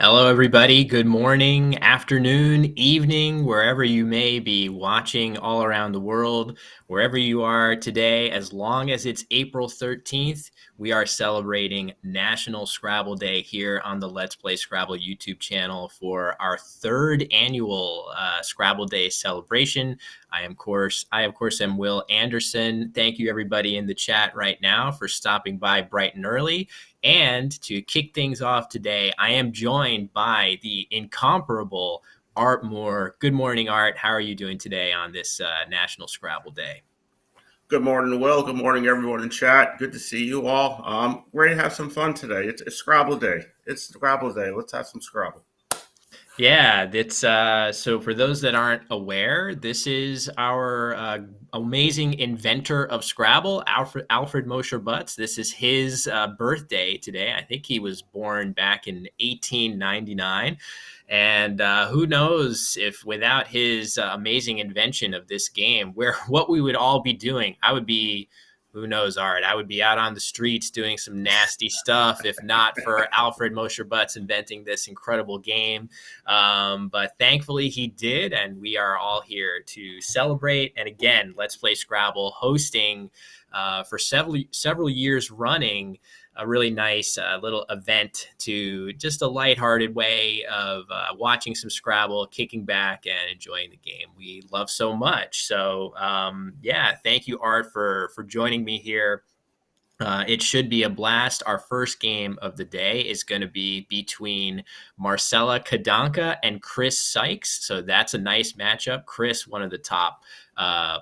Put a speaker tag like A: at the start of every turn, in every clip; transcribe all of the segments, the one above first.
A: Hello, everybody. Good morning, afternoon, evening, wherever you may be watching all around the world, wherever you are today. As long as it's April 13th, we are celebrating National Scrabble Day here on the Let's Play Scrabble YouTube channel for our third annual Scrabble Day celebration. I, of course, am Will Anderson. Thank you, everybody in the chat right now, for stopping by bright and early. And to kick things off today, I am joined by the incomparable Art Moore. Good morning, Art. How are you doing today on this National Scrabble Day?
B: Good morning, Will. Good morning, everyone in chat. Good to see you all. Ready to have some fun today. It's Scrabble Day. It's Scrabble Day. Let's have some Scrabble.
A: Yeah, that's so for those that aren't aware, this is our amazing inventor of Scrabble, Alfred Mosher Butts. This is his birthday today. I think he was born back in 1899. And who knows if without his amazing invention of this game, what we would all be doing. Who knows, Art? I would be out on the streets doing some nasty stuff if not for Alfred Mosher Butts inventing this incredible game. But thankfully he did, and we are all here to celebrate. And again, Let's Play Scrabble hosting for several years running a really nice little event to just a lighthearted way of watching some Scrabble, kicking back, and enjoying the game we love so much. So yeah, thank you, Art, for joining me here. It should be a blast. Our first game of the day is going to be between Marcella Kadanka and Chris Sykes. So that's a nice matchup. Chris, one of the top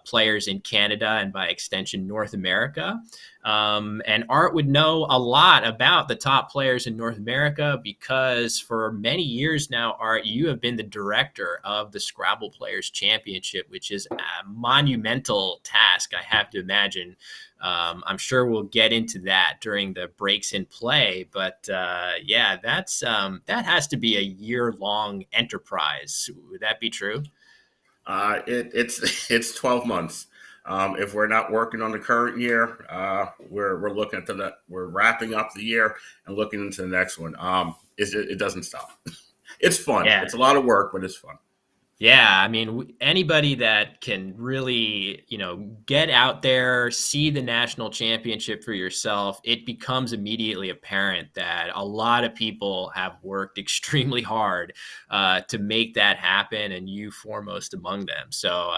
A: players in Canada and by extension North America. And Art would know a lot about the top players in North America because for many years now, Art, you have been the director of the Scrabble Players Championship, which is a monumental task, I have to imagine. I'm sure we'll get into that during the breaks in play, but yeah, that has to be a year-long enterprise. Would that be true?
B: It's 12 months. If we're not working on the current year, we're looking at we're wrapping up the year and looking into the next one. It doesn't stop. It's fun.
A: Yeah.
B: It's a lot of work, but it's fun.
A: Yeah, I mean, anybody that can really, get out there, see the national championship for yourself, it becomes immediately apparent that a lot of people have worked extremely hard to make that happen, and you foremost among them. So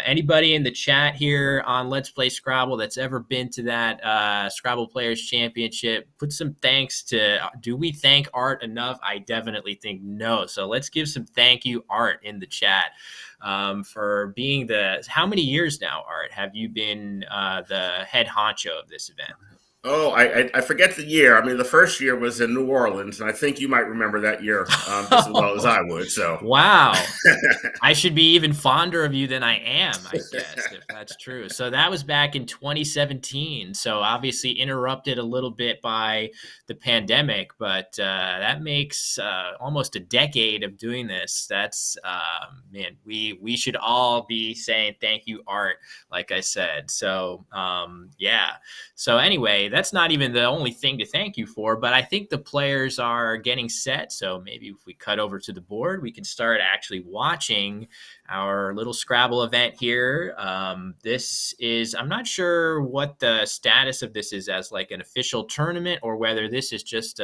A: anybody in the chat here on Let's Play Scrabble that's ever been to that Scrabble Players Championship, put some thanks to, do we thank Art enough? I definitely think no. So let's give some thank you, Art, in the chat. For being how many years now, Art, have you been the head honcho of this event?
B: Oh, I forget the year. I mean, the first year was in New Orleans, and I think you might remember that year just as well as I would. So,
A: wow, I should be even fonder of you than I am, I guess, if that's true. So that was back in 2017. So obviously interrupted a little bit by the pandemic, but that makes almost a decade of doing this. That's man, we should all be saying thank you, Art, like I said. So yeah. So anyway, say that's not even the only thing to thank you for, but I think the players are getting set. So maybe if we cut over to the board, we can start actually watching our little Scrabble event here. This is, I'm not sure what the status of this is as like an official tournament or whether this is just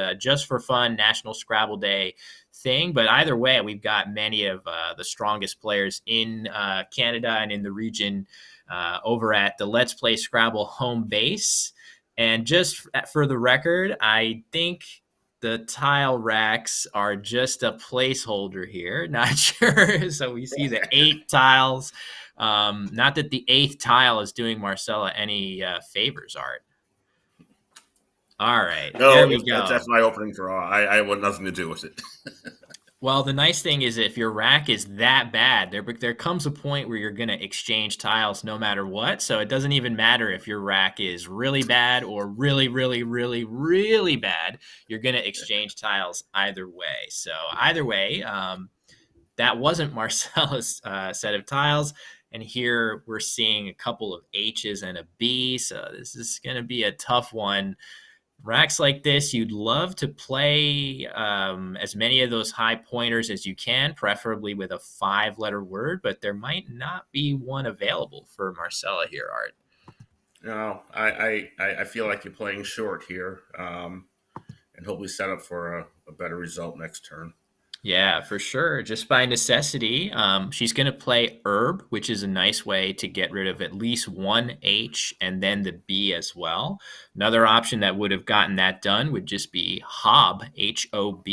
A: for fun National Scrabble Day thing. But either way, we've got many of the strongest players in Canada and in the region over at the Let's Play Scrabble home base. And just for the record, I think the tile racks are just a placeholder here. Not sure. So we see the 8 tiles. Not that the 8th tile is doing Marcella any favors, Art. All right,
B: No,
A: there we
B: that's
A: go.
B: my opening draw. I want nothing to do with it.
A: Well, the nice thing is if your rack is that bad, there comes a point where you're going to exchange tiles no matter what. So it doesn't even matter if your rack is really bad or really, really, really, really bad. You're going to exchange tiles either way. So either way, that wasn't Marcella's set of tiles. And here we're seeing a couple of H's and a B. So this is going to be a tough one. Racks like this, you'd love to play as many of those high pointers as you can, preferably with a 5-letter word, but there might not be one available for Marcella here, Art.
B: No, I feel like you're playing short here, and hopefully set up for a better result next turn.
A: Yeah, for sure. Just by necessity, she's going to play herb, which is a nice way to get rid of at least one H and then the B as well. Another option that would have gotten that done would just be hob, Hob.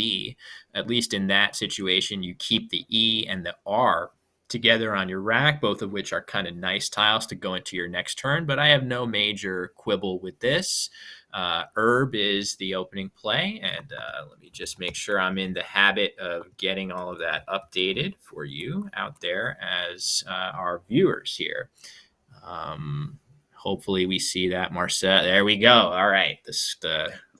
A: At least in that situation, you keep the E and the R together on your rack, both of which are kind of nice tiles to go into your next turn. But I have no major quibble with this. Herb is the opening play, and let me just make sure I'm in the habit of getting all of that updated for you out there as our viewers here. Hopefully we see that, Marcel. There we go. All right, the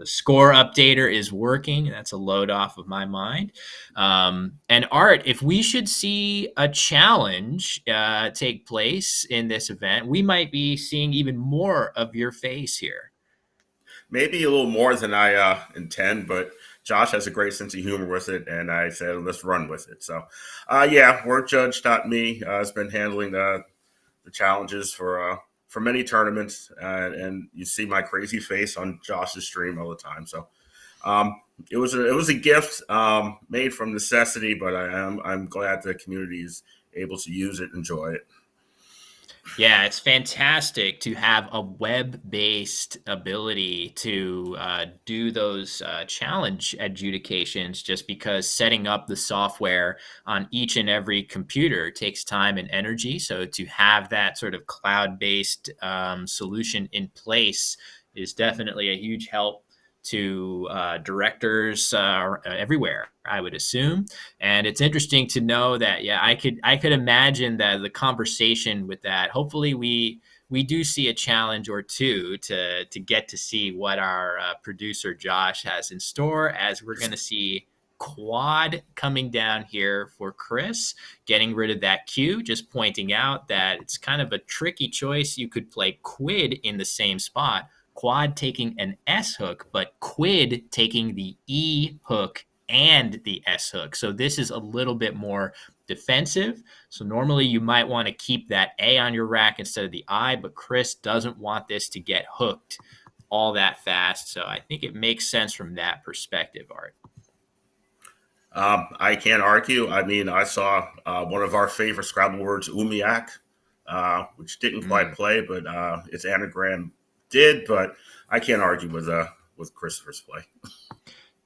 A: score updater is working. That's a load off of my mind. And Art, if we should see a challenge take place in this event, we might be seeing even more of your face here.
B: Maybe a little more than I intend, but Josh has a great sense of humor with it, and I said, let's run with it. So, yeah, work judge, not me, has been handling the challenges for many tournaments, and you see my crazy face on Josh's stream all the time. So, it was a gift made from necessity, but I'm glad the community is able to use it, enjoy it.
A: Yeah, it's fantastic to have a web-based ability to do those challenge adjudications just because setting up the software on each and every computer takes time and energy. So to have that sort of cloud-based solution in place is definitely a huge help to directors everywhere, I would assume. And it's interesting to know that, yeah, I could imagine that the conversation with that. Hopefully, we do see a challenge or two to get to see what our producer Josh has in store, as we're going to see quad coming down here for Chris, getting rid of that Q, just pointing out that it's kind of a tricky choice. You could play quid in the same spot, quad taking an S hook, but quid taking the E hook and the S hook. So this is a little bit more defensive. So normally you might want to keep that A on your rack instead of the I, but Chris doesn't want this to get hooked all that fast. So I think it makes sense from that perspective, Art.
B: I can't argue. I mean, I saw one of our favorite Scrabble words, umiak, which didn't quite play, but its anagram did. But I can't argue with Christopher's play.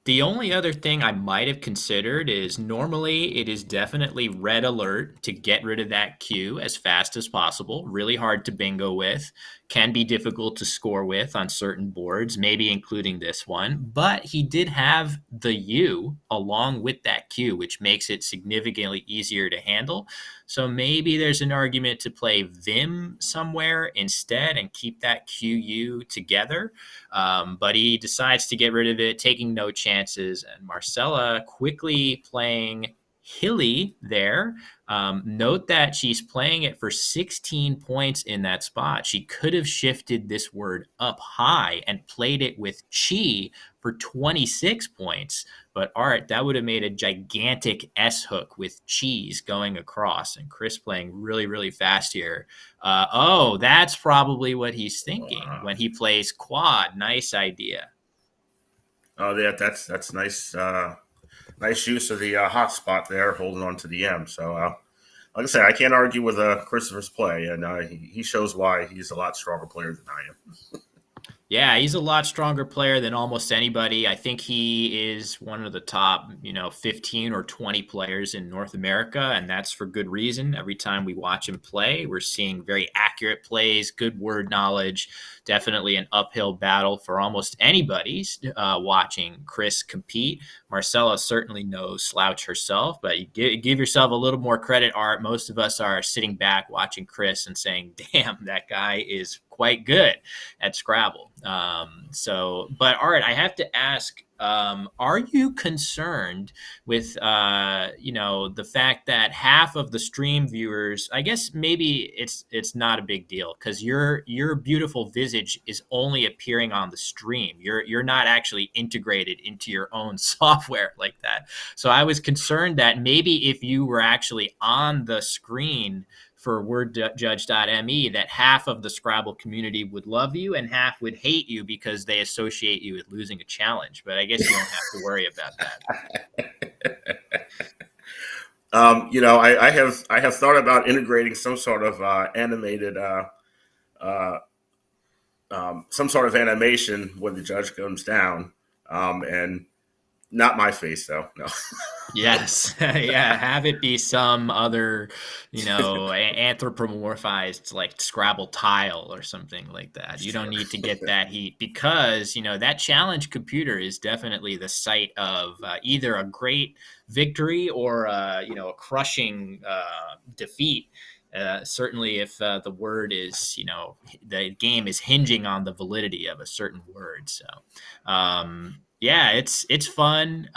A: The only other thing I might have considered is normally it is definitely red alert to get rid of that Q as fast as possible. Really hard to bingo with, can be difficult to score with on certain boards, maybe including this one. But he did have the U along with that Q, which makes it significantly easier to handle. So maybe there's an argument to play Vim somewhere instead and keep that QU together. But he decides to get rid of it, taking no chances. And Marcella quickly playing Hilly there. Note that she's playing it for 16 points in that spot. She could have shifted this word up high and played it with chi for 26 points. But Art, that would have made a gigantic S hook with cheese going across, and Chris playing really, really fast here. Oh, that's probably what he's thinking when he plays quad. Nice idea.
B: Oh, yeah, that's nice. Nice use of the hot spot there, holding on to the M. So, like I said, I can't argue with Christopher's play, and he shows why he's a lot stronger player than I am.
A: Yeah, he's a lot stronger player than almost anybody. I think he is one of the top, 15 or 20 players in North America, and that's for good reason. Every time we watch him play, we're seeing very accurate plays, good word knowledge, definitely an uphill battle for almost anybody watching Chris compete. Marcella certainly no slouch herself, but you give yourself a little more credit, Art. Most of us are sitting back watching Chris and saying, damn, that guy is quite good at Scrabble. But Art, I have to ask, are you concerned with, the fact that half of the stream viewers, I guess maybe it's not a big deal because your beautiful visage is only appearing on the stream. You're not actually integrated into your own software like that. So I was concerned that maybe if you were actually on the screen for wordjudge.me, that half of the Scrabble community would love you and half would hate you because they associate you with losing a challenge. But I guess you don't have to worry about that.
B: I have thought about integrating some sort of animated, uh, some sort of animation when the judge comes down, and not my face though. No.
A: Yes. Yeah. Have it be some other, anthropomorphized like Scrabble tile or something like that. You don't
B: Sure.
A: need to get that heat because, that challenge computer is definitely the site of either a great victory or, a crushing defeat. Certainly, if the word is, the game is hinging on the validity of a certain word. So, yeah, it's fun.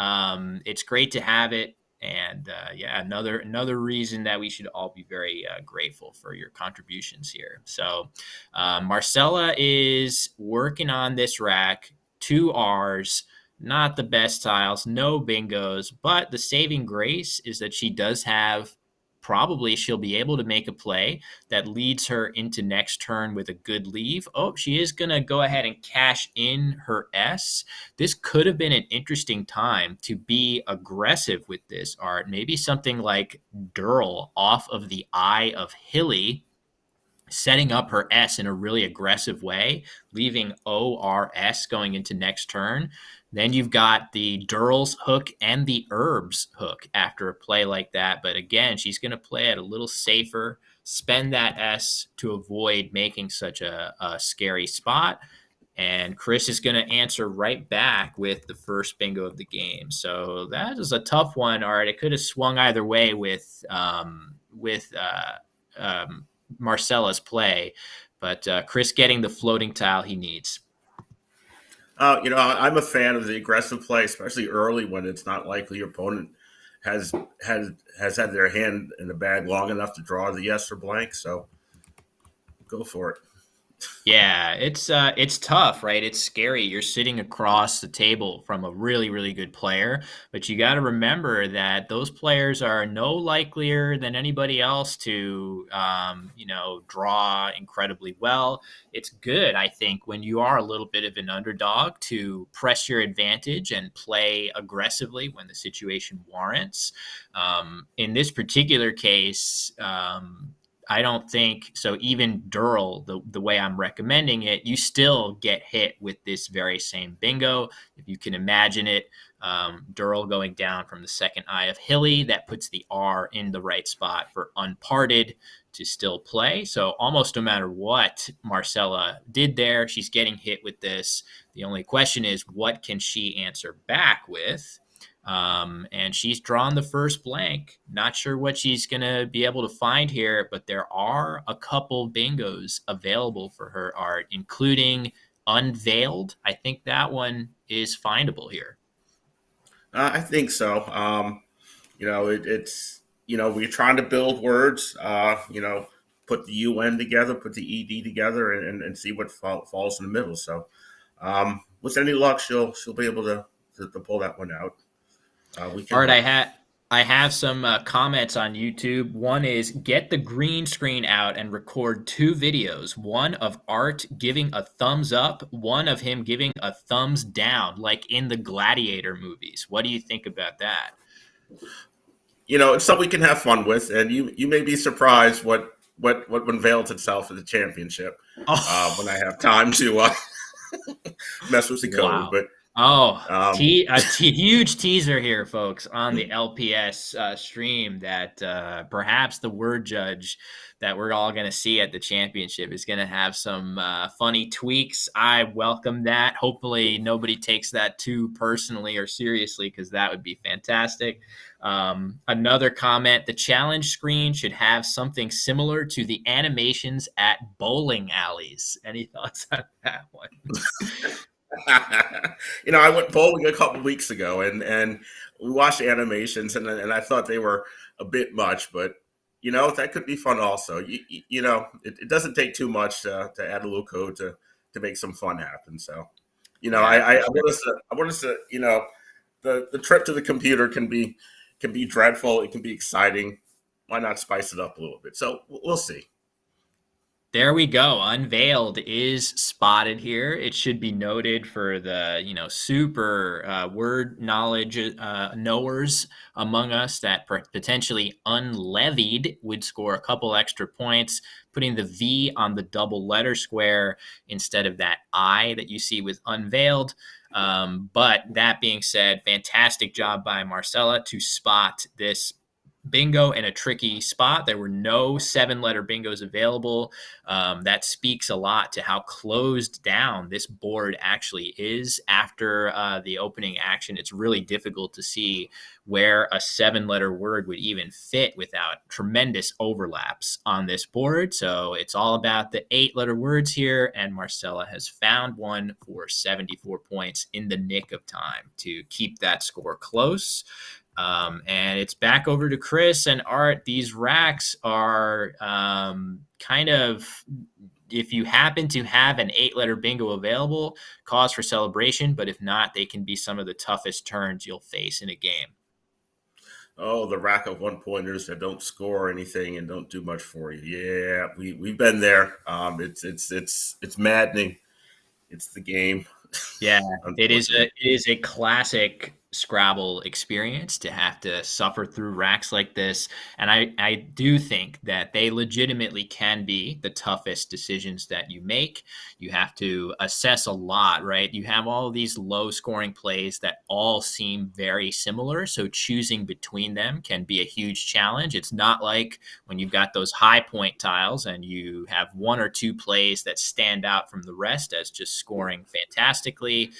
A: It's great to have it, and yeah, another reason that we should all be very grateful for your contributions here. So, Marcella is working on this rack, 2 R's. Not the best tiles, no bingos, but the saving grace is that she does have, probably she'll be able to make a play that leads her into next turn with a good leave. Oh, she is going to go ahead and cash in her S. This could have been an interesting time to be aggressive with this, Art. Maybe something like Durl off of the eye of Hilly, setting up her S in a really aggressive way, leaving ORS going into next turn. Then you've got the Durls hook and the Herbs hook after a play like that. But again, she's going to play it a little safer, spend that S to avoid making such a scary spot. And Chris is going to answer right back with the first bingo of the game. So that is a tough one. All right, it could have swung either way with Marcella's play, but Chris getting the floating tile he needs.
B: I'm a fan of the aggressive play, especially early when it's not likely your opponent has has had their hand in the bag long enough to draw the yes or blank. So go for it.
A: Yeah, it's tough, right? It's scary. You're sitting across the table from a really, really good player, but you got to remember that those players are no likelier than anybody else to, draw incredibly well. It's good, I think, when you are a little bit of an underdog to press your advantage and play aggressively when the situation warrants. In this particular case, I don't think so. Even Durl, the way I'm recommending it, you still get hit with this very same bingo. If you can imagine it, Durl going down from the second eye of Hilly, that puts the R in the right spot for unparted to still play. So almost no matter what Marcella did there, she's getting hit with this. The only question is, what can she answer back with? And she's drawn the first blank. Not sure what she's going to be able to find here, but there are a couple bingos available for her, Art, including Unveiled. I think that one is findable here.
B: I think so. It's we're trying to build words. Put the UN together, put the ED together, and see what falls in the middle. So, with any luck, she'll be able to pull that one out. We can
A: Art,
B: hope.
A: I have some comments on YouTube. One is get the green screen out and record two videos. One of Art giving a thumbs up, one of him giving a thumbs down, like in the Gladiator movies. What do you think about that?
B: It's something we can have fun with, and you may be surprised what unveils itself as a championship when I
A: Oh,
B: have time to mess with the code.
A: wow.
B: But
A: Oh,
B: um,
A: huge teaser here, folks, on the LPS stream that perhaps the word judge that we're all going to see at the championship is going to have some funny tweaks. I welcome that. Hopefully, nobody takes that too personally or seriously because that would be fantastic. Another comment, the challenge screen should have something similar to the animations at bowling alleys. Any thoughts on that one?
B: I went bowling a couple weeks ago, and we watched animations, and I thought they were a bit much, but that could be fun also. It doesn't take too much to add a little code to make some fun happen. So,
A: Yeah, for
B: I
A: sure.
B: want us to the trip to the computer can be dreadful. It can be exciting. Why not spice it up a little bit? So we'll see.
A: There we go. Unveiled is spotted here. It should be noted for the super word knowledge knowers among us that potentially unleavened would score a couple extra points, putting the V on the double letter square instead of that I that you see with unveiled. But that being said, fantastic job by Marcella to spot this bingo in a tricky spot. There were no 7-letter bingos available. That speaks a lot to how closed down this board actually is after the opening action. It's really difficult to see where a 7-letter word would even fit without tremendous overlaps on this board. So it's all about the 8-letter words here, and Marcella has found one for 74 points in the nick of time to keep that score close. And it's back over to Chris and Art. These racks are kind of, if you happen to have an 8-letter bingo available, cause for celebration. But if not, they can be some of the toughest turns you'll face in a game.
B: Oh, the rack of one pointers that don't score anything and don't do much for you. Yeah, we've been there. It's maddening. It's the game,
A: Yeah,
B: unfortunately.
A: it is a classic Scrabble experience to have to suffer through racks like this. And I do think that they legitimately can be the toughest decisions that you make. You have to assess a lot, right? You have all of these low scoring plays that all seem very similar. So choosing between them can be a huge challenge. It's not like when you've got those high point tiles and you have one or two plays that stand out from the rest as just scoring fantastically.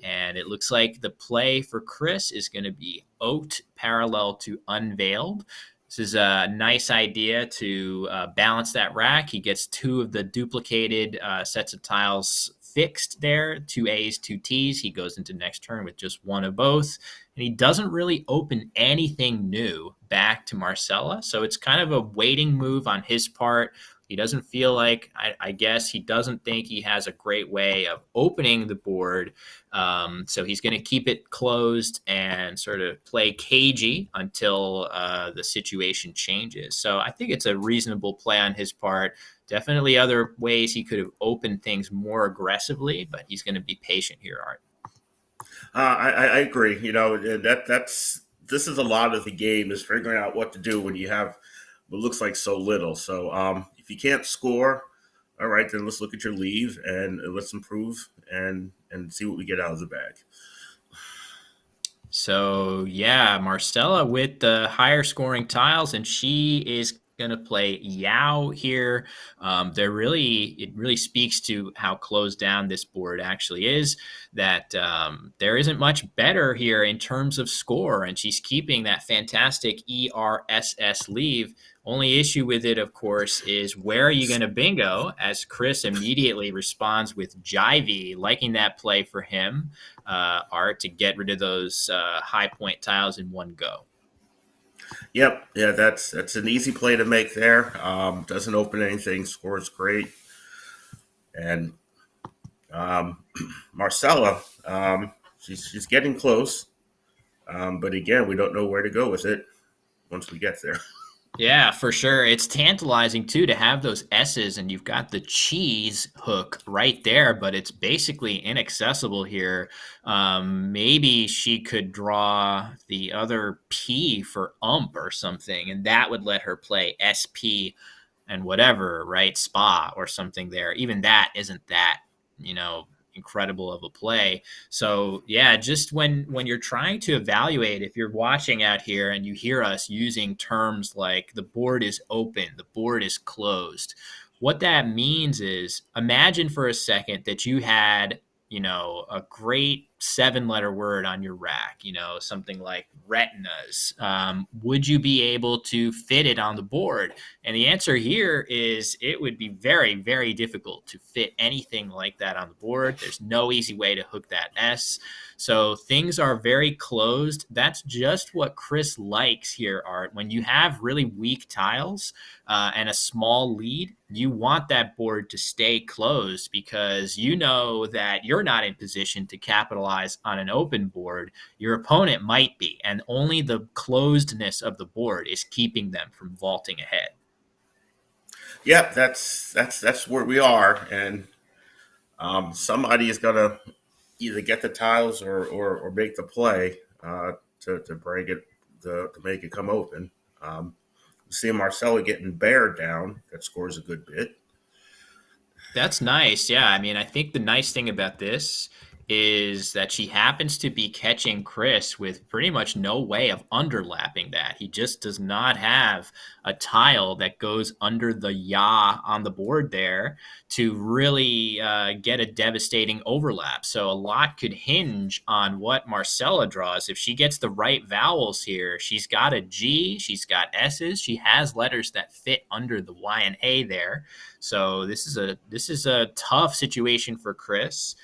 A: And it looks like the play for Chris is going to be oaked parallel to unveiled. This is a nice idea to balance that rack. He gets two of the duplicated sets of tiles fixed there, two A's, two T's. He goes into next turn with just one of both. And he doesn't really open anything new back to Marcella. So it's kind of a waiting move on his part. He doesn't feel like, I guess, he doesn't think he has a great way of opening the board. So he's going to keep it closed and sort of play cagey until the situation changes. So I think it's a reasonable play on his part. Definitely other ways he could have opened things more aggressively, but he's going to be patient here, Art.
B: I agree. That's this is a lot of the game is figuring out what to do when you have what looks like so little. So if you can't score, all right, then let's look at your leave and let's improve and see what we get out of the bag.
A: So yeah, Marcella with the higher scoring tiles, and she is gonna play Yao here. It really speaks to how closed down this board actually is. That there isn't much better here in terms of score, and she's keeping that fantastic ERSS leave. Only issue with it, of course, is where are you going to bingo? As Chris immediately responds with Jivey, liking that play for him, Art, to get rid of those high point tiles in one go.
B: Yep, yeah, that's an easy play to make there. Doesn't open anything, scores great, and um, Marcella, she's getting close, but again, we don't know where to go with it once we get there.
A: Yeah, for sure. It's tantalizing too to have those S's and you've got the cheese hook right there, but it's basically inaccessible here. Maybe she could draw the other P for ump or something, and that would let her play SP and whatever, right? Spa or something there. Even that isn't that, you know, incredible of a play. So yeah, just when you're trying to evaluate, if you're watching out here and you hear us using terms like the board is open, the board is closed, what that means is imagine for a second that you had, you know, a great 7 letter word on your rack, you know, something like retinas. Would you be able to fit it on the board? And the answer here is it would be very, very difficult to fit anything like that on the board. There's no easy way to hook that S. So things are very closed. That's just what Chris likes here, Art. When you have really weak tiles and a small lead, you want that board to stay closed because you know that you're not in position to capitalize on an open board. Your opponent might be, and only the closedness of the board is keeping them from vaulting ahead.
B: Yep, that's where we are, and somebody is gonna either get the tiles or make the play to break it to make it come open. See Marcella getting bear down. That scores a good bit.
A: That's nice. Yeah. I mean, I think the nice thing about this is that she happens to be catching Chris with pretty much no way of underlapping that. He just does not have a tile that goes under the ya on the board there to really get a devastating overlap. So a lot could hinge on what Marcella draws. If she gets the right vowels here, she's got a G, she's got S's, she has letters that fit under the Y and A there. So this is a tough situation for Chris.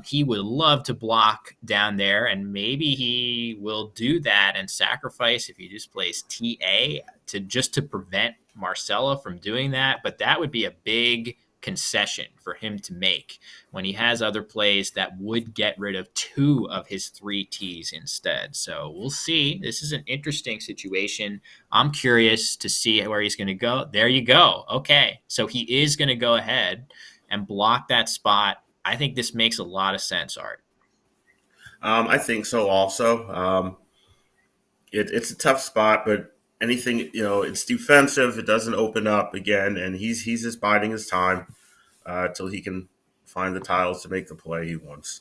A: He would love to block down there, and maybe he will do that and sacrifice if he just plays TA to prevent Marcella from doing that. But that would be a big concession for him to make when he has other plays that would get rid of two of his three T's instead. So we'll see. This is an interesting situation. I'm curious to see where he's going to go. There you go. Okay. So he is going to go ahead and block that spot. I think this makes a lot of sense, Art.
B: I think so. Also, it's a tough spot, but anything it's defensive. It doesn't open up again, and he's just biding his time till he can find the tiles to make the play he wants.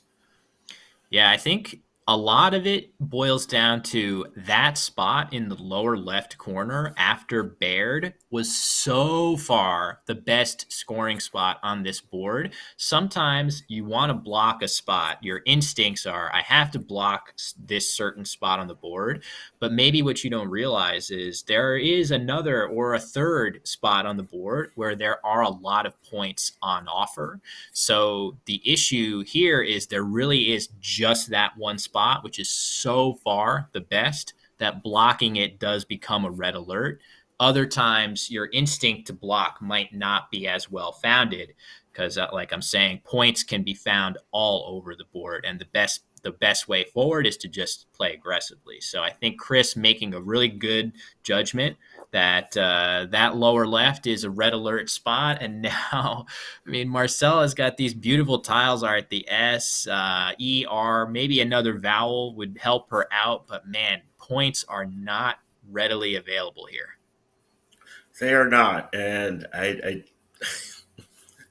A: Yeah, I think a lot of it boils down to that spot in the lower left corner after Baird was so far the best scoring spot on this board. Sometimes you want to block a spot. Your instincts are, I have to block this certain spot on the board. But maybe what you don't realize is there is another or a third spot on the board where there are a lot of points on offer. So the issue here is there really is just that one spot, which is so far the best that blocking it does become a red alert. Other times, your instinct to block might not be as well founded because, like I'm saying, points can be found all over the board, and the best way forward is to just play aggressively. So I think Chris making a really good judgment that that lower left is a red alert spot, and now I mean, Marcella's got these beautiful tiles are at the S, E, R. Maybe another vowel would help her out, but man, points are not readily available here.
B: They are not, and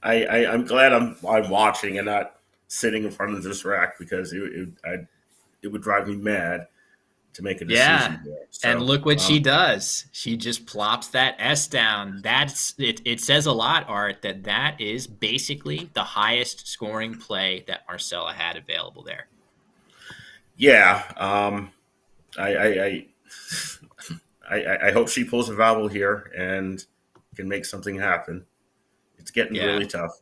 B: I'm glad I'm watching and not sitting in front of this rack because it would drive me mad to make a
A: Yeah.
B: decision there.
A: And
B: So
A: look what she does. She just plops that S down. That's it. It says a lot, Art, that that is basically the highest scoring play that Marcella had available there.
B: yeah, I, I I hope she pulls a vowel here and can make something happen. It's getting
A: Yeah.
B: really tough.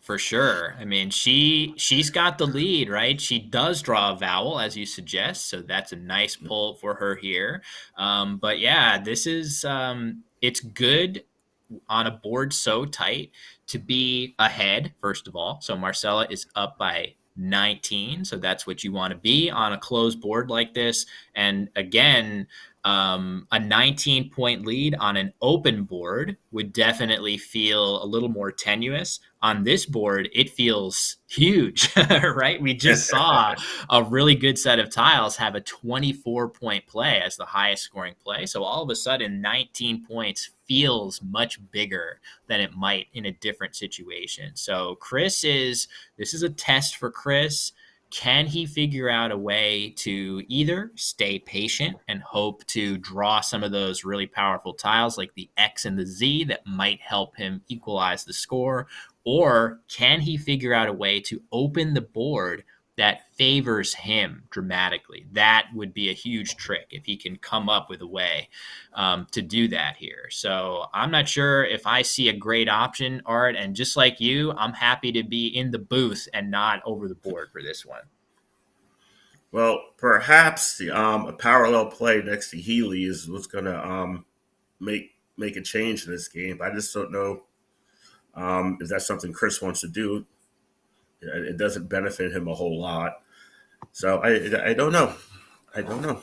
A: For sure. I mean, she's got the lead, right? She does draw a vowel, as you suggest, so that's a nice pull for her here. But yeah, this is it's good on a board so tight to be ahead, first of all. So Marcella is up by 19. So that's what you want to be on a closed board like this. And again, a 19-point lead on an open board would definitely feel a little more tenuous. On this board, it feels huge, right? We just saw a really good set of tiles have a 24-point play as the highest scoring play. So all of a sudden, 19 points feels much bigger than it might in a different situation. So this is a test for Chris. Can he figure out a way to either stay patient and hope to draw some of those really powerful tiles like the X and the Z that might help him equalize the score? Or can he figure out a way to open the board that favors him dramatically? That would be a huge trick if he can come up with a way to do that here. So I'm not sure if I see a great option, Art. And just like you, I'm happy to be in the booth and not over the board for this one.
B: Well, perhaps a parallel play next to Healy is what's going to make a change in this game. I just don't know if that's something Chris wants to do. It doesn't benefit him a whole lot. So I don't know. I don't know.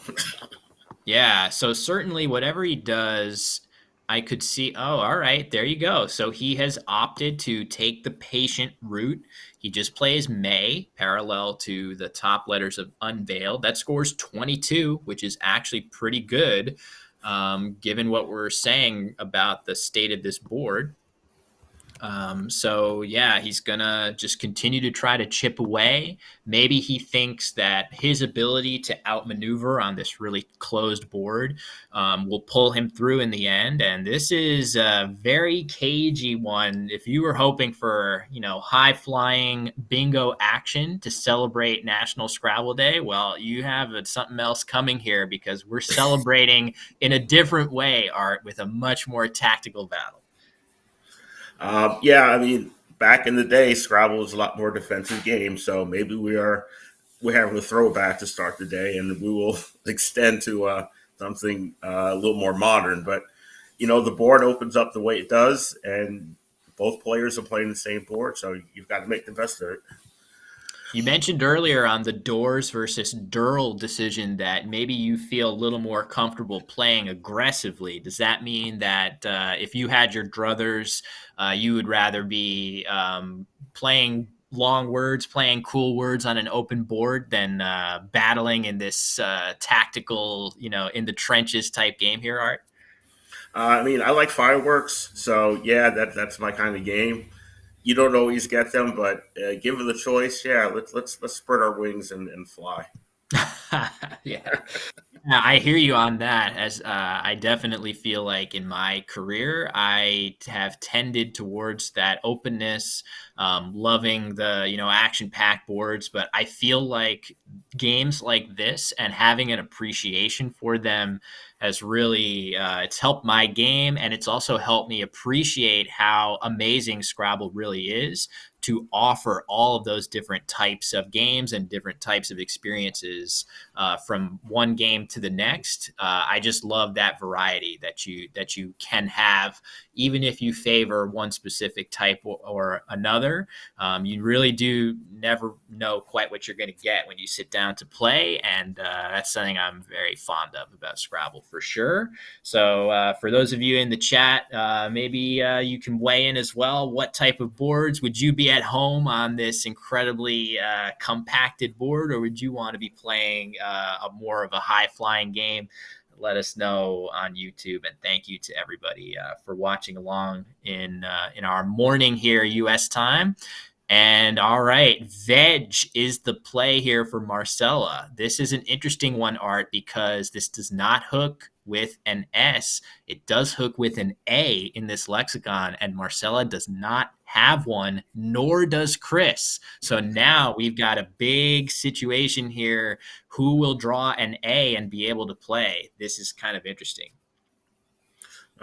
A: Yeah, so certainly whatever he does, I could see. Oh, all right, there you go. So he has opted to take the patient route. He just plays May, parallel to the top letters of Unveiled. That scores 22, which is actually pretty good, given what we're saying about the state of this board. So yeah, he's gonna just continue to try to chip away. Maybe he thinks that his ability to outmaneuver on this really closed board will pull him through in the end. And this is a very cagey one. If you were hoping for, high flying bingo action to celebrate National Scrabble Day, well, you have something else coming here because we're celebrating in a different way, Art, with a much more tactical battle.
B: Yeah, I mean, back in the day, Scrabble was a lot more defensive game. So maybe we're having a throwback to start the day, and we will extend to something a little more modern. But the board opens up the way it does, and both players are playing the same board, so you've got to make the best of it.
A: You mentioned earlier on the Doors versus Durrell decision that maybe you feel a little more comfortable playing aggressively. Does that mean that if you had your druthers, you would rather be playing long words, playing cool words on an open board than battling in this tactical, in the trenches type game here, Art?
B: I mean, I like fireworks, so yeah, that's my kind of game. You don't always get them, but given the choice, yeah, let's spread our wings and fly.
A: Yeah. Yeah, I hear you on that. As I definitely feel like in my career, I have tended towards that openness, loving the action-packed boards. But I feel like games like this and having an appreciation for them has really it's helped my game, and it's also helped me appreciate how amazing Scrabble really is to offer all of those different types of games and different types of experiences from one game to the next. I just love that variety that you can have, even if you favor one specific type or another. You really do never know quite what you're going to get when you sit down to play, and that's something I'm very fond of about Scrabble for sure. So for those of you in the chat, maybe you can weigh in as well. What type of boards would you be at home on this incredibly compacted board, or would you want to be playing a more of a high flying game? Let us know on YouTube, and thank you to everybody for watching along in our morning here, U.S. time. And all right, veg is the play here for Marcella. This is an interesting one, Art, because this does not hook with an S. It does hook with an A in this lexicon, and Marcella does not have one, nor does Chris. So now we've got a big situation here. Who will draw an A and be able to play? This is kind of interesting.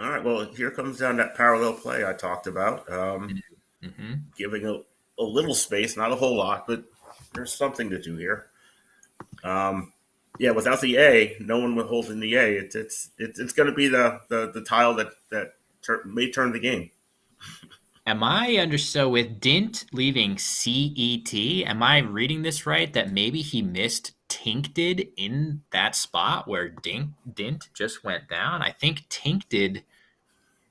B: All right, well, here comes down that parallel play I talked about.
A: Mm-hmm.
B: Giving a a little space, not a whole lot, but there's something to do here. Um, yeah, without the A, no one would hold in the A. It's going to be the tile that may turn the game.
A: Am I under so with Dint leaving CET? Am I reading this right? That maybe he missed Tinkted in that spot where Dint just went down. I think Tinkted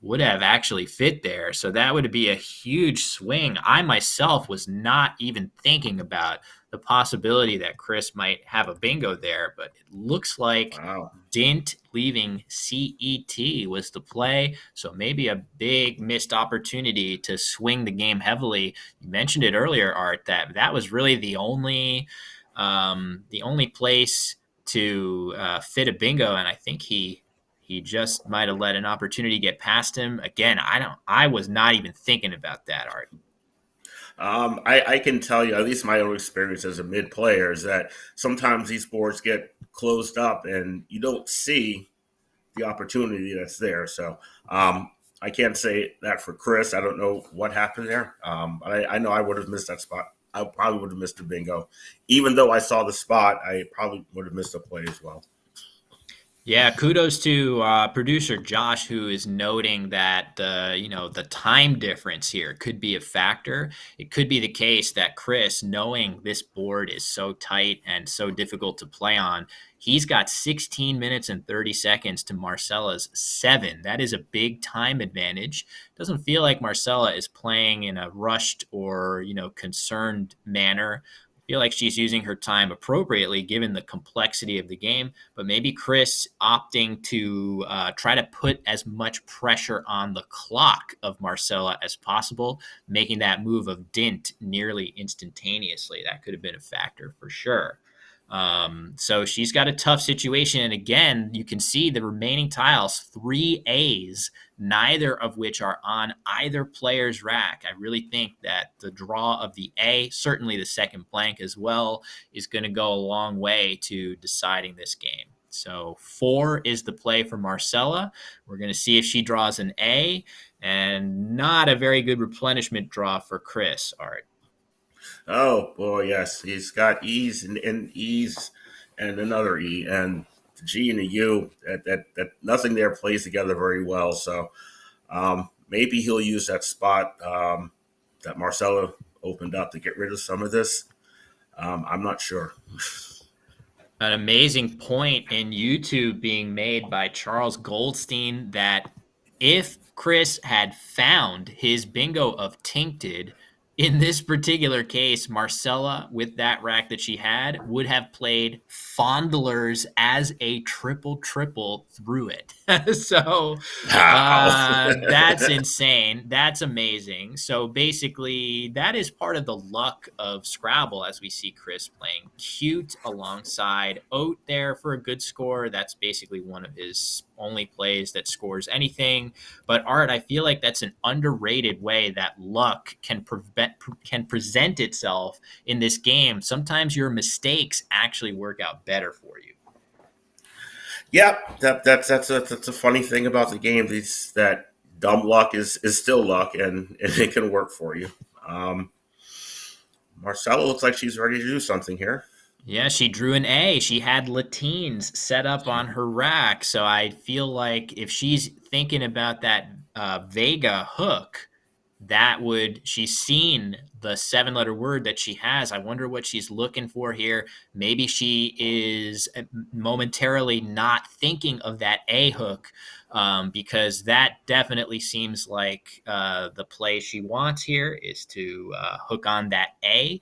A: would have actually fit there. So that would be a huge swing. I myself was not even thinking about the possibility that Chris might have a bingo there, but it looks like
B: Wow.
A: Dint leaving CET was the play. So maybe a big missed opportunity to swing the game heavily. You mentioned it earlier, Art, that that was really the only place to fit a bingo, and I think he just might have let an opportunity get past him. Again, I was not even thinking about that, Art.
B: I can tell you, at least my own experience as a mid player, is that sometimes these boards get closed up and you don't see the opportunity that's there. So I can't say that for Chris. I don't know what happened there. I know I would have missed that spot. I probably would have missed a bingo. Even though I saw the spot, I probably would have missed a play as well.
A: Yeah, kudos to producer Josh, who is noting that the time difference here could be a factor. It could be the case that Chris, knowing this board is so tight and so difficult to play on, he's got 16 minutes and 30 seconds to Marcella's 7. That is a big time advantage. Doesn't feel like Marcella is playing in a rushed or concerned manner. Feel like she's using her time appropriately given the complexity of the game, but maybe Chris opting to try to put as much pressure on the clock of Marcella as possible, making that move of Dint nearly instantaneously. That could have been a factor for sure. So she's got a tough situation. And again, you can see the remaining tiles, 3 A's, neither of which are on either player's rack. I really think that the draw of the A, certainly the second blank as well, is going to go a long way to deciding this game. So 4 is the play for Marcella. We're going to see if she draws an A, and not a very good replenishment draw for Chris, Art.
B: Oh boy, yes, he's got E's and E's and another E and the G and a U. That nothing there plays together very well. So maybe he'll use that spot that Marcelo opened up to get rid of some of this. I'm not sure.
A: An amazing point in YouTube being made by Charles Goldstein that if Chris had found his bingo of Tincted, in this particular case, Marcella, with that rack that she had, would have played Fondlers as a triple triple through it. So
B: Wow.
A: that's insane. That's amazing. So basically, that is part of the luck of Scrabble as we see Chris playing cute alongside Oat there for a good score. That's basically one of his only plays that scores anything. But Art, I feel like that's an underrated way that luck can present itself in this game. Sometimes your mistakes actually work out better for you.
B: Yep, that's a funny thing about the game. These that dumb luck is still luck, and it can work for you. Um, Marcella looks like she's ready to do something here.
A: Yeah, she drew an A. She had Latines set up on her rack. So I feel like if she's thinking about that Vega hook, she's seen the 7 letter word that she has. I wonder what she's looking for here. Maybe she is momentarily not thinking of that A hook, because that definitely seems like the play she wants here is to hook on that A.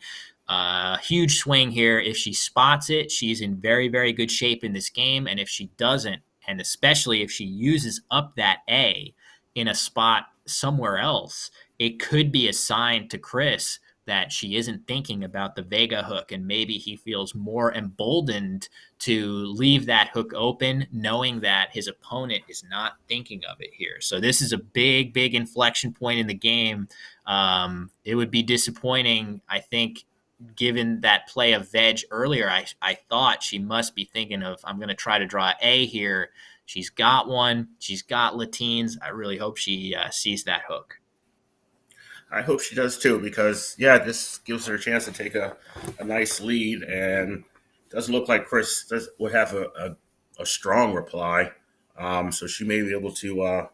A: Huge swing here. If she spots it, she's in very, very good shape in this game. And if she doesn't, and especially if she uses up that A in a spot somewhere else, it could be a sign to Chris that she isn't thinking about the Vega hook. And maybe he feels more emboldened to leave that hook open, knowing that his opponent is not thinking of it here. So this is a big, big inflection point in the game. It would be disappointing, I think, given that play of veg earlier. I thought she must be thinking of, I'm going to try to draw A here. She's got one. She's got Latines. I really hope she sees that hook.
B: I hope she does too, because yeah, this gives her a chance to take a nice lead, and doesn't look like would have a strong reply. So she may be able to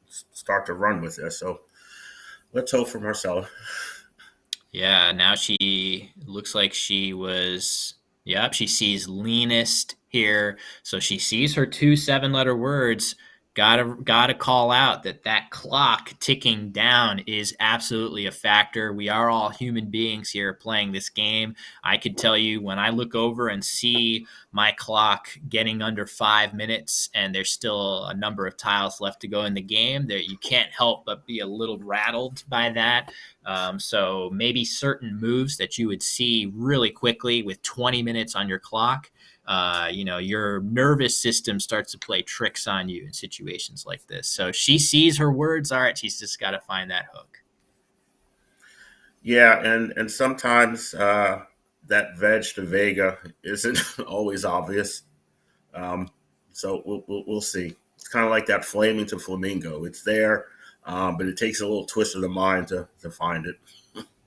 B: start to run with this. So let's hope for Marcella.
A: Yeah, now she looks like she was. Yep, she sees leanest here, so she sees her two seven-letter words. Gotta call out that that clock ticking down is absolutely a factor. We are all human beings here playing this game. I could tell you when I look over and see my clock getting under 5 minutes, and there's still a number of tiles left to go in the game. There, you can't help but be a little rattled by that. So maybe certain moves that you would see really quickly with 20 minutes on your clock, your nervous system starts to play tricks on you in situations like this. So she sees her words. All right, she's just got to find that hook.
B: Yeah, and sometimes that veg to Vega isn't always obvious. Um, so we'll see. It's kind of like that flaming to flamingo. It's there, but it takes a little twist of the mind to find it.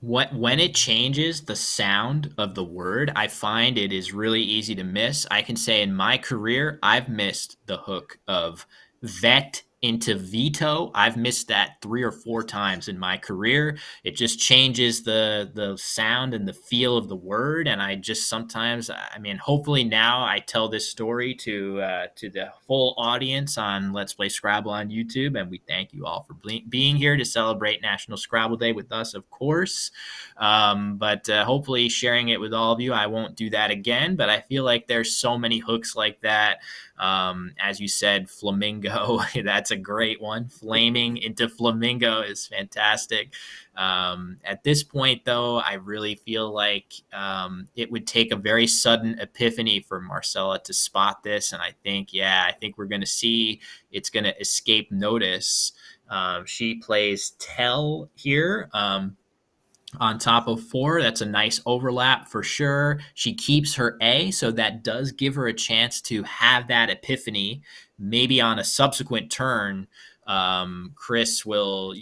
A: When it changes the sound of the word, I find it is really easy to miss. I can say in my career, I've missed the hook of vet into veto. I've missed that 3 or 4 times in my career. It just changes the sound and the feel of the word, and I just sometimes, I mean, hopefully now I tell this story to the full audience on Let's Play Scrabble on YouTube, and we thank you all for being here to celebrate National Scrabble Day with us, of course. But hopefully, sharing it with all of you, I won't do that again. But I feel like there's so many hooks like that. As you said, flamingo, that's a great one. Flaming into flamingo is fantastic. At this point, though, I really feel like it would take a very sudden epiphany for Marcella to spot this. And I think, yeah, I think we're going to see it's going to escape notice. She plays tell here. On top of 4. That's a nice overlap for sure. She keeps her A, so that does give her a chance to have that epiphany. Maybe on a subsequent turn, Chris will,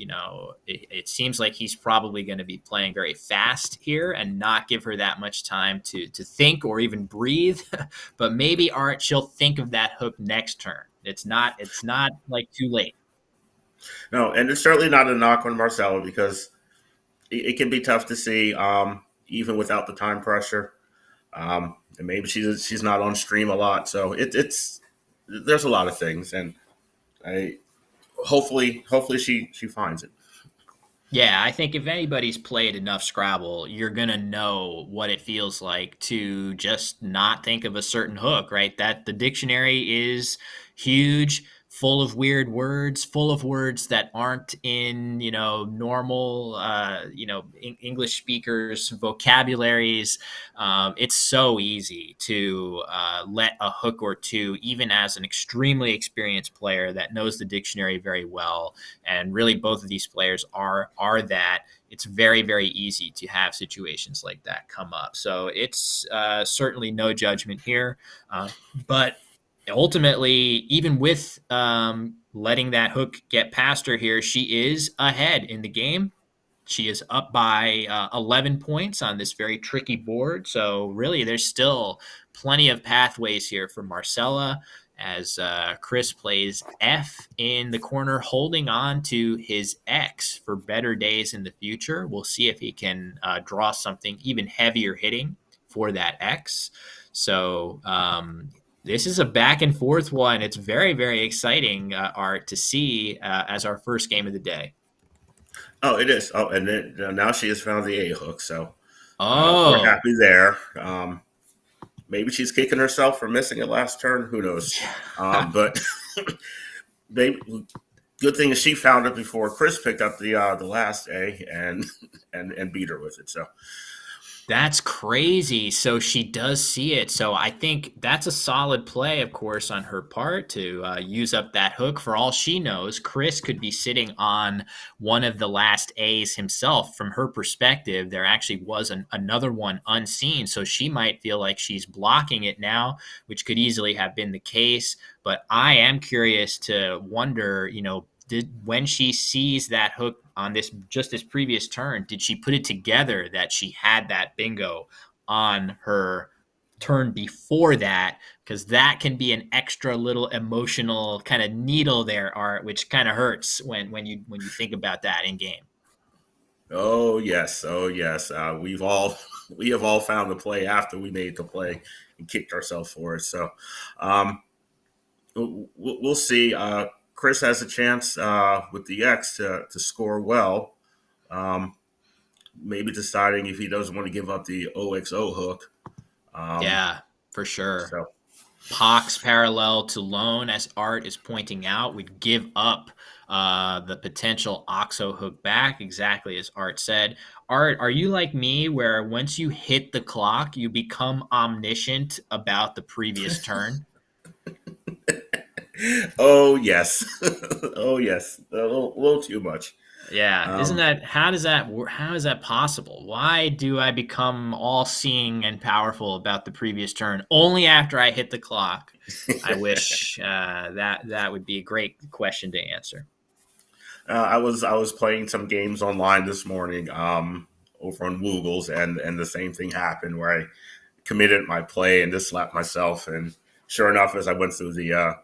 A: it seems like he's probably going to be playing very fast here and not give her that much time to think or even breathe. But maybe Art, she'll think of that hook next turn. It's not like too late.
B: No, and it's certainly not a knock on Marcella, because it can be tough to see, even without the time pressure. And maybe she's not on stream a lot, so it's there's a lot of things, and I hopefully she finds it.
A: Yeah, I think if anybody's played enough Scrabble, you're going to know what it feels like to just not think of a certain hook, right? That the dictionary is huge, full of weird words, full of words that aren't in, normal, English speakers' vocabularies. It's so easy to let a hook or two, even as an extremely experienced player that knows the dictionary very well, and really both of these players are that. It's very, very easy to have situations like that come up. So it's certainly no judgment here. But ultimately, even with letting that hook get past her here, she is ahead in the game. She is up by 11 points on this very tricky board. So, really, there's still plenty of pathways here for Marcella as Chris plays F in the corner, holding on to his X for better days in the future. We'll see if he can draw something even heavier hitting for that X. So, this is a back and forth one. It's very, very exciting, Art, to see as our first game of the day.
B: Oh, it is. Oh, and then now she has found the A hook, so we're
A: Oh,
B: happy there. Maybe she's kicking herself for missing it last turn. Who knows? But maybe good thing is she found it before Chris picked up the last A and beat her with it. So
A: that's crazy. So she does see it. So I think that's a solid play, of course, on her part to use up that hook. For all she knows, Chris could be sitting on one of the last A's himself. From her perspective, there actually was another one unseen. So she might feel like she's blocking it now, which could easily have been the case. But I am curious to wonder, when she sees that hook on this previous turn, did she put it together that she had that bingo on her turn before that? Because that can be an extra little emotional kind of needle there, Art, which kind of hurts when you think about that in game.
B: Oh yes, oh yes. We have all found the play after we made the play and kicked ourselves for it. So um, we'll see. Chris has a chance with the X to score well. Um, Maybe deciding if he doesn't want to give up the OXO hook. Um,
A: Yeah, for sure.
B: so
A: Pox parallel to loan, as Art is pointing out, would give up the potential OXO hook back, exactly as Art said. Art, are you like me, where once you hit the clock, you become omniscient about the previous turn?
B: oh yes, oh yes, little too much.
A: Yeah, isn't
B: Um,
A: that how is that possible? Why do I become all seeing and powerful about the previous turn only after I hit the clock? I wish that would be a great question to answer.
B: I was playing some games online this morning over on Woogles, and the same thing happened where I committed my play and just slapped myself. And sure enough, as I went through the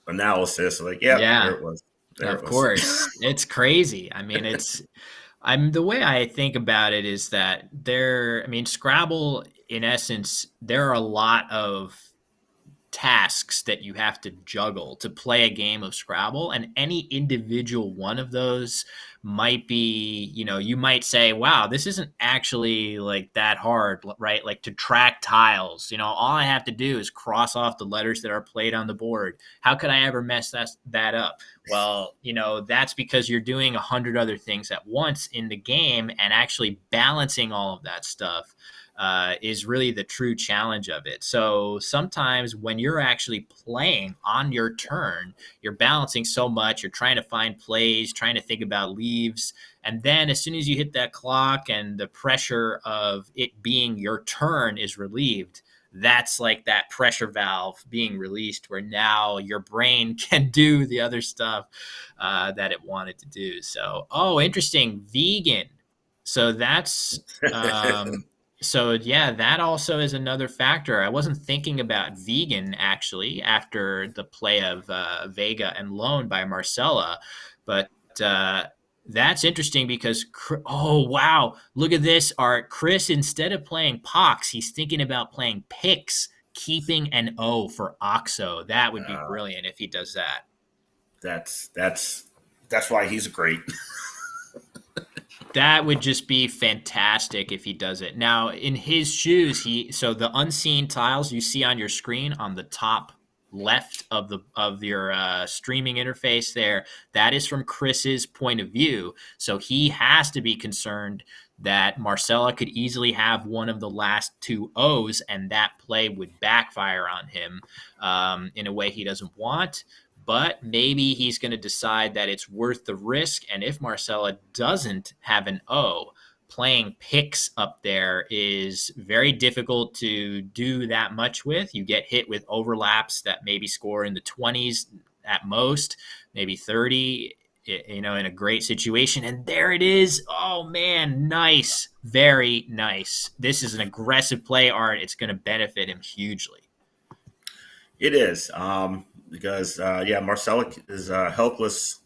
B: analysis, like, yep, there
A: Yeah,
B: it was, there it
A: of
B: was.
A: course. It's crazy. I mean, I'm the way I think about it is that I mean, Scrabble in essence, there are a lot of tasks that you have to juggle to play a game of Scrabble. And any individual one of those might be, you might say, wow, this isn't actually like that hard, right? Like to track tiles, all I have to do is cross off the letters that are played on the board. How could I ever mess that up? Well, that's because you're doing 100 other things at once in the game, and actually balancing all of that stuff is really the true challenge of it. So sometimes when you're actually playing on your turn, you're balancing so much, you're trying to find plays, trying to think about leaves. And then as soon as you hit that clock and the pressure of it being your turn is relieved, that's like that pressure valve being released where now your brain can do the other stuff that it wanted to do. So, oh, interesting. Vegan. So that's so yeah, that also is another factor. I wasn't thinking about vegan actually after the play of Vega and Lone by Marcella, but uh, that's interesting because oh wow, look at this Art. Chris, instead of playing Pox, he's thinking about playing Pix, keeping an O for Oxo. That would be
B: uh,
A: brilliant if he does that.
B: that's that's that's why he's great.
A: That would just be fantastic if he does it. Now, in his shoes, so the unseen tiles you see on your screen on the top left of your streaming interface there, that is from Chris's point of view. So he has to be concerned that Marcella could easily have one of the last two O's, and that play would backfire on him in a way he doesn't want. But maybe he's going to decide that it's worth the risk. And if Marcella doesn't have an O, playing picks up there is very difficult to do that much with. You get hit with overlaps that maybe score in the 20s at most, maybe 30, in a great situation. And there it is. Oh, man, nice. Very nice. This is an aggressive play, Art. It's going to benefit him hugely.
B: It is because yeah, Marcella is helpless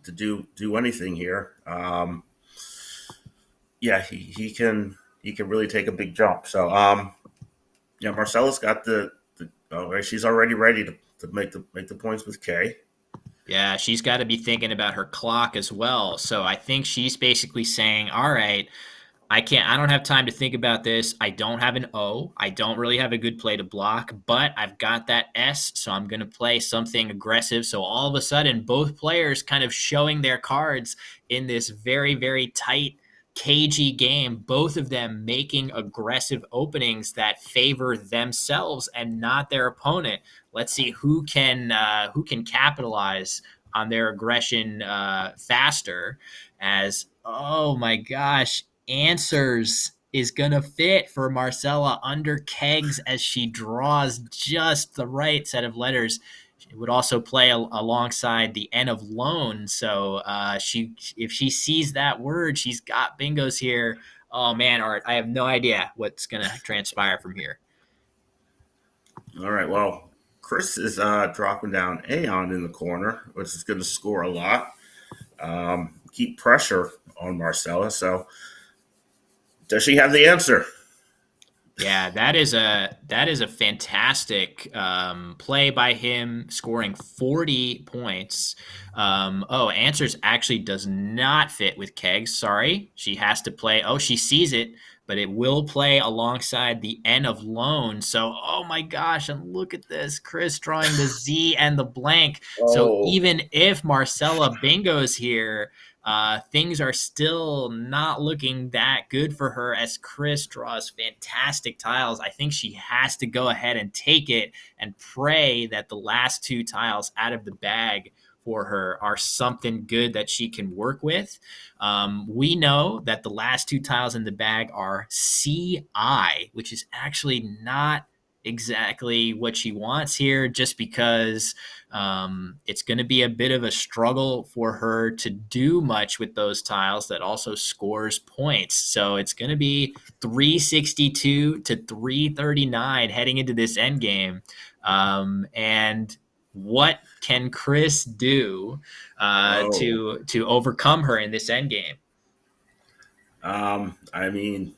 B: to do anything here. Yeah, he can really take a big jump. So yeah, Marcella's got the oh, she's already ready to make the points with K.
A: Yeah, she's got to be thinking about her clock as well. So I think she's basically saying, all right, I don't have time to think about this. I don't have an O. I don't really have a good play to block, but I've got that S, so I'm going to play something aggressive. So all of a sudden, both players kind of showing their cards in this very, very tight, cagey game, both of them making aggressive openings that favor themselves and not their opponent. Let's see who can capitalize on their aggression faster. As oh my gosh, answers is gonna fit for Marcella under kegs as she draws just the right set of letters. It would also play alongside the N of lone. So if she sees that word, she's got bingos here. Oh man, Art, I have no idea what's gonna transpire from here.
B: All right. Well, Chris is dropping down Aeon in the corner, which is going to score a lot. Keep pressure on Marcella. So, does she have the answer?
A: Yeah, that is a fantastic play by him, scoring 40 points. Answers actually does not fit with Kegs. Sorry, she has to play. Oh, she sees it, but it will play alongside the N of lone. So, oh my gosh, and look at this, Chris drawing the Z and the blank. So
B: Oh,
A: even if Marcella bingos here, things are still not looking that good for her as Chris draws fantastic tiles. I think she has to go ahead and take it and pray that the last two tiles out of the bag for her are something good that she can work with. We know that the last two tiles in the bag are CI, which is actually not exactly what she wants here, just because it's going to be a bit of a struggle for her to do much with those tiles that also scores points. So it's going to be 362 to 339 heading into this end game. And what can Chris do
B: oh.
A: to overcome her in this end game?
B: I mean,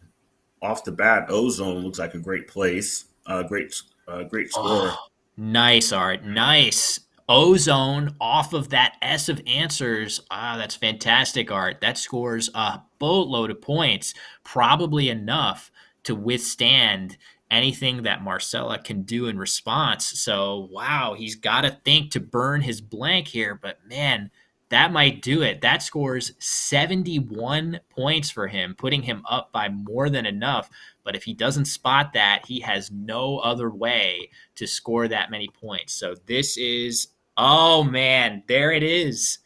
B: off the bat, Ozone looks like a great place. Great score.
A: Oh, nice, Art. Nice. Ozone off of that S of answers. Ah, that's fantastic, Art. That scores a boatload of points, probably enough to withstand anything that Marcella can do in response. So, wow, he's got to think to burn his blank here, but man, that might do it. That scores 71 points for him, putting him up by more than enough. But if he doesn't spot that, he has no other way to score that many points. So this is, oh man, there it is.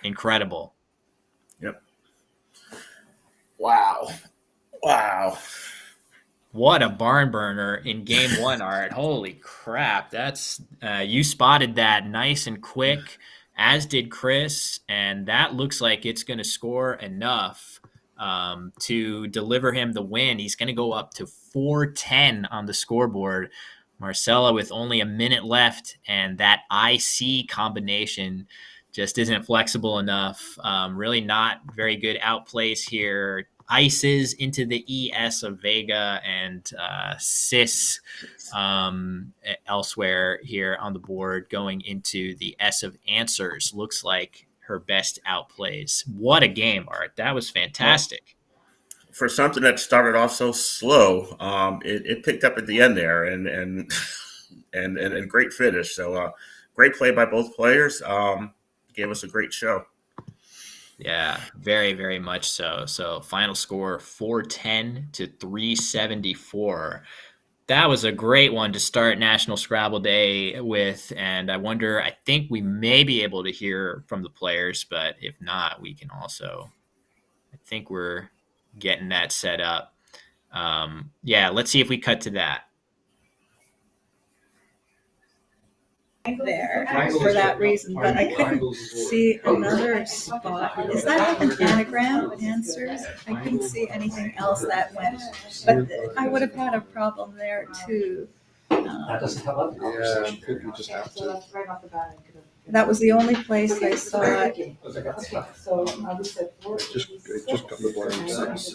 A: Incredible.
B: Yep. Wow. Wow.
A: What a barn burner in game one, Art. Holy crap. That's, you spotted that nice and quick, as did Chris. And that looks like it's going to score enough to deliver him the win. He's going to go up to 410 on the scoreboard. Marcella with only a minute left, and that IC combination just isn't flexible enough. Really not very good outplays here. Ices into the ES of Vega and Cis elsewhere here on the board going into the S of Answers. Looks like her best outplays. What a game, Art. That was
B: Well,
A: fantastic.
B: for something that started off so slow, it picked up at the end there, and great finish. So, great play by both players. Gave us a great show.
A: Yeah, very, very much so. So final score 410 to 374. That was a great one to start National Scrabble Day with. And I think we may be able to hear from the players, but if not, we can also, I think we're getting that set up. Yeah, let's see if we cut to that.
C: There for that reason, but I couldn't see another spot. Is that like an anagram answers? I couldn't see anything else that went, but I would have had a problem there too.
D: That doesn't come up.
E: Yeah, I think you just have to.
C: That was the only place I saw it.
E: Just got the blanks.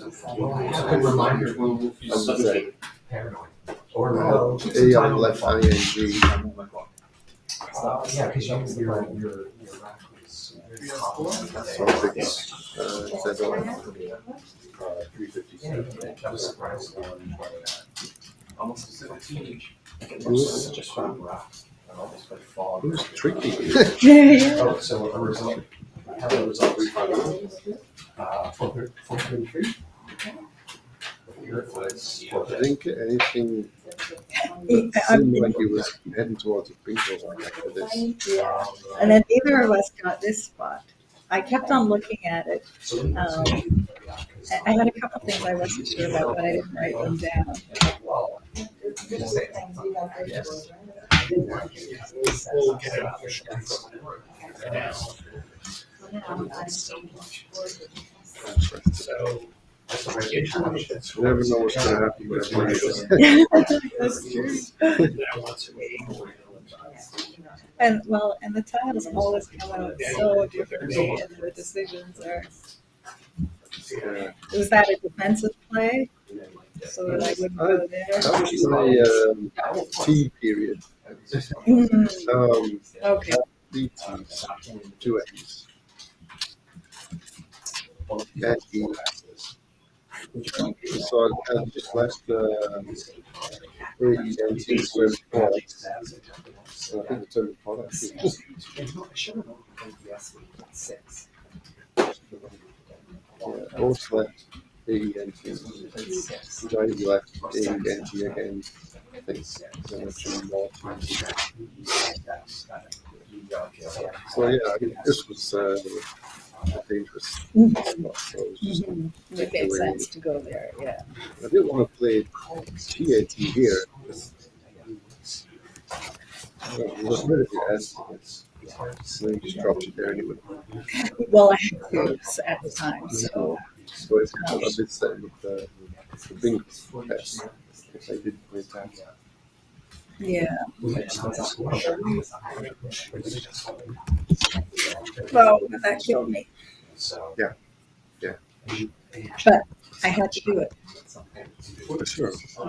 D: Good reminder. Paranoid. Or no.
E: A on left ING.
D: Yeah, because your rack was very confident.
E: So I think says on 357.
D: That was surprising. Almost a teenage.
E: It was tricky.
C: Yeah.
D: Oh, so a result. How the result? 433. Here it was.
E: I think anything
C: I
E: seemed
C: mean,
E: like he was heading towards a bingo like after this.
C: yeah. And then neither of us got this spot. I kept on looking at it. I had a couple things I wasn't sure about, but I didn't write them down.
D: Well,
C: Yes.
E: You never know what's going to happen with
C: That's true. And the tiles always come out so differently, and the decisions are.
E: Yeah.
C: Was that a defensive play? So that I wouldn't go there.
E: That was my T period.
C: Okay.
E: 3 T's, 2 A's. And E. So I just left the AENT square product. So I think the total product is just both left AENT. Johnny left AENT again. I think so much more. So yeah, I mean, this was a dangerous spot. So it was just
C: It makes sense to go there, yeah.
E: I didn't want to play GAT here. It was rid of your S. So you just dropped it there anyway.
C: Well, I had cubes at the time, so.
E: So it's kind of a bit set with the bingo S. If I did play that.
C: Yeah. Well, that killed me.
E: Yeah. Yeah.
C: But I had to do it.
E: For sure. If I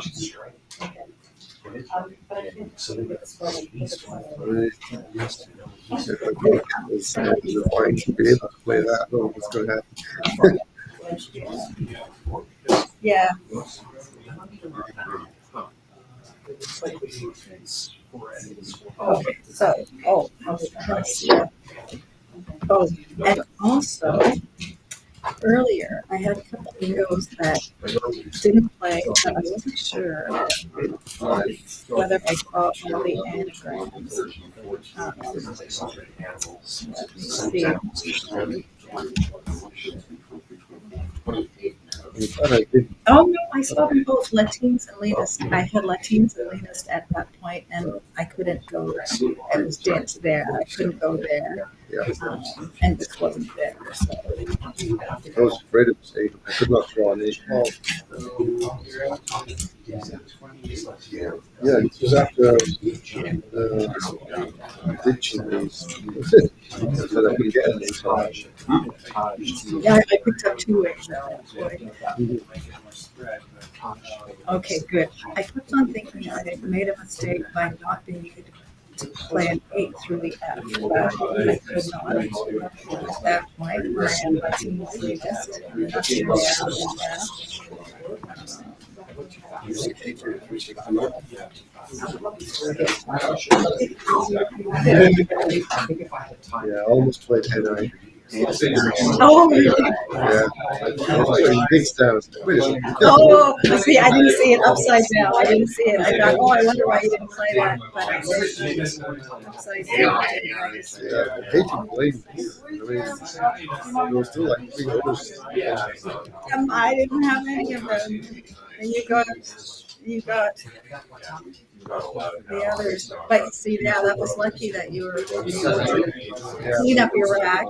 E: think it's fine to be able to play that, I don't know what's going to happen.
C: Yeah. Okay, so, let's see. Oh, and also, earlier, I had a couple of bingos that didn't play, but I wasn't sure whether I saw all the anagrams. Let me see.
E: I did.
C: Oh no, I saw them both, Latines and Leanist. I had Latines and Leanist at that point, and I couldn't go. It was dense there. I couldn't go there, and this wasn't there. So.
E: I was afraid of mistake. I could not draw an eight ball. Yeah, it was after ditching these. So I could get an eight ball.
C: Yeah, I picked up 2 eggs at that point. Okay, good. I kept on thinking I had made a mistake by not being able to play an 8 through the F, but I could not. At that point, I had my team latest, and that's where
E: Yeah, I almost played NI.
C: Oh, really?
E: Yeah, I was putting things down. Wait a second.
C: Oh, see, I didn't see it upside down. I didn't see it. I thought, oh, I wonder why you didn't play that. But I did upside down.
E: Yeah, I hate to blame this. I mean, there was still like 3 others.
C: I didn't have any of them. And you got the others. But see, yeah, that was lucky that you were able to clean up your rack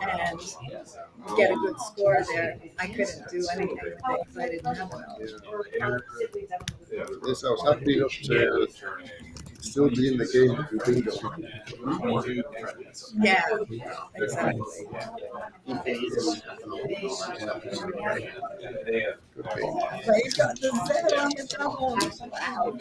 C: and get a good score there. I couldn't do anything because I didn't have one.
E: Yes, I was happy enough to still be in the game through bingo.
C: Yeah, exactly. But you got the Z on the double. Wow.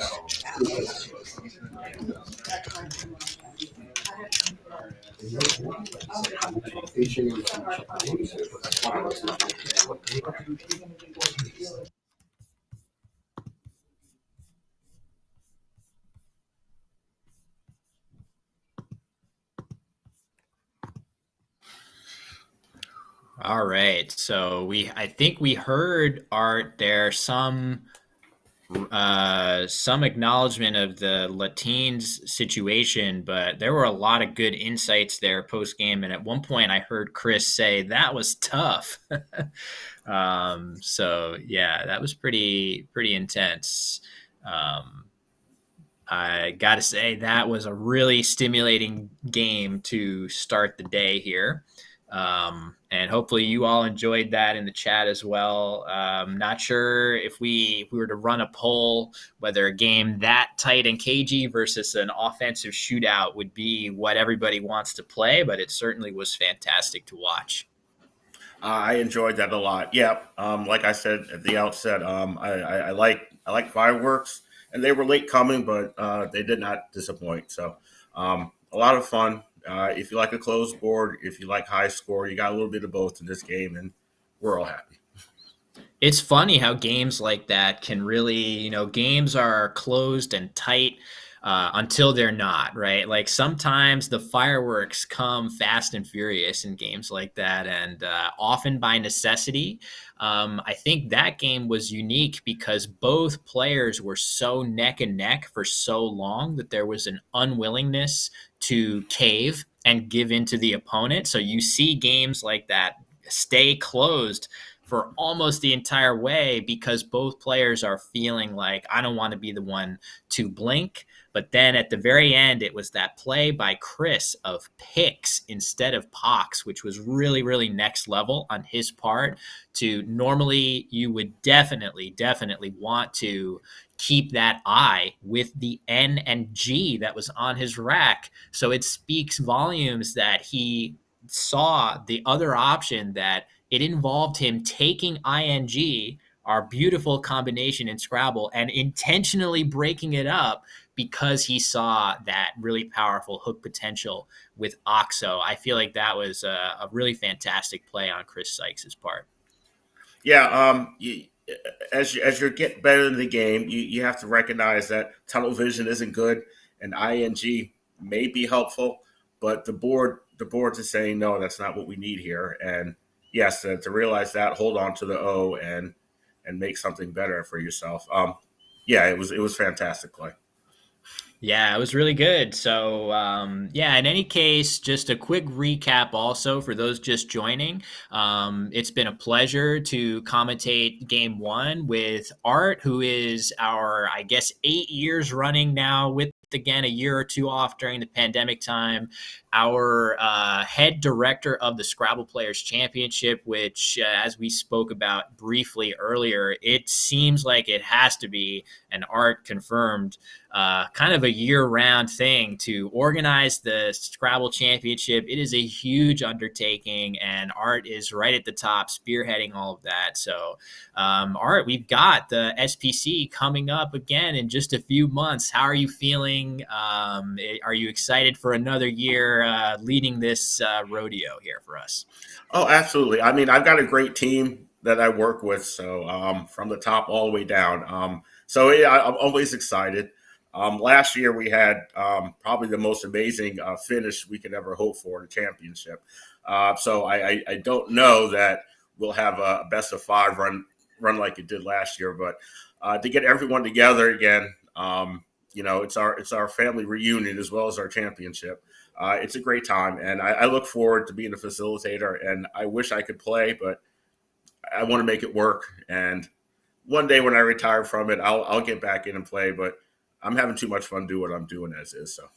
A: All right. So I think we heard, Art, there some acknowledgement of the Latines situation, but there were a lot of good insights there post game. And at one point, I heard Chris say that was tough. So yeah, that was pretty intense. I got to say that was a really stimulating game to start the day here. And hopefully you all enjoyed that in the chat as well. Not sure if we were to run a poll, whether a game that tight and cagey versus an offensive shootout would be what everybody wants to play, but it certainly was fantastic to watch.
B: I enjoyed that a lot. Yeah, like I said at the outset, I like fireworks, and they were late coming, but they did not disappoint. So a lot of fun. If you like a closed board, if you like high score, you got a little bit of both in this game, and we're all happy.
A: It's funny how games like that can really, games are closed and tight until they're not, right? Like sometimes the fireworks come fast and furious in games like that, and often by necessity. I think that game was unique because both players were so neck and neck for so long that there was an unwillingness to cave and give in to the opponent. So you see games like that stay closed for almost the entire way because both players are feeling like, I don't want to be the one to blink. But then at the very end, it was that play by Chris of picks instead of pox, which was really, really next level on his part. To normally, you would definitely want to keep that eye with the N and G that was on his rack. So it speaks volumes that he saw the other option, that it involved him taking ing, our beautiful combination in Scrabble, and intentionally breaking it up because he saw that really powerful hook potential with Oxo. I feel like that was a really fantastic play on Chris Sykes' part.
B: Yeah, as you get better in the game, you have to recognize that tunnel vision isn't good, and ing may be helpful, but the board is saying no, that's not what we need here. And yes, to realize that, hold on to the O and make something better for yourself. Yeah, it was fantastic play.
A: Yeah, it was really good. So, yeah, in any case, just a quick recap also for those just joining. It's been a pleasure to commentate game one with Art, who is our, I guess, 8 years running now, with again a year or two off during the pandemic time, our head director of the Scrabble Players Championship, which, as we spoke about briefly earlier, it seems like it has to be an Art confirmed kind of a year-round thing to organize the Scrabble Championship. It is a huge undertaking, and Art is right at the top, spearheading all of that. So, Art, we've got the SPC coming up again in just a few months. How are you feeling? Are you excited for another year leading this rodeo here for us?
B: Oh, absolutely. I mean, I've got a great team that I work with, so from the top all the way down. So yeah, I'm always excited. Last year we had probably the most amazing finish we could ever hope for in the championship. So I don't know that we'll have a best of five run like it did last year, but to get everyone together again, it's our family reunion as well as our championship. It's a great time, and I look forward to being a facilitator. And I wish I could play, but I want to make it work. And one day when I retire from it, I'll get back in and play. But I'm having too much fun doing what I'm doing as is. So.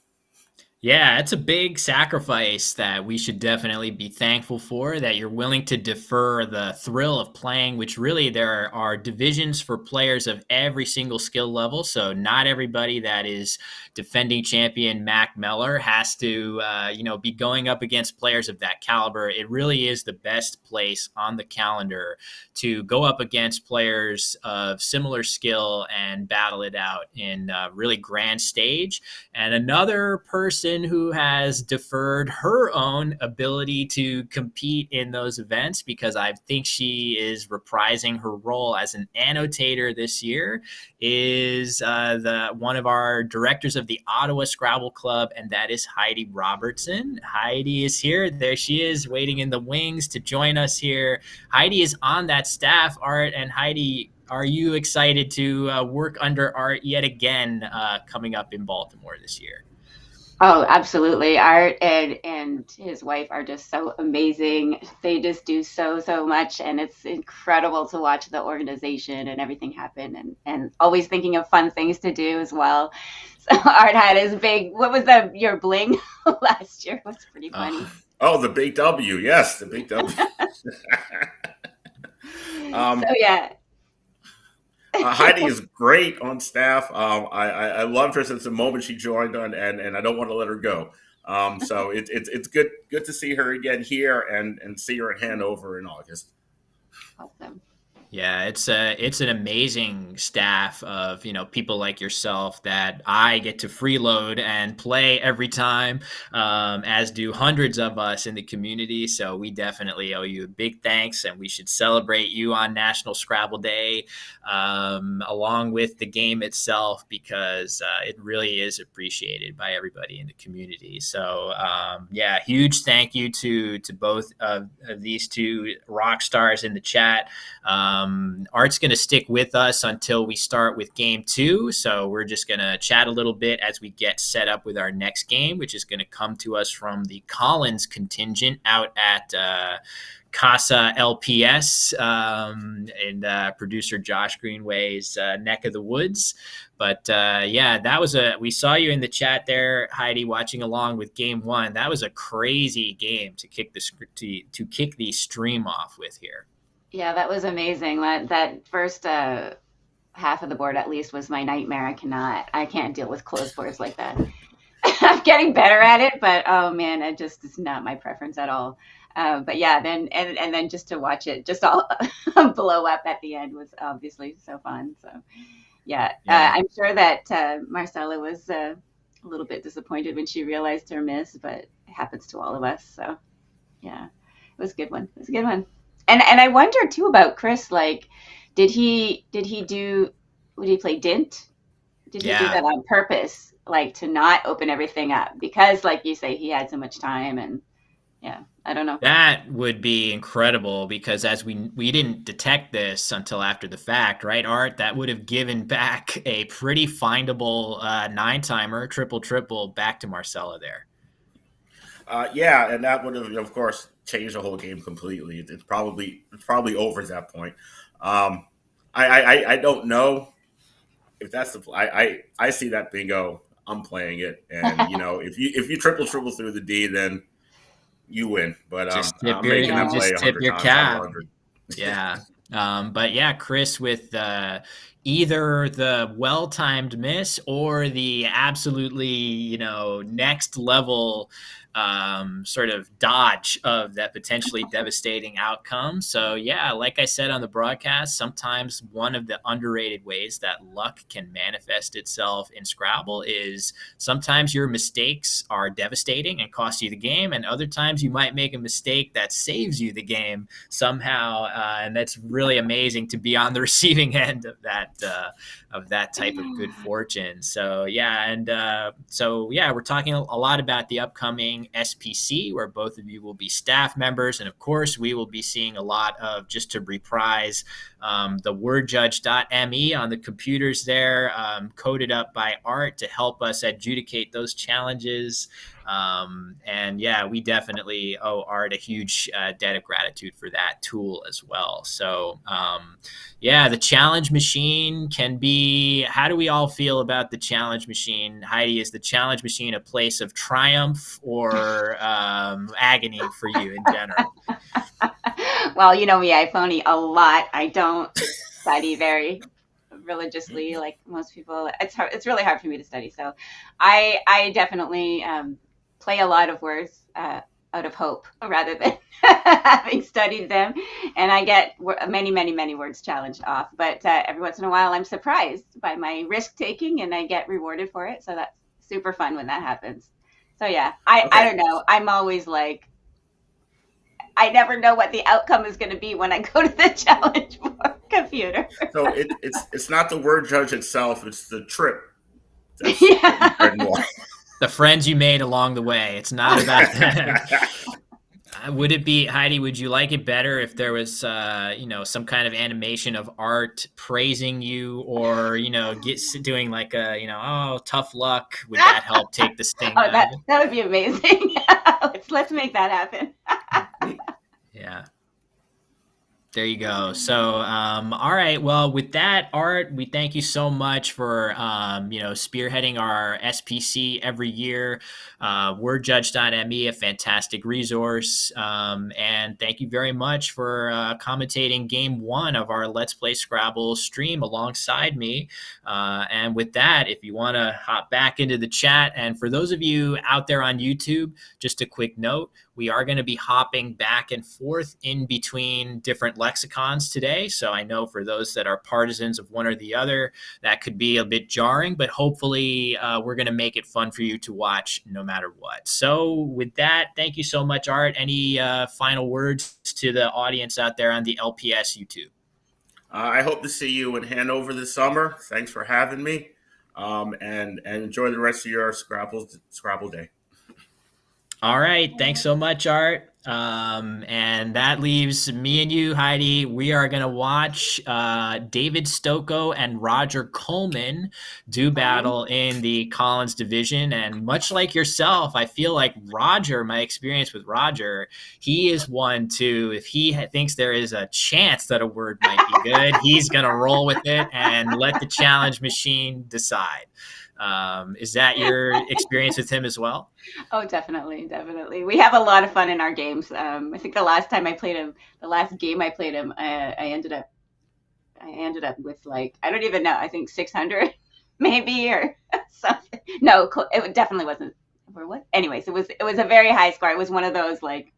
A: Yeah, it's a big sacrifice that we should definitely be thankful for, that you're willing to defer the thrill of playing, which really there are divisions for players of every single skill level. So not everybody that is defending champion Mac Meller has to, be going up against players of that caliber. It really is the best place on the calendar to go up against players of similar skill and battle it out in a really grand stage. And another person who has deferred her own ability to compete in those events, because I think she is reprising her role as an annotator this year, is the one of our directors of the Ottawa Scrabble Club, and that is Heidi Robertson. Heidi is here. There she is, waiting in the wings to join us here. Heidi is on that staff, Art, and Heidi, are you excited to work under Art yet again coming up in Baltimore this year?
F: Oh, absolutely. Art and his wife are just so amazing. They just do so much, and it's incredible to watch the organization and everything happen, and always thinking of fun things to do as well. So Art had his big, what was that, your bling last year was pretty funny.
B: Oh, the big W. Yes, the big W.
F: So
B: um,
F: yeah.
B: Heidi is great on staff. I loved her since the moment she joined on, and I don't want to let her go. So it's good to see her again here and see her in Hanover in August.
F: Awesome.
A: Yeah, it's an amazing staff of, people like yourself that I get to freeload and play every time, as do hundreds of us in the community. So we definitely owe you a big thanks, and we should celebrate you on National Scrabble Day, along with the game itself, because it really is appreciated by everybody in the community. So yeah, huge thank you to both of these two rock stars in the chat. Art's going to stick with us until we start with game 2. So we're just going to chat a little bit as we get set up with our next game, which is going to come to us from the Collins contingent out at Casa LPS, and producer Josh Greenway's neck of the woods. But yeah, we saw you in the chat there, Heidi, watching along with game 1. That was a crazy game to kick the stream off with here.
F: Yeah, that was amazing. That first half of the board at least was my nightmare. I can't deal with closed boards like that. I'm getting better at it, but oh man, it just is not my preference at all. But yeah, then just to watch it just all blow up at the end was obviously so fun. So yeah. I'm sure that Marcella was a little bit disappointed when she realized her miss, but it happens to all of us. So yeah, it was a good one. It was a good one. And I wonder too about Chris. Like, would he play Dint? Did he do that on purpose, like to not open everything up? Because, like you say, he had so much time, and yeah, I don't know.
A: That would be incredible, because as we didn't detect this until after the fact, right, Art? That would have given back a pretty findable 9-timer, triple back to Marcella there.
B: Yeah, and that would have, of course, changed the whole game completely. It's probably over at that point. I don't know if that's I see that bingo. I'm playing it, and if you triple through the D, then you win. But I'm making them play 100 times out of 100.
A: Yeah. But yeah, Chris with either the well-timed miss or the absolutely, next level sort of dodge of that potentially devastating outcome. So yeah, like I said on the broadcast, sometimes one of the underrated ways that luck can manifest itself in Scrabble is sometimes your mistakes are devastating and cost you the game, and other times you might make a mistake that saves you the game somehow, and that's really amazing to be on the receiving end of that type of good fortune. So yeah, and we're talking a lot about the upcoming SPC, where both of you will be staff members, and of course we will be seeing a lot of, just to reprise, the wordjudge.me on the computers there, coded up by Art to help us adjudicate those challenges. And yeah, we definitely owe Art a huge debt of gratitude for that tool as well. So yeah, the challenge machine can be, how do we all feel about the challenge machine? Heidi, is the challenge machine a place of triumph or agony for you in general?
F: Well, you know me, I phony a lot. I don't study very religiously like most people. It's really hard for me to study. So I definitely play a lot of words out of hope rather than having studied them. And I get many words challenged off. But every once in a while, I'm surprised by my risk taking and I get rewarded for it. So that's super fun when that happens. So yeah, I don't know. I'm always like, I never know what the outcome is going to be when I go to the challenge board computer.
B: So it's not the word judge itself; it's the trip. That's
A: the friends you made along the way. It's not about that. Would it be, Heidi, would you like it better if there was, some kind of animation of Art praising you, or, doing like oh, tough luck? Would that help take the sting
F: Oh,
A: out of
F: that would be amazing. Let's make that happen.
A: it? Yeah. There you go. So, all right. Well, with that, Art, we thank you so much for, spearheading our SPC every year. WordJudge.me, a fantastic resource. And thank you very much for commentating game one of our Let's Play Scrabble stream alongside me. And with that, if you want to hop back into the chat, and for those of you out there on YouTube, just a quick note, we are going to be hopping back and forth in between different lexicons today. So I know for those that are partisans of one or the other, that could be a bit jarring, but hopefully we're going to make it fun for you to watch no matter what. So with that, thank you so much, Art. Any final words to the audience out there on the LPS YouTube?
B: I hope to see you in Hanover this summer. Thanks for having me, and enjoy the rest of your Scrabble day.
A: All right. Thanks so much, Art. And that leaves me and you, Heidi. We are going to watch David Stocco and Roger Coleman do battle in the Collins division. And much like yourself, I feel like Roger, my experience with Roger, he is one to, if he thinks there is a chance that a word might be good, he's going to roll with it and let the challenge machine decide. Is that your experience with him as well?
F: Oh, definitely. We have a lot of fun in our games. I think the last game I played him, I ended up with like, I don't even know, I think 600 maybe, or something. No, it definitely wasn't. For what? Anyways, it was a very high score. It was one of those like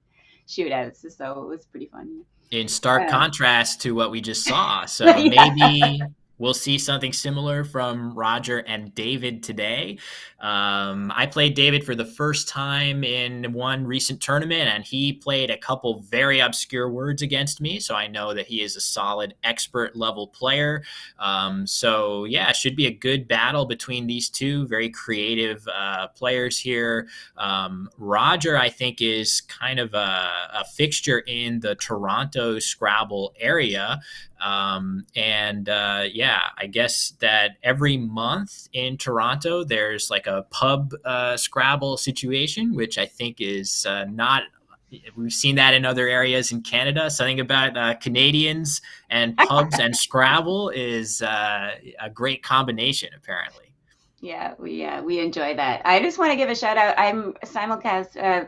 F: shootouts, so it was pretty fun.
A: In stark contrast to what we just saw. So
F: Yeah.
A: maybe we'll see something similar from Roger and David today. I played David for the first time in one recent tournament, and he played a couple very obscure words against me. So I know that he is a solid expert level player. So yeah, it should be a good battle between these two very creative players here. Roger, I think, is kind of a fixture in the Toronto Scrabble area. I guess that every month in Toronto, there's like a pub Scrabble situation, which I think is not. We've seen that in other areas in Canada. Something about Canadians and pubs and Scrabble is a great combination, apparently.
F: Yeah, we enjoy that. I just want to give a shout out.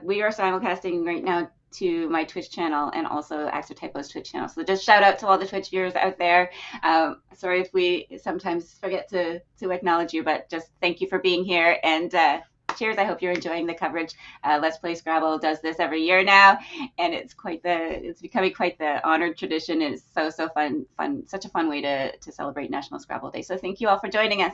F: We are simulcasting right now to my Twitch channel and also Axer Typo's Twitch channel. So just shout out to all the Twitch viewers out there. Sorry if we sometimes forget to acknowledge you, but just thank you for being here, and cheers. I hope you're enjoying the coverage. Let's Play Scrabble does this every year now, and it's becoming quite the honored tradition. It's so fun, such a fun way to celebrate National Scrabble Day. So thank you all for joining us.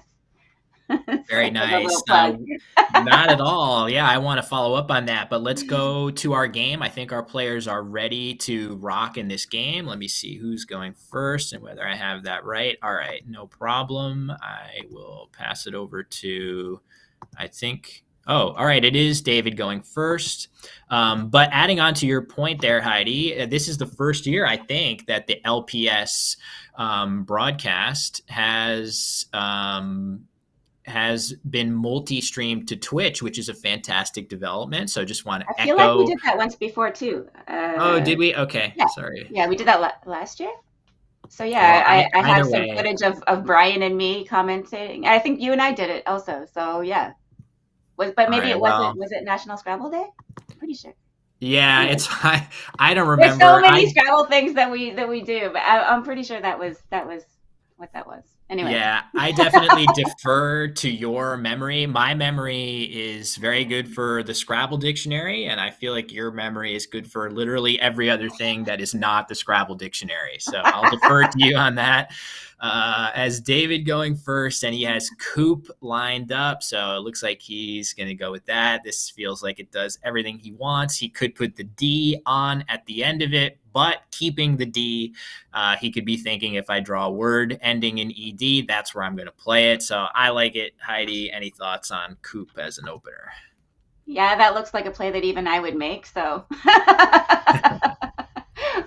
A: Very nice. Not at all. Yeah, I want to follow up on that, but let's go to our game. I think our players are ready to rock in this game. Let me see who's going first and whether I have that right. All right, no problem. I will pass it over to, I think, oh, all right, it is David going first. But adding on to your point there, Heidi, this is the first year, I think, that the LPS broadcast has been multi-streamed to Twitch, which is a fantastic development. So just want to echo.
F: I feel like we did that once before too.
A: Oh, did we? Okay,
F: yeah.
A: Sorry.
F: Yeah, we did that last year. So yeah, well, I have some footage of Brian and me commenting. I think you and I did it also. So yeah, was it National Scrabble Day? I'm pretty sure.
A: Yeah, it's I don't remember.
F: There's so many Scrabble things that we do, but I'm pretty sure that was what that was. Anyway.
A: Yeah, I definitely defer to your memory. My memory is very good for the Scrabble dictionary, and I feel like your memory is good for literally every other thing that is not the Scrabble dictionary. So I'll defer to you on that. As David going first, and he has Coop lined up, so it looks like he's going to go with that. This feels like it does everything he wants. He could put the D on at the end of it, but keeping the D, he could be thinking, if I draw a word ending in ED, that's where I'm going to play it. So I like it. Heidi, any thoughts on Coop as an opener?
F: Yeah, that looks like a play that even I would make. So,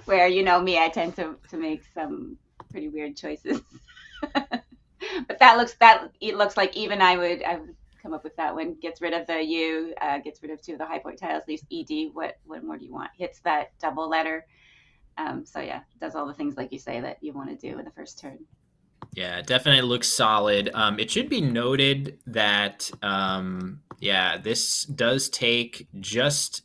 F: where you know me, I tend to make some pretty weird choices. But it looks like even I would come up with that one. Gets rid of the U, gets rid of two of the high point tiles, leaves ed. What more do you want? Hits that double letter. So yeah, does all the things like you say that you want to do in the first turn.
A: Yeah, it definitely looks solid. It should be noted that yeah, this does take just.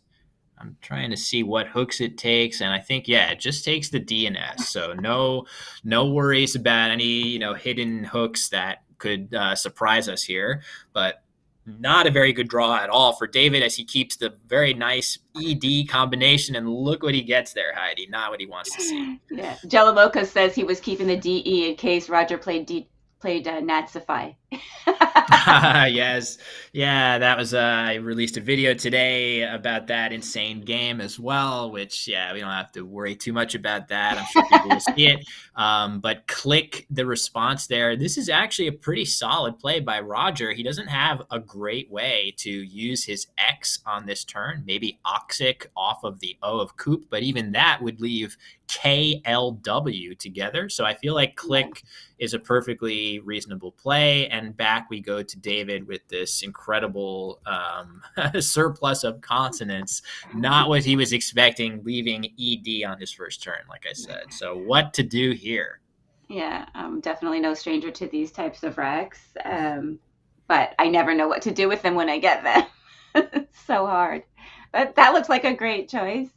A: I'm trying to see what hooks it takes, and I think yeah, it just takes the D and S. So no worries about any hidden hooks that could surprise us here. But not a very good draw at all for David, as he keeps the very nice ED combination, and look what he gets there, Heidi. Not what he wants to see.
F: Yeah, Jelamoka says he was keeping the DE in case Roger played Natsify.
A: Yes. Yeah, that was I released a video today about that insane game as well, which yeah, we don't have to worry too much about that. I'm sure people will see it. But click the response there. This is actually a pretty solid play by Roger. He doesn't have a great way to use his X on this turn. Maybe Oxic off of the O of Coop, but even that would leave KLW together. So I feel like click is a perfectly reasonable play. And back we go to David with this incredible surplus of consonants, not what he was expecting, leaving ED on his first turn, like I said. So what to do here?
F: Yeah, I'm definitely no stranger to these types of wrecks, but I never know what to do with them when I get them. It's so hard. But that looks like a great choice.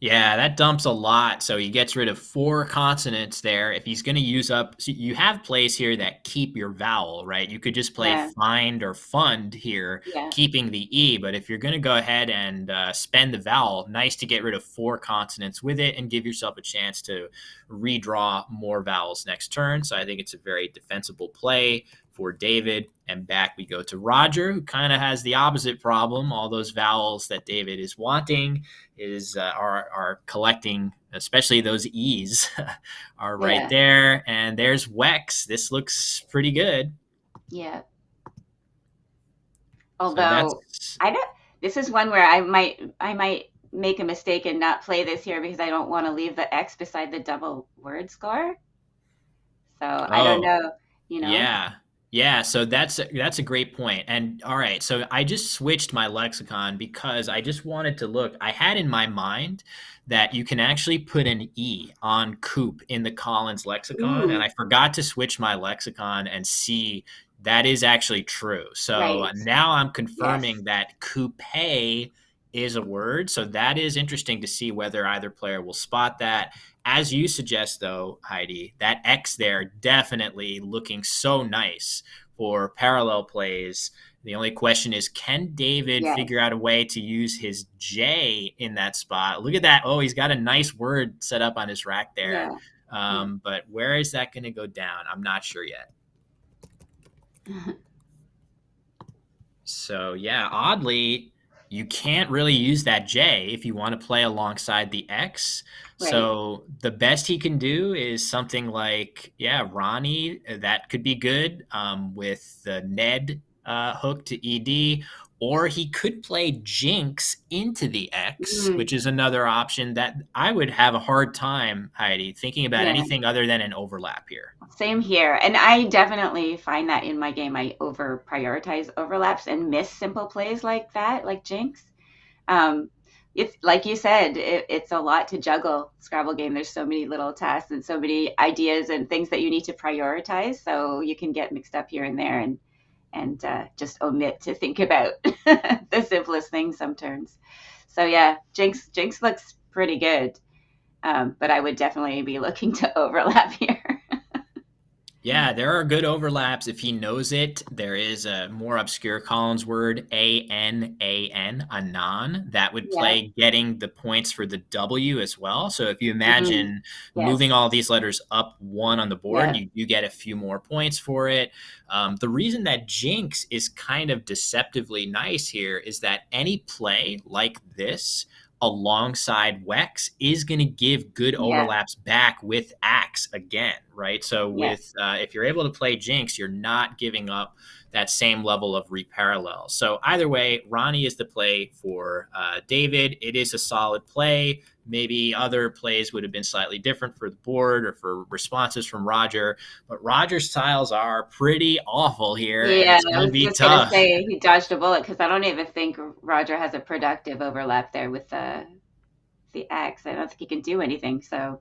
A: Yeah, that dumps a lot. So he gets rid of 4 consonants there. If he's going to use up, so you have plays here that keep your vowel, right? You could just play
F: Yeah,
A: find or fund here,
F: yeah,
A: keeping the E. But if you're going to go ahead and spend the vowel, nice to get rid of 4 consonants with it and give yourself a chance to redraw more vowels next turn. So I think it's a very defensible play for David. And back we go to Roger, who kind of has the opposite problem. All those vowels that David is wanting are collecting, especially those E's are right
F: yeah,
A: there. And there's Wex. This looks pretty good.
F: yeah.
A: So
F: Although
A: that's
F: I don't, this is one where I might make a mistake and not play this here because I don't want to leave the X beside the double word score. So I don't
A: oh
F: know, you know.
A: yeah. Yeah, so that's a great point. And all right, so I just switched my lexicon because I just wanted to look. I had in my mind that you can actually put an E on coop in the Collins lexicon, and
F: Ooh,
A: I forgot to switch my lexicon and see that is actually true. So
F: right.
A: now I'm
F: Yes.
A: confirming that coupe is a word. So that is interesting to see whether either player will spot that. As you suggest, though, Heidi, that X there definitely looking so nice for parallel plays. The only question is, can David
F: Yes.
A: figure out a way to use his J in that spot? Look at that. Oh, he's got a nice word set up on his rack there.
F: Yeah. Yeah.
A: But where is that going to go down? I'm not sure yet. So yeah, oddly, you can't really use that J if you want to play alongside the X.
F: Right.
A: So the best he can do is something like, yeah, Ronnie. That could be good with the Ned hook to ED, or he could play Jinx into the X,
F: Mm,
A: which is another option that I would have a hard time, Heidi, thinking about
F: yeah.
A: anything other than an overlap here.
F: Same here. And I definitely find that in my game, I over prioritize overlaps and miss simple plays like that, like Jinx. Um, it's like you said, it's a lot to juggle Scrabble game. There's so many little tasks and so many ideas and things that you need to prioritize. So you can get mixed up here and there and just omit to think about the simplest things some turns. So yeah, Jinx looks pretty good. But I would definitely be looking to overlap here.
A: Yeah, there are good overlaps if he knows it. There is a more obscure Collins word, ANAN, anon, that would
F: Yeah.
A: play getting the points for the W as well. So if you
F: Hmm.
A: imagine
F: Yes.
A: moving all these letters up 1 on the board,
F: Yeah.
A: you get a few more points for it. The reason that Jinx is kind of deceptively nice here is that any play like this alongside Wex is going to give good
F: Yeah.
A: overlaps back with Axe again, right? So
F: Yes.
A: with if you're able to play Jinx, you're not giving up that same level of reparallel. So either way, Ronnie is the play for David. It is a solid play. Maybe other plays would have been slightly different for the board or for responses from Roger, but Roger's tiles are pretty awful here, and
F: Yeah,
A: it's
F: I
A: going to
F: was
A: be
F: just gonna
A: tough.
F: say he dodged a bullet because I don't even think Roger has a productive overlap there with the X. I don't think he can do anything. So,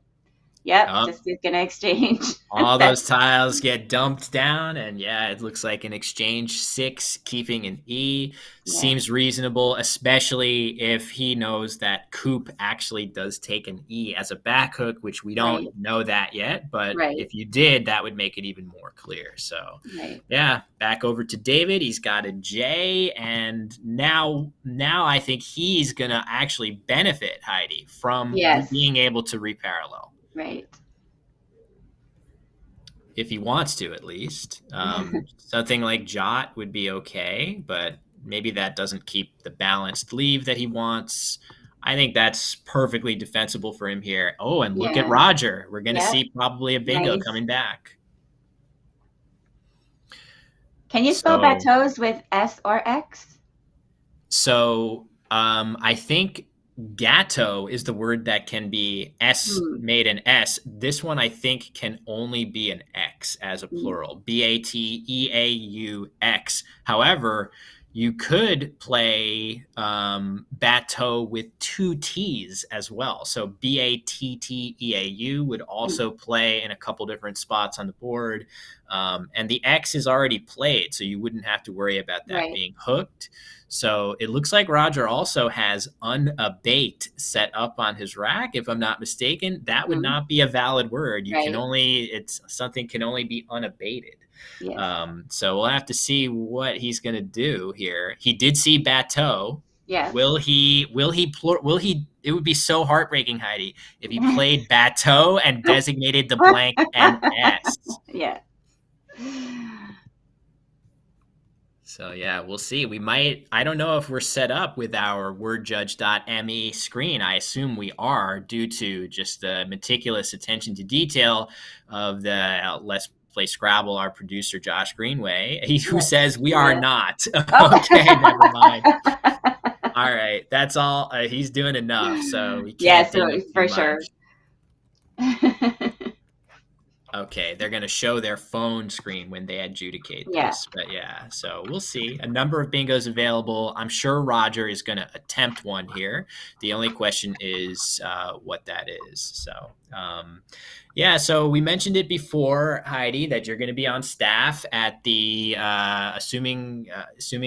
F: yep,
A: Up.
F: just he's gonna exchange.
A: All
F: That's
A: those tiles get dumped down, and yeah, it looks like an exchange 6, keeping an E.
F: yeah,
A: Seems reasonable, especially if he knows that Coop actually does take an E as a back hook, which we don't
F: right,
A: know that yet. But
F: right,
A: if you did, that would make it even more clear. So,
F: right.
A: yeah, back over to David. He's got a J, and now I think he's gonna actually benefit Heidi from
F: Yes,
A: being able to reparallel
F: right.
A: if he wants to, at least. Something like Jot would be okay, but maybe that doesn't keep the balanced leave that he wants. I think that's perfectly defensible for him here. Oh, and look at
F: Yeah,
A: Roger. We're going to
F: yep,
A: see probably a bingo
F: nice.
A: coming back.
F: Can you spell
A: So,
F: bateaus with S or X?
A: I think Gatto is the word that can be S
F: Hmm.
A: made an S. This one I think can only be an X as a
F: Mm,
A: plural. Bateaux. However, you could play bateau with 2 T's as well. So Batteau would
F: mm,
A: also play in a couple different spots on the board. And the X is already played, so you wouldn't have to worry about that
F: right.
A: being hooked. So it looks like Roger also has unabate set up on his rack, if I'm not mistaken. That would
F: Hmm.
A: not be a valid word.
F: Right.
A: It's something can only be unabated.
F: Yes.
A: So we'll have to see what he's going to do here. He did see Bateau.
F: Yes.
A: It would be so heartbreaking, Heidi, if he played Bateau and designated the blank NS.
F: Yeah.
A: So yeah, we'll see. I don't know if we're set up with our wordjudge.me screen. I assume we are, due to just the meticulous attention to detail of the Let's Play Scrabble, our producer, Josh Greenway, who
F: Yes.
A: says we are
F: Yes.
A: not.
F: Oh.
A: Okay, never mind. All right, that's all. He's doing enough, so we
F: Yeah,
A: can't
F: so
A: ding him too
F: for
A: much.
F: sure.
A: Okay, they're going to show their phone screen when they adjudicate
F: Yeah.
A: this. But yeah, so we'll see. A number of bingos available. I'm sure Roger is going to attempt one here. The only question is what that is. So, yeah, so we mentioned it before, Heidi, that you're going to be on staff at the, assuming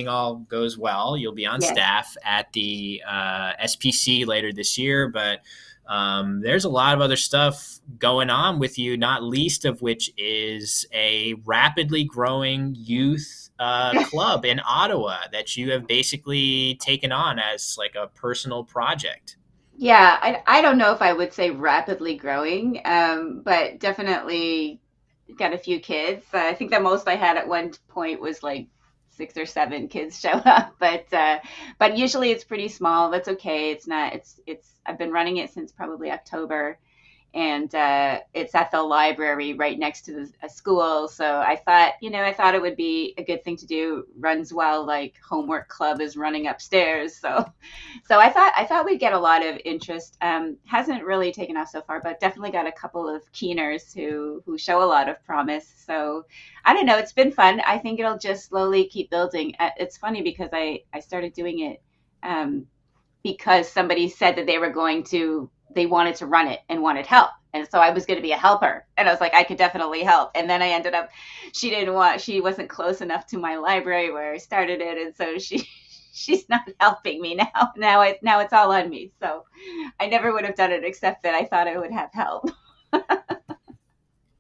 A: all goes well, you'll be on
F: Yes.
A: staff at the SPC later this year. But there's a lot of other stuff going on with you, not least of which is a rapidly growing youth club in Ottawa that you have basically taken on as like a personal project.
F: Yeah, I don't know if I would say rapidly growing, but definitely got a few kids. I think the most I had at one point was like 6 or 7 kids show up, but usually it's pretty small. That's okay. It's not. It's. I've been running it since probably October, and it's at the library right next to a school. So I thought it would be a good thing to do. Runs while like homework club is running upstairs. So I thought we'd get a lot of interest. Hasn't really taken off so far, but definitely got a couple of keeners who show a lot of promise. So I don't know. It's been fun. I think it'll just slowly keep building. It's funny because I started doing it because somebody said that they wanted to run it and wanted help. And so I was going to be a helper. And I was like, I could definitely help. And then I ended up, she wasn't close enough to my library where I started it. And so she's not helping me now. Now it's all on me. So I never would have done it except that I thought I would have help.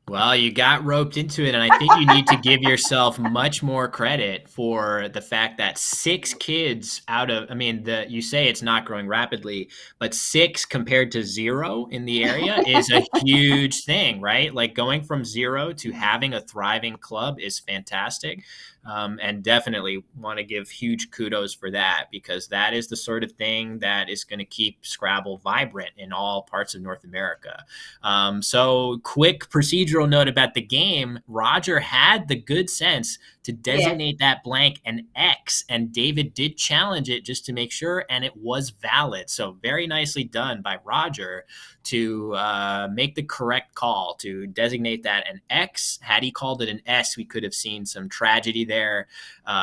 A: Well, you got roped into it, and I think you need to give yourself much more credit for the fact that 6 kids you say it's not growing rapidly, but 6 compared to 0 in the area is a huge thing, right? Like going from 0 to having a thriving club is fantastic. And definitely want to give huge kudos for that, because that is the sort of thing that is going to keep Scrabble vibrant in all parts of North America. So quick procedural note about the game. Roger had the good sense to designate that blank an X. And David did challenge it just to make sure, and it was valid. So very nicely done by Roger to make the correct call to designate that an X. Had he called it an S, we could have seen some tragedy there.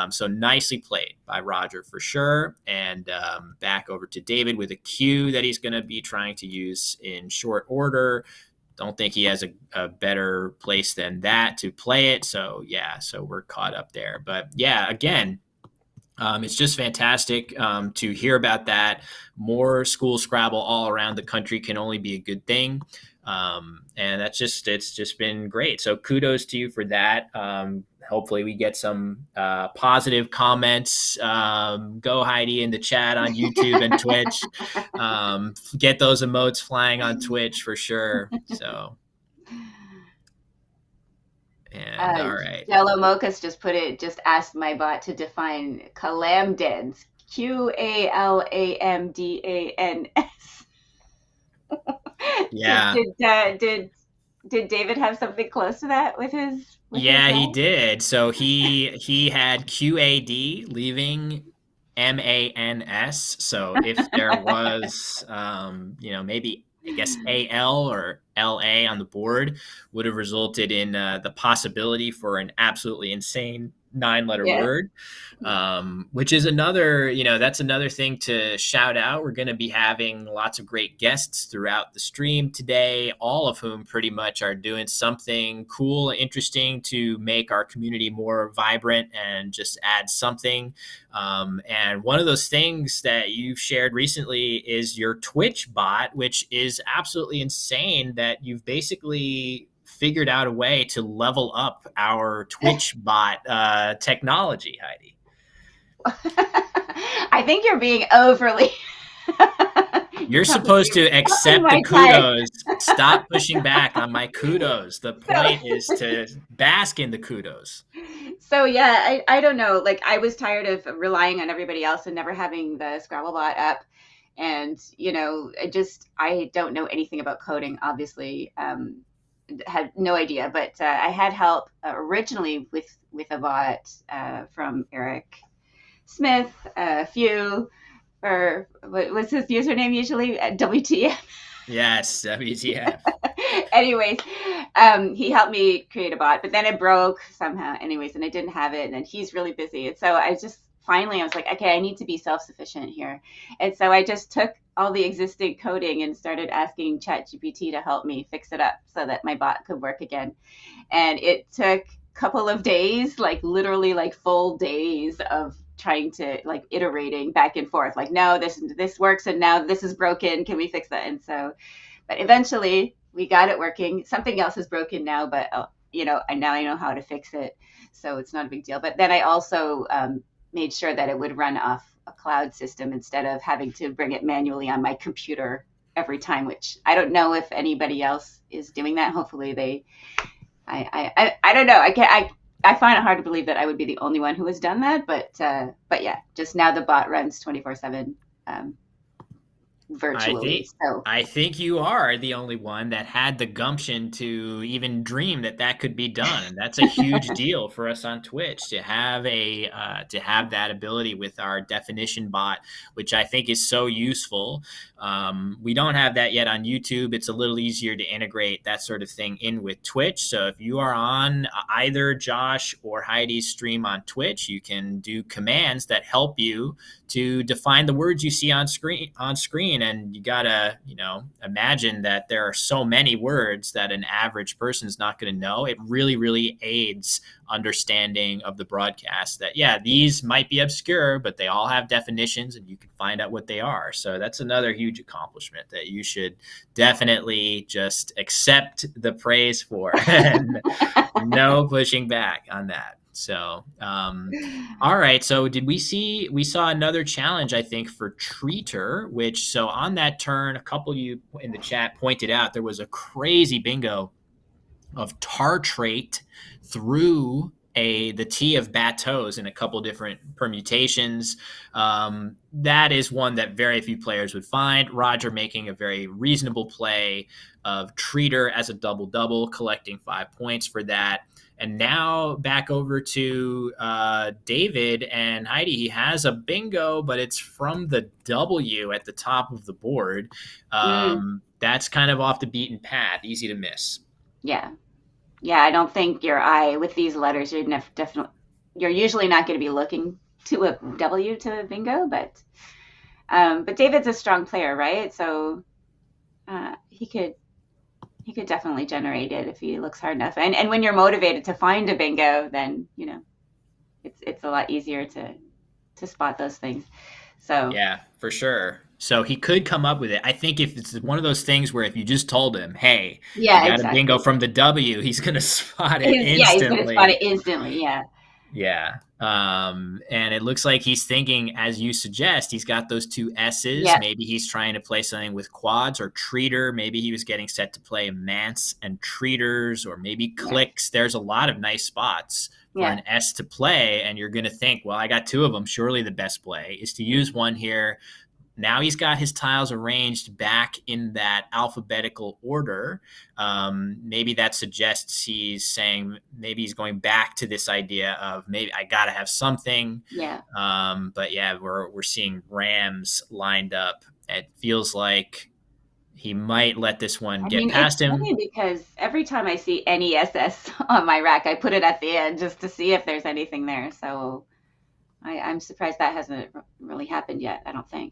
A: So nicely played by Roger for sure. And back over to David with a Q that he's going to be trying to use in short order. Don't think he has a better place than that to play it. So yeah, so we're caught up there. But yeah, again, it's just fantastic to hear about that. More school Scrabble all around the country can only be a good thing. And it's just been great. So kudos to you for that. Hopefully we get some positive comments. Go Heidi in the chat on YouTube and Twitch. Get those emotes flying on Twitch for sure. So. And all right.
F: Jello Mochas just asked my bot to define Calamdans. Qalamdans.
A: Yeah.
F: Did David have something close to that with his?
A: Yeah, he did. So he had QAD leaving MANS. So if there was, maybe I guess AL or LA on the board, would have resulted in the possibility for an absolutely insane 9-letter word, which is another, that's another thing to shout out. We're going to be having lots of great guests throughout the stream today, all of whom pretty much are doing something cool, interesting to make our community more vibrant and just add something. And one of those things that you've shared recently is your Twitch bot, which is absolutely insane that you've basically figured out a way to level up our Twitch bot technology, Heidi.
F: I think you're being overly.
A: You're supposed to accept the kudos. Stop pushing back on my kudos. The point is to bask in the kudos.
F: So yeah, I don't know. Like I was tired of relying on everybody else and never having the Scrabble bot up. And, I don't know anything about coding, obviously. Had no idea, but I had help originally with a bot from Eric Smith, or what was his username usually? WTF.
A: Yes, WTF.
F: Anyways, he helped me create a bot, but then it broke somehow. Anyways, and I didn't have it, and he's really busy, and so I was like, okay, I need to be self-sufficient here, and so I just took all the existing coding and started asking ChatGPT to help me fix it up so that my bot could work again. And it took a couple of days, like literally like full days of trying to like iterating back and forth, like, no, this works and now this is broken. Can we fix that? And so, but eventually we got it working. Something else is broken now, but and now I know how to fix it. So it's not a big deal. But then I also made sure that it would run off a cloud system instead of having to bring it manually on my computer every time, which I don't know if anybody else is doing that. Hopefully I don't know. I find it hard to believe that I would be the only one who has done that, but yeah, just now the bot runs 24/7 virtually.
A: I think you are the only one that had the gumption to even dream that could be done, and that's a huge deal for us on Twitch to have that ability with our definition bot, which I think is so useful. We don't have that yet on YouTube. It's a little easier to integrate that sort of thing in with Twitch. So if you are on either Josh or Heidi's stream on Twitch, you can do commands that help you to define the words you see on screen. And you gotta, imagine that there are so many words that an average person is not going to know. It really, really aids understanding of the broadcast that, yeah, these might be obscure, but they all have definitions and you can find out what they are. So that's another huge accomplishment that you should definitely just accept the praise for and no pushing back on that. So, all right. So we saw another challenge, I think, for Treater, so on that turn, a couple of you in the chat pointed out there was a crazy bingo of tartrate through the T of bateaus in a couple different permutations. That is one that very few players would find. Roger making a very reasonable play of Treater as a double-double, collecting 5 points for that. And now back over to David and Heidi. He has a bingo, but it's from the W at the top of the board. That's kind of off the beaten path, easy to miss.
F: Yeah. Yeah, I don't think your eye with these letters, you're usually not going to be looking to a W to a bingo, but David's a strong player, right? So he could definitely generate it if he looks hard enough. And when you're motivated to find a bingo, then it's a lot easier to spot those things. So
A: yeah, for sure. So he could come up with it. I think if it's one of those things where if you just told him, hey,
F: yeah,
A: you got
F: exactly.
A: a bingo from the W, he's going to spot it instantly.
F: Yeah, he's going to spot it instantly, yeah.
A: Yeah. And it looks like he's thinking, as you suggest, he's got those two S's.
F: Yep.
A: Maybe he's trying to play something with quads or treater. Maybe he was getting set to play manse and treaters, or maybe clicks. There's a lot of nice spots for an S to play. And you're going to think, well, I got two of them. Surely the best play is to use one here. Now he's got his tiles arranged back in that alphabetical order. Maybe that suggests he's saying, maybe he's going back to this idea of maybe I got to have something.
F: Yeah.
A: But yeah, we're seeing Rams lined up. It feels like he might let this one get past him.
F: Funny because every time I see any SS on my rack, I put it at the end just to see if there's anything there. So I'm surprised that hasn't really happened yet, I don't think.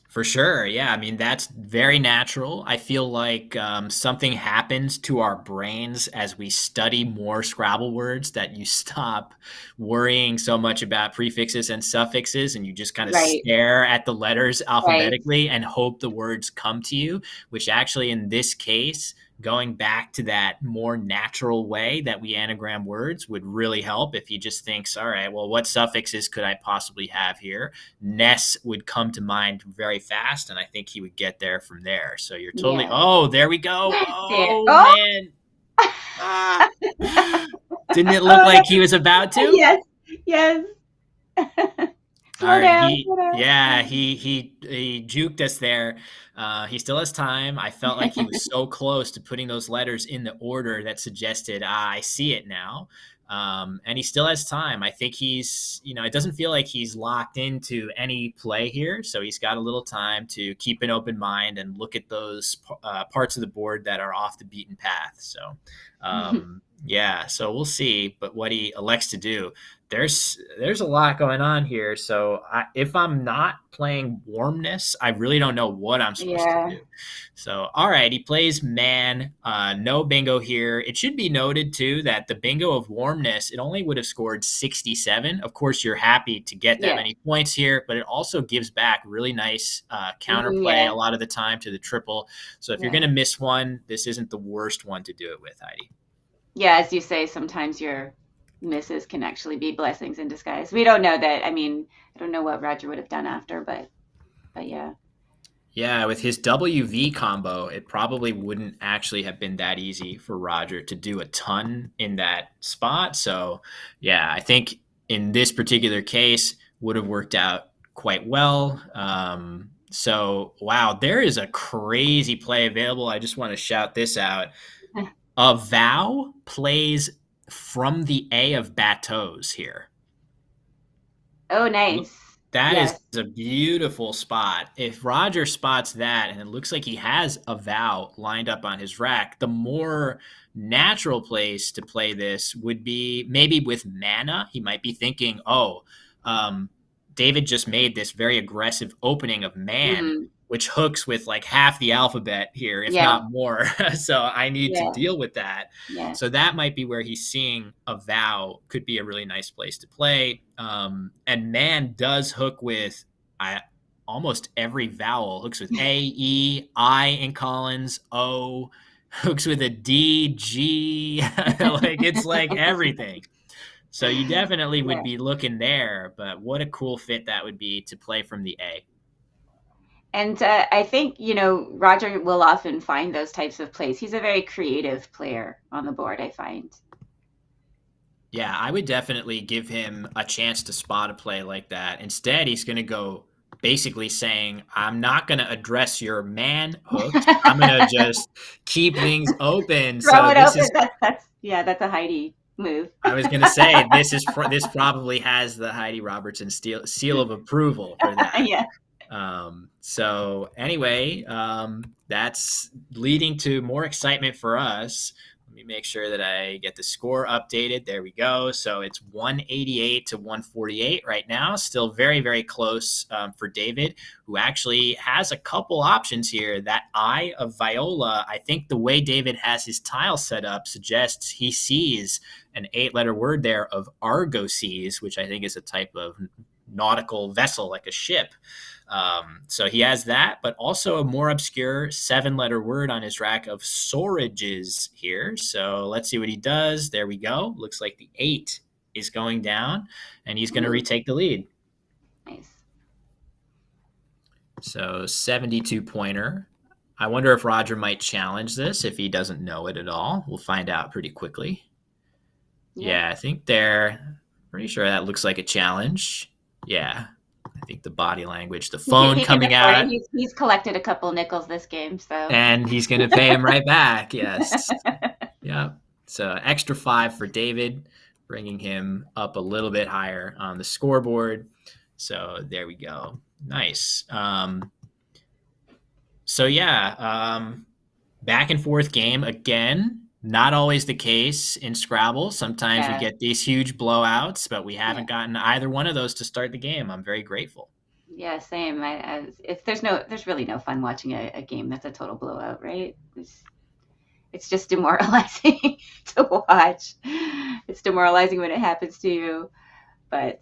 A: For sure. Yeah. I mean, that's very natural. I feel like something happens to our brains as we study more Scrabble words, that you stop worrying so much about prefixes and suffixes, and you just kind of stare at the letters alphabetically and hope the words come to you, which actually in this case, going back to that more natural way that we anagram words would really help. If he just thinks, all right, well, what suffixes could I possibly have here? Ness would come to mind very fast, and I think he would get there from there. So you're totally, oh, there we go. Oh, man. Ah. Didn't it look like he was about to?
F: Yes.
A: All right. He juked us there. He still has time. I felt like he was so close to putting those letters in the order that suggested, I see it now. And he still has time. I think he's, it doesn't feel like he's locked into any play here. So he's got a little time to keep an open mind and look at those parts of the board that are off the beaten path. So, so we'll see. But what he elects to do, there's a lot going on here. So if I'm not playing Warmness, I really don't know what I'm supposed to do. So, all right, he plays man. No bingo here. It should be noted, too, that the bingo of Warmness, it only would have scored 67. Of course, you're happy to get that many points here, but it also gives back really nice counterplay a lot of the time to the triple. So if you're going to miss one, this isn't the worst one to do it with, Heidi.
F: Yeah, as you say, sometimes your misses can actually be blessings in disguise. We don't know that. I mean, I don't know what Roger would have done after, but yeah.
A: Yeah, with his WV combo, it probably wouldn't actually have been that easy for Roger to do a ton in that spot. So, yeah, I think in this particular case would have worked out quite well. So, wow, there is a crazy play available. I just want to shout this out. A vow plays from the A of bateaus here.
F: Oh, nice.
A: That is a beautiful spot. If Roger spots that, and it looks like he has a vow lined up on his rack, the more natural place to play this would be maybe with mana. He might be thinking, David just made this very aggressive opening of man, which hooks with like half the alphabet here, if not more. So I need to deal with that. Yeah. So that might be where he's seeing a vow could be a really nice place to play. And man does hook with almost every vowel. Hooks with A, E, I in Collins, O, hooks with a D, G. It's like everything. So you definitely would be looking there, but what a cool fit that would be to play from the A.
F: And I think, Roger will often find those types of plays. He's a very creative player on the board, I find.
A: Yeah, I would definitely give him a chance to spot a play like that. Instead, he's going to go basically saying, I'm not going to address your man hooks. I'm going to just keep things open.
F: Throw it open. That's a Heidi move.
A: I was going to say this probably has the Heidi Robertson seal of approval for that.
F: Yeah.
A: So anyway, that's leading to more excitement for us. Let me make sure that I get the score updated. There we go. So it's 188 to 148 right now. Still very, very close for David, who actually has a couple options here. That Eye of Viola, I think the way David has his tile set up suggests he sees an 8-letter word there of argosies, which I think is a type of nautical vessel like a ship. So he has that, but also a more obscure 7-letter word on his rack of sorages here. So let's see what he does. There we go. Looks like the 8 is going down, and he's going to retake the lead.
F: Nice.
A: So 72-pointer. I wonder if Roger might challenge this if he doesn't know it at all. We'll find out pretty quickly. Yeah, I think they're pretty sure that looks like a challenge. Yeah. I think the body language, the phone coming out.
F: He's collected a couple nickels this game, so.
A: And he's going to pay him right back. Yes. Yeah. So extra 5 for David, bringing him up a little bit higher on the scoreboard. So there we go. Nice. So yeah, back and forth game again. Not always the case in Scrabble. Sometimes we get these huge blowouts, but we haven't gotten either one of those to start the game. I'm very grateful.
F: Yeah, same. There's really no fun watching a game that's a total blowout, right? It's just demoralizing to watch. It's demoralizing when it happens to you, but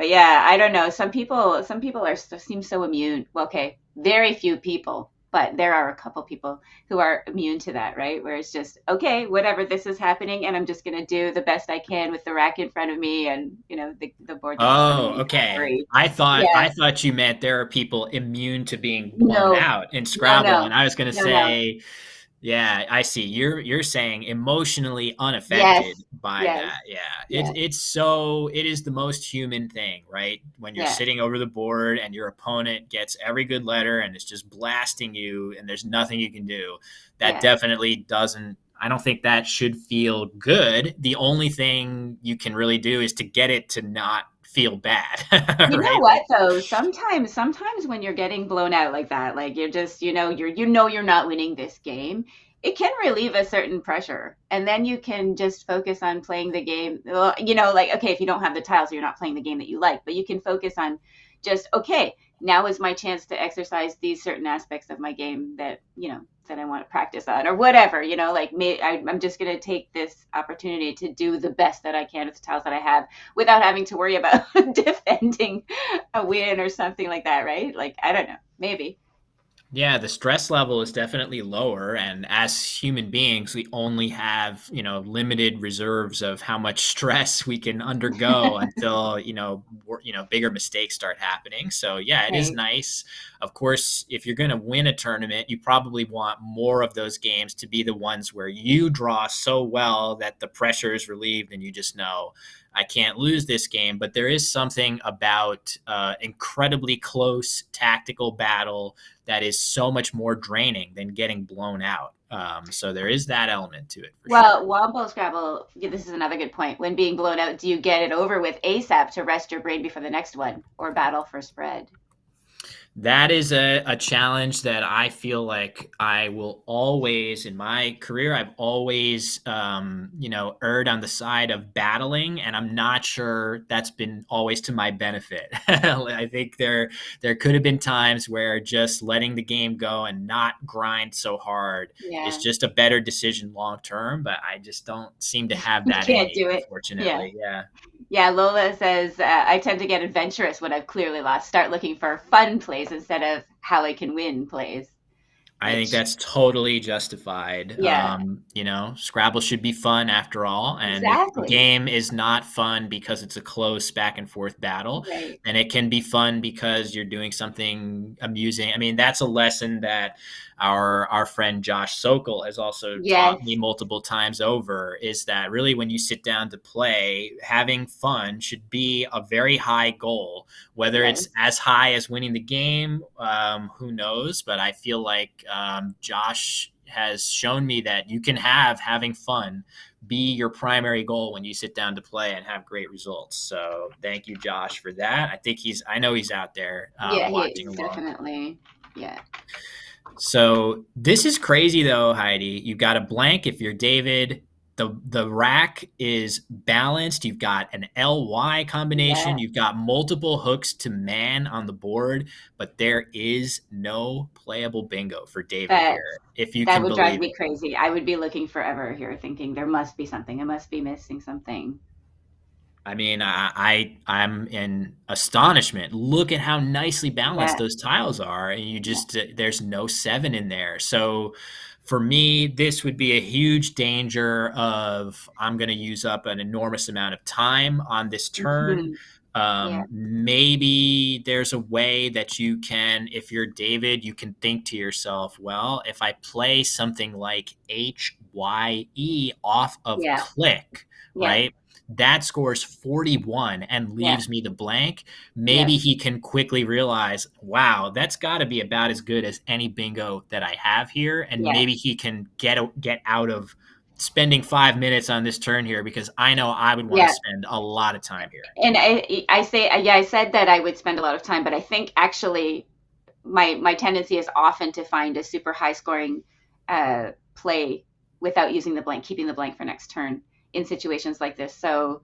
F: yeah, I don't know. Some people seem so immune. Well, okay, very few people. But there are a couple people who are immune to that, right? Where it's just, okay, whatever, this is happening, and I'm just going to do the best I can with the rack in front of me and, the board.
A: Oh, okay. I thought you meant there are people immune to being blown out in Scrabble. No. And I was going to say, yeah, I see. You're saying emotionally unaffected by that. Yeah. It is the most human thing, right? When you're sitting over the board and your opponent gets every good letter and it's just blasting you and there's nothing you can do. That definitely doesn't, I don't think that should feel good. The only thing you can really do is to get it to not feel bad.
F: You know what though? Sometimes when you're getting blown out like that, like you're just, you're not winning this game, it can relieve a certain pressure. And then you can just focus on playing the game. Well, okay, if you don't have the tiles, you're not playing the game that you like, but you can focus on just, okay, now is my chance to exercise these certain aspects of my game that, that I want to practice on or whatever, I'm just going to take this opportunity to do the best that I can with the tiles that I have without having to worry about defending a win or something like that, right? Like, I don't know, maybe.
A: Yeah, the stress level is definitely lower. And as human beings, we only have, limited reserves of how much stress we can undergo until, bigger mistakes start happening. So, yeah, it is nice. Of course, if you're going to win a tournament, you probably want more of those games to be the ones where you draw so well that the pressure is relieved and you just know, I can't lose this game. But there is something about incredibly close tactical battle that is so much more draining than getting blown out. So there is that element to it.
F: Well, Wombo Scrabble, this is another good point. When being blown out, do you get it over with ASAP to rest your brain before the next one or battle for spread?
A: That is a challenge that I feel like I will always, in my career, I've always, erred on the side of battling, and I'm not sure that's been always to my benefit. I think there could have been times where just letting the game go and not grind so hard is just a better decision long term, but I just don't seem to have that in me, unfortunately.
F: Yeah, Lola says, I tend to get adventurous when I've clearly lost. Start looking for fun plays instead of how I can win plays.
A: I think that's totally justified.
F: Yeah.
A: Scrabble should be fun after all. And if the game is not fun because it's a close back and forth battle, then it can be fun because you're doing something amusing. I mean, that's a lesson that our friend Josh Sokol has also taught me multiple times over, is that really when you sit down to play, having fun should be a very high goal. Whether it's as high as winning the game, who knows? But I feel like Josh has shown me that you can have having fun be your primary goal when you sit down to play and have great results. So thank you, Josh, for that. I know he's out there
F: Yeah, he
A: watching
F: is
A: along.
F: definitely. Yeah.
A: So this is crazy though, Heidi. You got a blank if you're David. The rack is balanced. You've got an LY combination.
F: Yeah.
A: You've got multiple hooks to man on the board, but there is no playable bingo for David
F: That
A: here, if you
F: that
A: can
F: would drive
A: believe
F: me
A: it.
F: crazy. I would be looking forever here, thinking there must be something. I must be missing something.
A: I mean, I'm in astonishment. Look at how nicely balanced
F: Yeah.
A: those tiles are, and you
F: Yeah.
A: just there's no 7 in there. So for me, this would be a huge danger of I'm going to use up an enormous amount of time on this turn.
F: Mhm. Yeah.
A: Maybe there's a way that you can, if you're David, you can think to yourself, well, if I play something like HYE off of
F: Yeah.
A: click,
F: Yeah.
A: right? That scores 41 and
F: Yeah.
A: leaves me the blank.
F: Yeah.
A: Maybe he can quickly realize, wow, that's got to be about as good as any bingo that I have here. And
F: Yeah.
A: maybe he can get out of spending 5 minutes on this turn here, because I know I would want to
F: Yeah.
A: spend a lot of time here.
F: And I said that I would spend a lot of time, but I think actually my tendency is often to find a super high scoring play without using the blank, keeping the blank for next turn in situations like this. So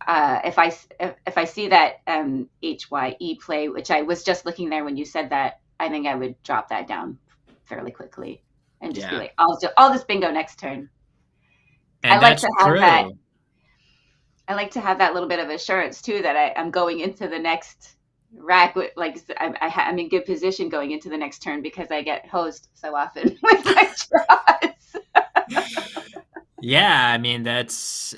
F: if I see that HYE play, which I was just looking there when you said that, I think I would drop that down fairly quickly and just be
A: Yeah.
F: like, I'll just bingo next turn. I
A: And
F: like
A: that's
F: to have that.
A: true.
F: I like to have that little bit of assurance too that I'm going into the next rack with, like, I'm in good position going into the next turn because I get hosed so often with my draws.
A: Yeah, I mean there's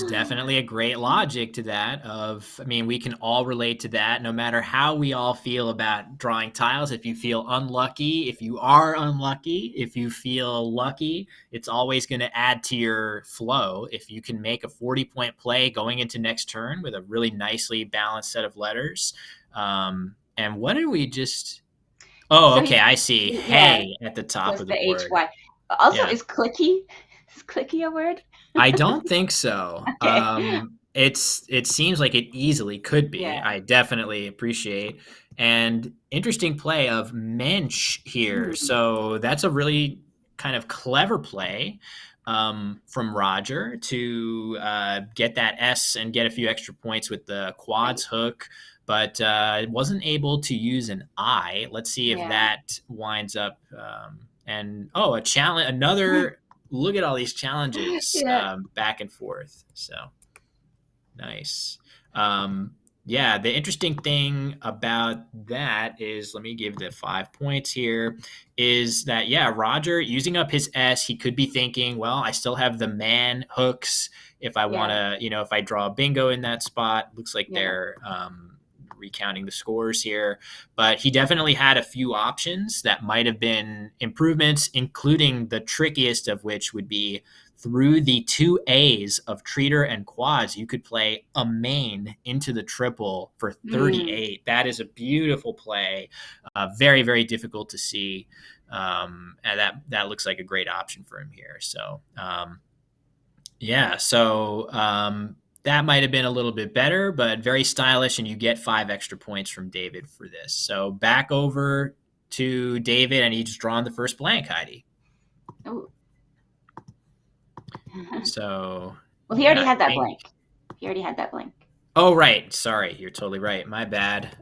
A: definitely a great logic to that. I mean, we can all relate to that, no matter how we all feel about drawing tiles. If you feel unlucky, if you are unlucky, if you feel lucky, it's always going to add to your flow. If you can make a 40-point play going into next turn with a really nicely balanced set of letters. And what did we just? Oh,
F: So
A: okay, I see.
F: yeah,
A: Hey at the top
F: plus
A: of the
F: the
A: board.
F: HY. Also,
A: Yeah.
F: is clicky? Is clicky a word?
A: I don't think so.
F: Okay.
A: It seems like it easily could be.
F: Yeah.
A: I definitely appreciate. And interesting play of Mensch here.
F: Mhm.
A: So that's a really kind of clever play from Roger to get that S and get a few extra points with the quads
F: Right.
A: hook, but wasn't able to use an I. Let's see if
F: Yeah.
A: that winds up. And oh, a challenge, another. Look at all these challenges
F: Yeah.
A: back and forth. So nice. Yeah, the interesting thing about that is, let me give the 5 points here, is that, yeah, Roger using up his S, he could be thinking, well, I still have the man hooks. If I want
F: Yeah.
A: to, if I draw a bingo in that spot, looks like
F: Yeah.
A: they're recounting the scores here, but he definitely had a few options that might have been improvements, including the trickiest of which would be through the 2 A's of treater and quads, you could play a main into the triple for 38. That is a beautiful play. Very, very difficult to see. And that looks like a great option for him here. So, yeah. So, that might have been a little bit better, but very stylish, and you get 5 extra points from David for this. So back over to David, and he's drawn the first blank, Heidi.
F: Oh.
A: So
F: Well, he already had that blank. He already had that blank.
A: Oh, right. Sorry, you're totally right. My bad.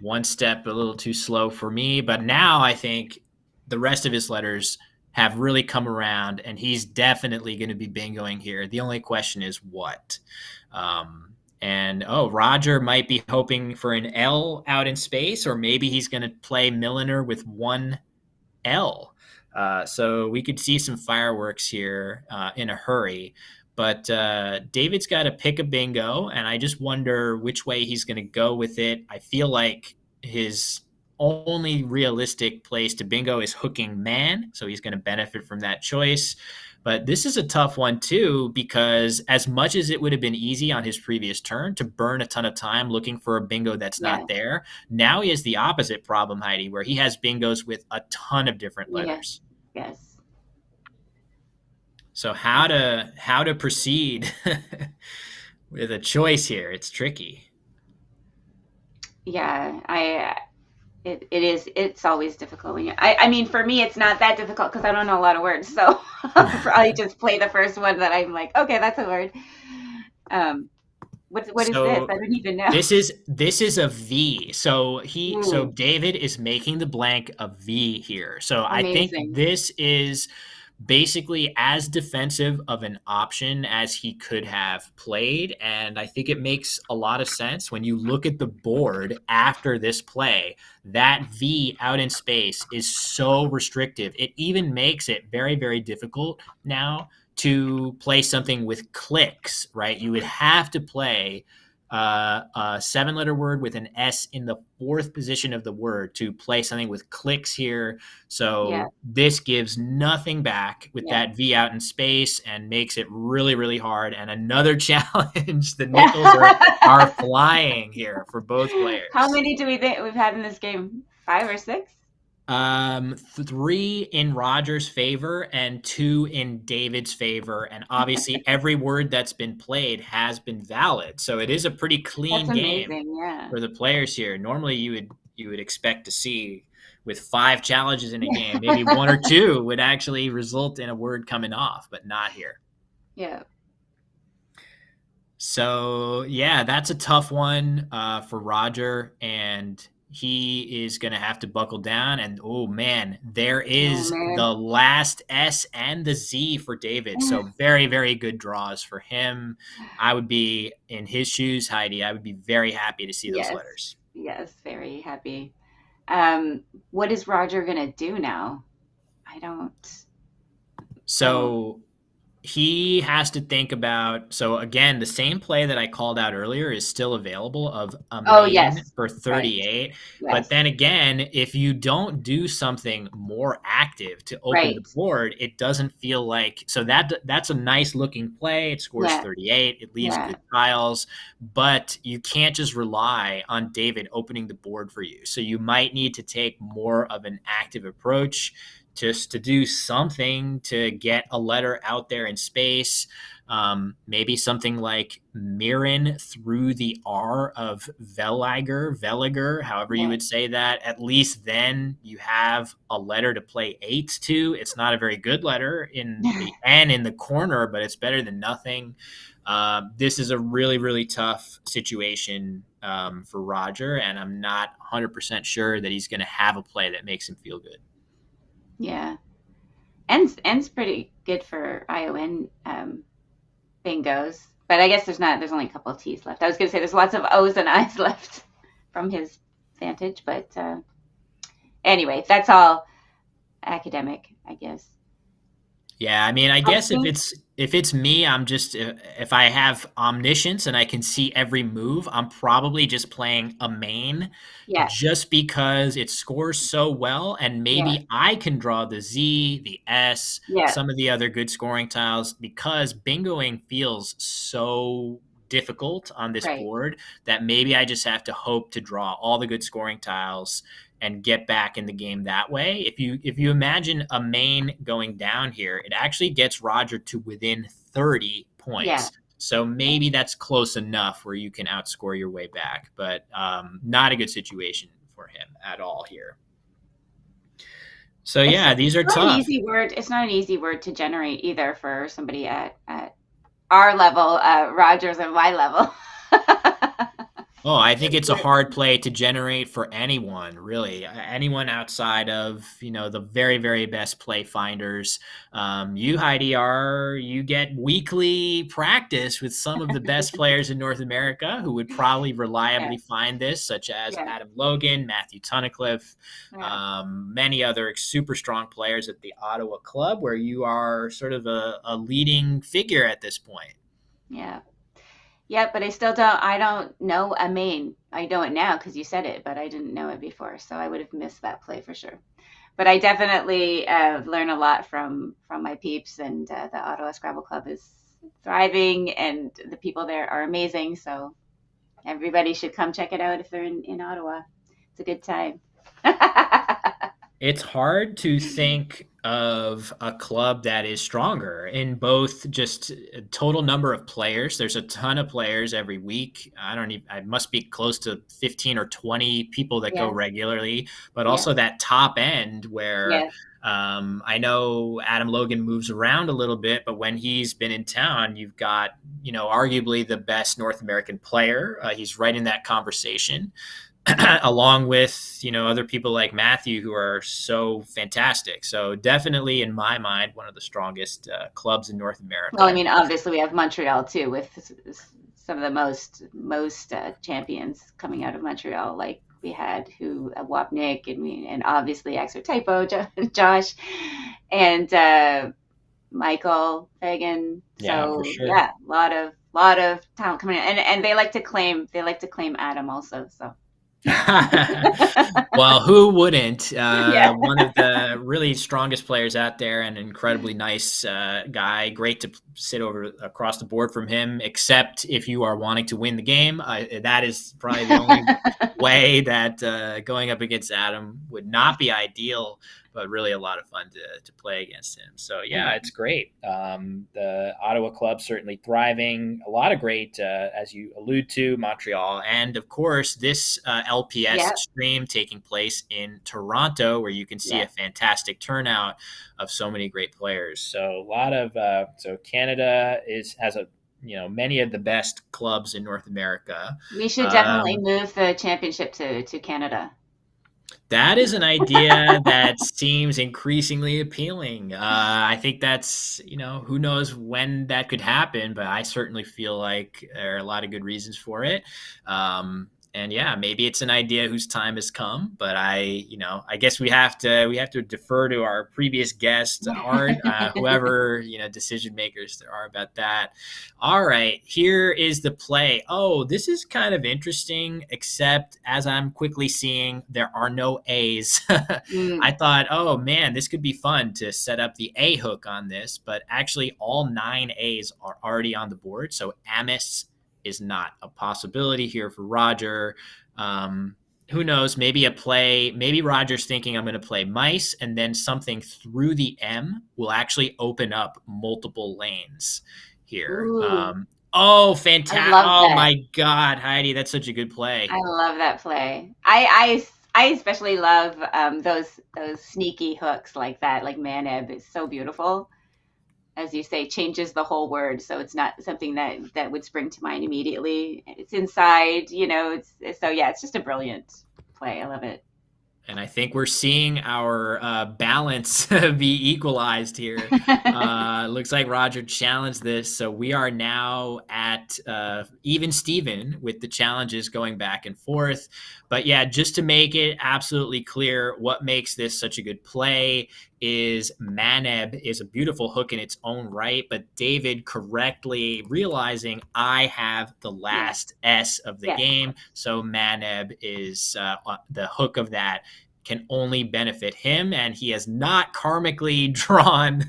A: One step a little too slow for me, but now I think the rest of his letters have really come around, and he's definitely going to be bingoing here. The only question is what. Roger might be hoping for an L out in space, or maybe he's going to play Milliner with one L. So we could see some fireworks here in a hurry. But David's got to pick a bingo, and I just wonder which way he's going to go with it. I feel like his only realistic place to bingo is hooking man, so he's going to benefit from that choice. But this is a tough one, too, because as much as it would have been easy on his previous turn to burn a ton of time looking for a bingo that's not there, now he has the opposite problem, Heidi, where he has bingos with a ton of different letters.
F: Yes.
A: So how to proceed with a choice here? It's tricky.
F: Yeah, it's always difficult when I mean, for me, it's not that difficult because I don't know a lot of words. So I just play the first one that I'm like, okay, that's a word. What is this?
A: So
F: I don't even know.
A: this is a V. So
F: Ooh,
A: David is making the blank a V here. So I think
F: amazing.
A: this is basically as defensive of an option as he could have played. And I think it makes a lot of sense when you look at the board after this play. That V out in space is so restrictive. It even makes it very, very difficult now to play something with clicks, right? You would have to play a 7-letter word with an S in the fourth position of the word to play something with clicks here.
F: Yeah,
A: So this gives nothing back with
F: yeah.
A: that V out in space and makes it really, really hard. And another challenge, the nickels are flying here for both
F: How
A: players.
F: many do we think we've had in this game? 5 or 6?
A: 3 in Roger's favor and 2 in David's favor. And obviously, every word that's been played has been valid. So it is a pretty
F: That's
A: clean game
F: amazing. Yeah.
A: for the players here. Normally, you would expect to see with 5 challenges in a game, maybe 1 or 2 would actually result in a word coming off, but not here.
F: Yeah.
A: So yeah, that's a tough one for Roger, and he is going to have to buckle down. And oh man, there
F: Oh
A: is
F: man.
A: the last S and the Z for David. So very, very good draws for him. I would be in his shoes, Heidi. I would be very happy to see those
F: Yes.
A: letters.
F: Yes, very happy. What is Roger gonna do now? I don't.
A: So he has to think about, so again, the same play that I called out earlier is still available of a
F: Oh
A: main
F: yes.
A: for
F: Right.
A: 38. But
F: Yes.
A: then again, if you don't do something more active to open the
F: Right.
A: board, it doesn't feel like, so that's a nice looking play. It scores
F: Yeah.
A: 38. It leaves
F: Yeah.
A: good tiles, but you can't just rely on David opening the board for you. So you might need to take more of an active approach just to do something to get a letter out there in space. Maybe something like Mirren through the R of Veliger, however you
F: Yeah.
A: would say that. At least then you have a letter to play eights to. It's not a very good letter in the N in the corner, but it's better than nothing. This is a really, really tough situation for Roger, and I'm not 100% sure that he's going to have a play that makes him feel good.
F: Yeah. N's pretty good for ION bingos, but I guess there's only a couple of T's left. I was gonna say there's lots of O's and I's left from his vantage, but anyway, that's all academic, I guess.
A: Yeah, I mean, I
F: I
A: guess
F: think
A: if it's me, I'm just if I have omniscience and I can see every move, I'm probably just playing a main
F: yes.
A: just because it scores so well, and
F: Yeah.
A: maybe I can draw the Z, the S,
F: Yeah.
A: some of the other good scoring tiles because bingoing feels so difficult on this
F: Right.
A: board that maybe I just have to hope to draw all the good scoring tiles and get back in the game that way. If you imagine a main going down here, it actually gets Roger to within 30
F: Yeah.
A: points. So maybe that's close enough where you can outscore your way back, but not a good situation for him at all here. So
F: It's
A: yeah, these are
F: not an
A: tough.
F: easy word. It's not an easy word to generate either for somebody at our level, Rogers and my level.
A: Oh, I think it's a hard play to generate for anyone, really. Anyone outside of, the very, very best play finders. You, Heidi, you get weekly practice with some of the best players in North America who would probably
F: Yeah.
A: reliably find this, such as
F: Yeah.
A: Adam Logan, Matthew Tunnicliffe,
F: Yeah.
A: many other super strong players at the Ottawa Club, where you are sort of a leading figure at this point.
F: Yeah. Yeah, but I don't know a main. I know it now because you said it, but I didn't know it before. So I would have missed that play for sure. But I definitely learn a lot from my peeps, and the Ottawa Scrabble Club is thriving, and the people there are amazing. So everybody should come check it out if they're in Ottawa. It's a good time.
A: It's hard to think of a club that is stronger in both just total number of players. There's a ton of players every week. I must be close to 15 or 20 people that go
F: Yes,
A: regularly, but also
F: yes,
A: that top end where
F: yes,
A: I know Adam Logan moves around a little bit, but when he's been in town, you've got, arguably the best North American player. He's right in that conversation. Along with other people like Matthew who are so fantastic. So definitely in my mind one of the strongest clubs in North
F: well, I
A: America.
F: mean, obviously we have Montreal too, with some of the most champions coming out of Montreal, like we had who Wapnick, and obviously Extra Typo, Josh, and Michael Fagan.
A: Yeah, for
F: So
A: sure.
F: yeah, a lot of talent coming in, and they like to claim Adam also. So
A: Well, who wouldn't?
F: yeah,
A: One of the really strongest players out there, and an incredibly nice guy. Great to sit over across the board from him, except if you are wanting to win the game. That is probably the only way that going up against Adam would not be ideal, but really a lot of fun to play against him. So yeah, it's great. The Ottawa club certainly thriving. A lot of great, as you allude to, Montreal, and of course this LPS
F: yeah,
A: stream taking place in Toronto, where you can see
F: yeah.
A: a fantastic turnout of so many great players. So a lot of so Canada has a many of the best clubs in North America.
F: We should definitely
A: Um,
F: move the championship to Canada.
A: That is an idea that seems increasingly appealing. I think that's, who knows when that could happen, but I certainly feel like there are a lot of good reasons for it. And yeah, maybe it's an idea whose time has come, but I guess we have to defer to our previous guest, Art, whoever, decision makers there are about that. All right, here is the play. Oh, this is kind of interesting, except as I'm quickly seeing, there are no A's. I
F: Mm.
A: thought, oh man, this could be fun to set up the A hook on this, but actually, all 9 A's are already on the board. So Amos is not a possibility here for Roger. Um, who knows? Maybe Roger's thinking I'm going to play mice, and then something through the M will actually open up multiple lanes here.
F: Ooh,
A: Oh,
F: I
A: fantastic.
F: love
A: Oh
F: that.
A: my God, Heidi, that's such a good play.
F: I love that play. I especially love those sneaky hooks like that. Like Maneb is so beautiful, as you say, changes the whole word, so it's not something that would spring to mind immediately. It's inside, so yeah, it's just a brilliant play. I love it.
A: And I think we're seeing our balance be equalized here. Looks like Roger challenged this. So we are now at even Steven with the challenges going back and forth. But yeah, just to make it absolutely clear, what makes this such a good play is Maneb is a beautiful hook in its own right, but David correctly realizing I have the
F: Yes,
A: last S of the
F: yes.
A: game. So Maneb is the hook of that can only benefit him, and he has not karmically drawn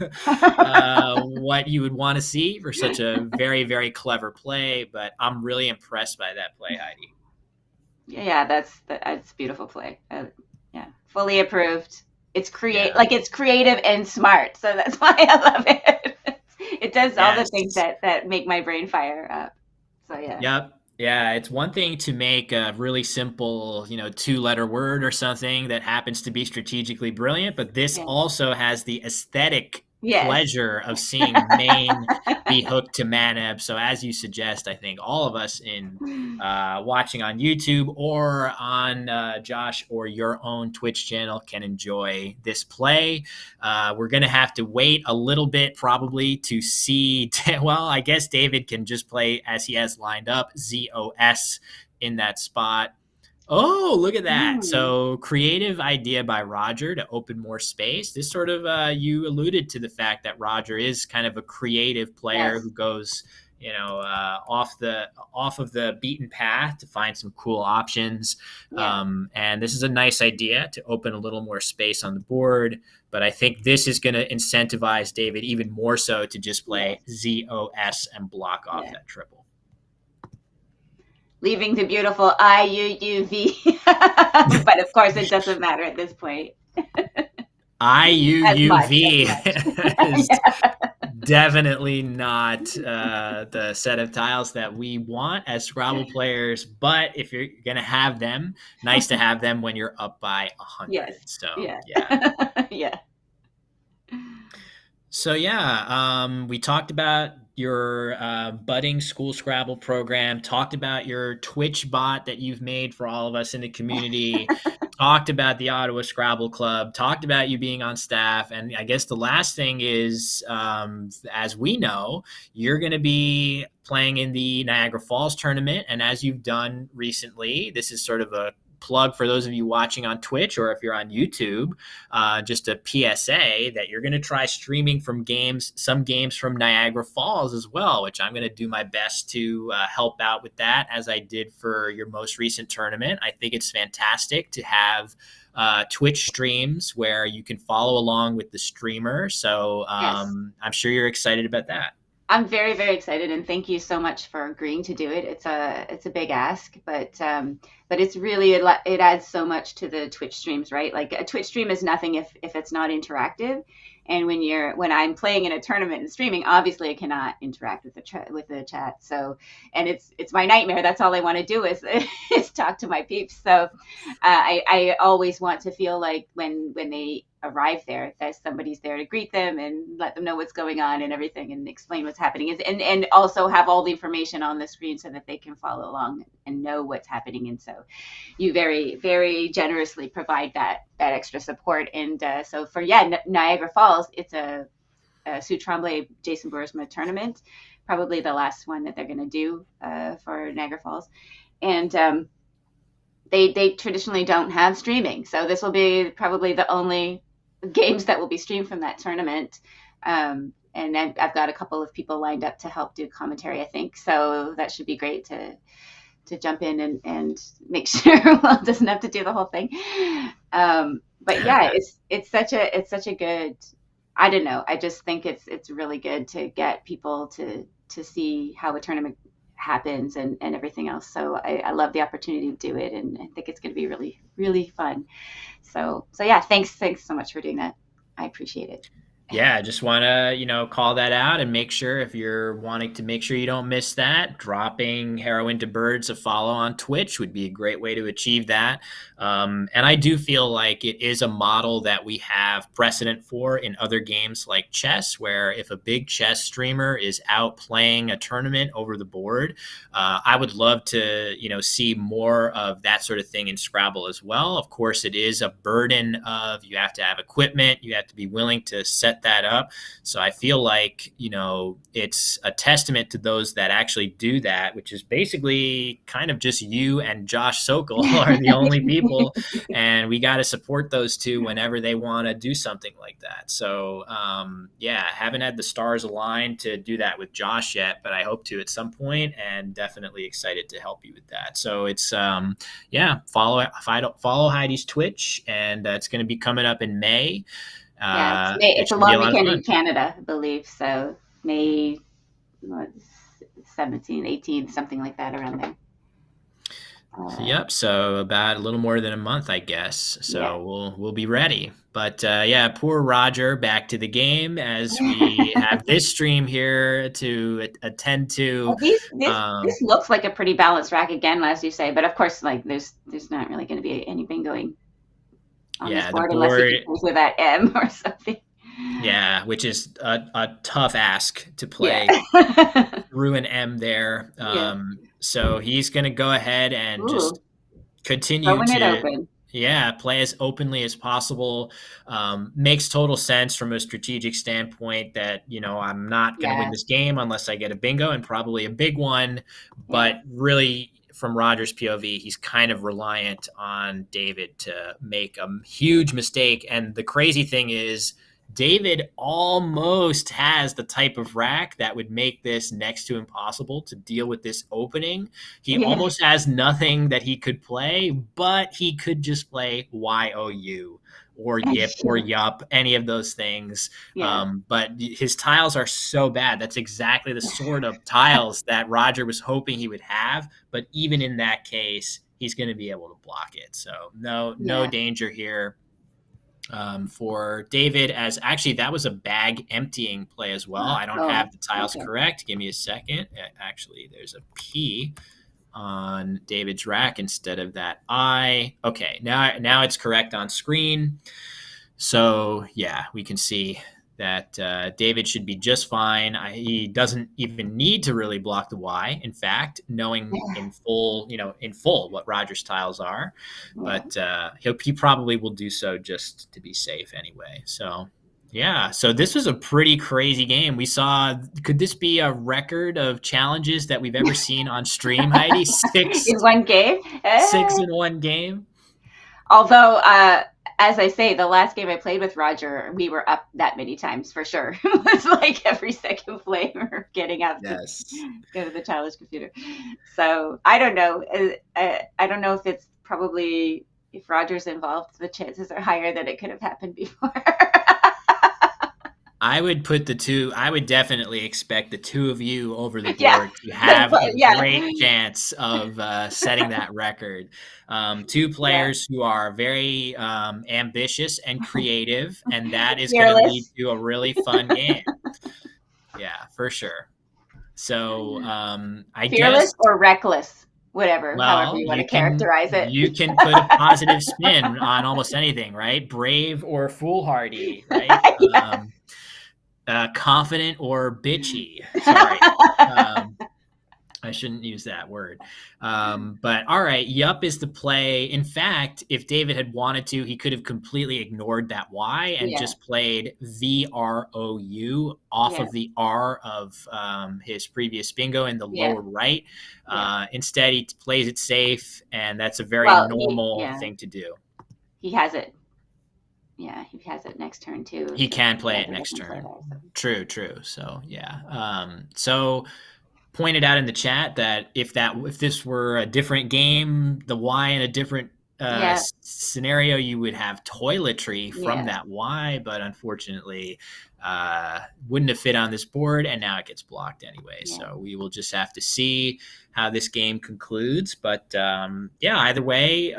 A: what you would want to see for such a very, very clever play. But I'm really impressed by that play, Heidi.
F: Yeah, that's a beautiful play. Yeah, fully approved.
A: Yeah.
F: It's creative and smart, so that's why I love it. It does all the things
A: Yes.
F: that make my brain fire up. So yeah,
A: Yep. Yeah, it's one thing to make a really simple, 2-letter word or something that happens to be strategically brilliant, but this
F: yeah,
A: also has the aesthetic
F: yes.
A: pleasure of seeing Maine be hooked to Maneb. So, as you suggest, I think all of us in watching on YouTube or on Josh or your own Twitch channel can enjoy this play. We're going to have to wait a little bit probably to see. Well, I guess David can just play as he has lined up ZOS in that spot. Oh, look at that.
F: Mm,
A: So, creative idea by Roger to open more space. This sort of, you alluded to the fact that Roger is kind of a creative player
F: yes,
A: who goes, off of the beaten path to find some cool options.
F: yeah,
A: And this is a nice idea to open a little more space on the board. But I think this is going to incentivize David even more so to just
F: yes,
A: play ZOS and block off
F: yeah.
A: that triple.
F: leaving the beautiful IUUV. But of course, it doesn't matter at this point as much.
A: IUUV is definitely not the set of tiles that we want as Scrabble players, but if you're going to have them, nice to have them when you're up by 100.
F: Yes.
A: So,
F: Yeah.
A: yeah.
F: Yeah.
A: So we talked about your budding school Scrabble program, talked about your Twitch bot that you've made for all of us in the community, talked about the Ottawa Scrabble Club, talked about you being on staff, and I guess the last thing is, as we know, you're going to be playing in the Niagara Falls tournament, and as you've done recently, this is sort of a plug for those of you watching on Twitch, or if you're on YouTube, just a PSA that you're going to try streaming from some games from Niagara Falls as well, which I'm going to do my best to help out with that, as I did for your most recent tournament. I think it's fantastic to have Twitch streams where you can follow along with the streamer. So
F: Yes.
A: I'm sure you're excited about that.
F: I'm very, very excited, and thank you so much for agreeing to do it. It's a big ask, but it's really, it adds so much to the Twitch streams, right? Like a Twitch stream is nothing if it's not interactive. And when I'm playing in a tournament and streaming, obviously I cannot interact with the chat. So, and it's my nightmare. That's all I want to do is is talk to my peeps. So, I always want to feel like when they arrive there that somebody's there to greet them and let them know what's going on and everything and explain what's happening, and also have all the information on the screen so that they can follow along and know what's happening. And so you very, very generously provide that extra support. And so for Niagara Falls, it's a Sue Tremblay Jason Boersma tournament, probably the last one that they're going to do for Niagara Falls. And they traditionally don't have streaming, so this will be probably the only games that will be streamed from that tournament. And I've got a couple of people lined up to help do commentary, I think, so that should be great to jump in and make sure Will doesn't have to do the whole thing. But yeah, it's such a good, I don't know, I just think it's really good to get people to see how a tournament happens and everything else. So I love the opportunity to do it, and I think it's going to be really, really fun. So yeah, thanks so much for doing that. I appreciate it.
A: Yeah, I just want to, call that out and make sure, if you're wanting to make sure you don't miss that, dropping Harrow into Birds a follow on Twitch would be a great way to achieve that. And I do feel like it is a model that we have precedent for in other games like chess, where if a big chess streamer is out playing a tournament over the board, I would love to, see more of that sort of thing in Scrabble as well. Of course, it is a burden of, you have to have equipment, you have to be willing to set that up. So I feel like, it's a testament to those that actually do that, which is basically kind of just you and Josh Sokol are the only people. And we got to support those two whenever they want to do something like that. So, haven't had the stars align to do that with Josh yet, but I hope to at some point, and definitely excited to help you with that. So it's, follow Heidi's Twitch, and it's going to be coming up in May.
F: Yeah, it's a long weekend in Canada, I believe. So May 17th, 18th, something like that, around there.
A: Yep. So about a little more than a month, I guess. So yeah. We'll be ready. But poor Roger back to the game as we have this stream here to attend to.
F: Well, this looks like a pretty balanced rack again, as you say. But of course, like there's not really going to be any bingoing on this board unless he goes with that M or something.
A: Yeah, which is a tough ask to play through an M there. So he's going to go ahead and just continue to play as openly as possible. Makes total sense from a strategic standpoint that, I'm not going to win this game unless I get a bingo, and probably a big one. But really, from Roger's POV, he's kind of reliant on David to make a huge mistake. And the crazy thing is, David almost has the type of rack that would make this next to impossible to deal with this opening. He
F: Yeah.
A: almost has nothing that he could play, but he could just play YOU or Yip or Yup, any of those things.
F: Yeah.
A: But his tiles are so bad. That's exactly the sort of tiles that Roger was hoping he would have. But even in that case, he's going to be able to block it. So no
F: Yeah.
A: danger here for David. As actually, that was a bag emptying play as well. I don't have the tiles correct. Give me a second. Actually, there's a P on David's rack instead of that I. Okay, now it's correct on screen. So yeah, we can see that David should be just fine. He doesn't even need to really block the Y. In fact, knowing in full what Roger's tiles are, but he probably will do so just to be safe anyway. So yeah, so this was a pretty crazy game. We saw, could this be a record of challenges that we've ever seen on stream, Heidi? Six
F: in one game.
A: in one game.
F: Although, as I say, the last game I played with Roger, we were up that many times for sure. It was like every second play we were getting up to go to the childish computer. So I don't know. I don't know if it's probably, if Roger's involved, the chances are higher that it could have happened before.
A: I would definitely expect the two of you over the board to have a great chance of setting that record. Two players who are very ambitious and creative, and that is going to lead to a really fun game. Yeah, for sure. So I
F: Fearless
A: guess,
F: or reckless, whatever, however you want to characterize it.
A: You can put a positive spin on almost anything, right? Brave or foolhardy, right? Confident or bitchy. Sorry. I shouldn't use that word. But all right, Yup is the play. In fact, if David had wanted to, he could have completely ignored that Y and just played VROU off of the R of his previous bingo in the lower right. Instead, he plays it safe, and that's a very normal thing to do.
F: He has it. Yeah, he has it next turn too.
A: He can play it next turn. True. So yeah. So pointed out in the chat that if this were a different game, the Y in a different scenario, you would have toiletry from that Y, but unfortunately wouldn't have fit on this board, and now it gets blocked anyway. So we will just have to see how this game concludes. But either way,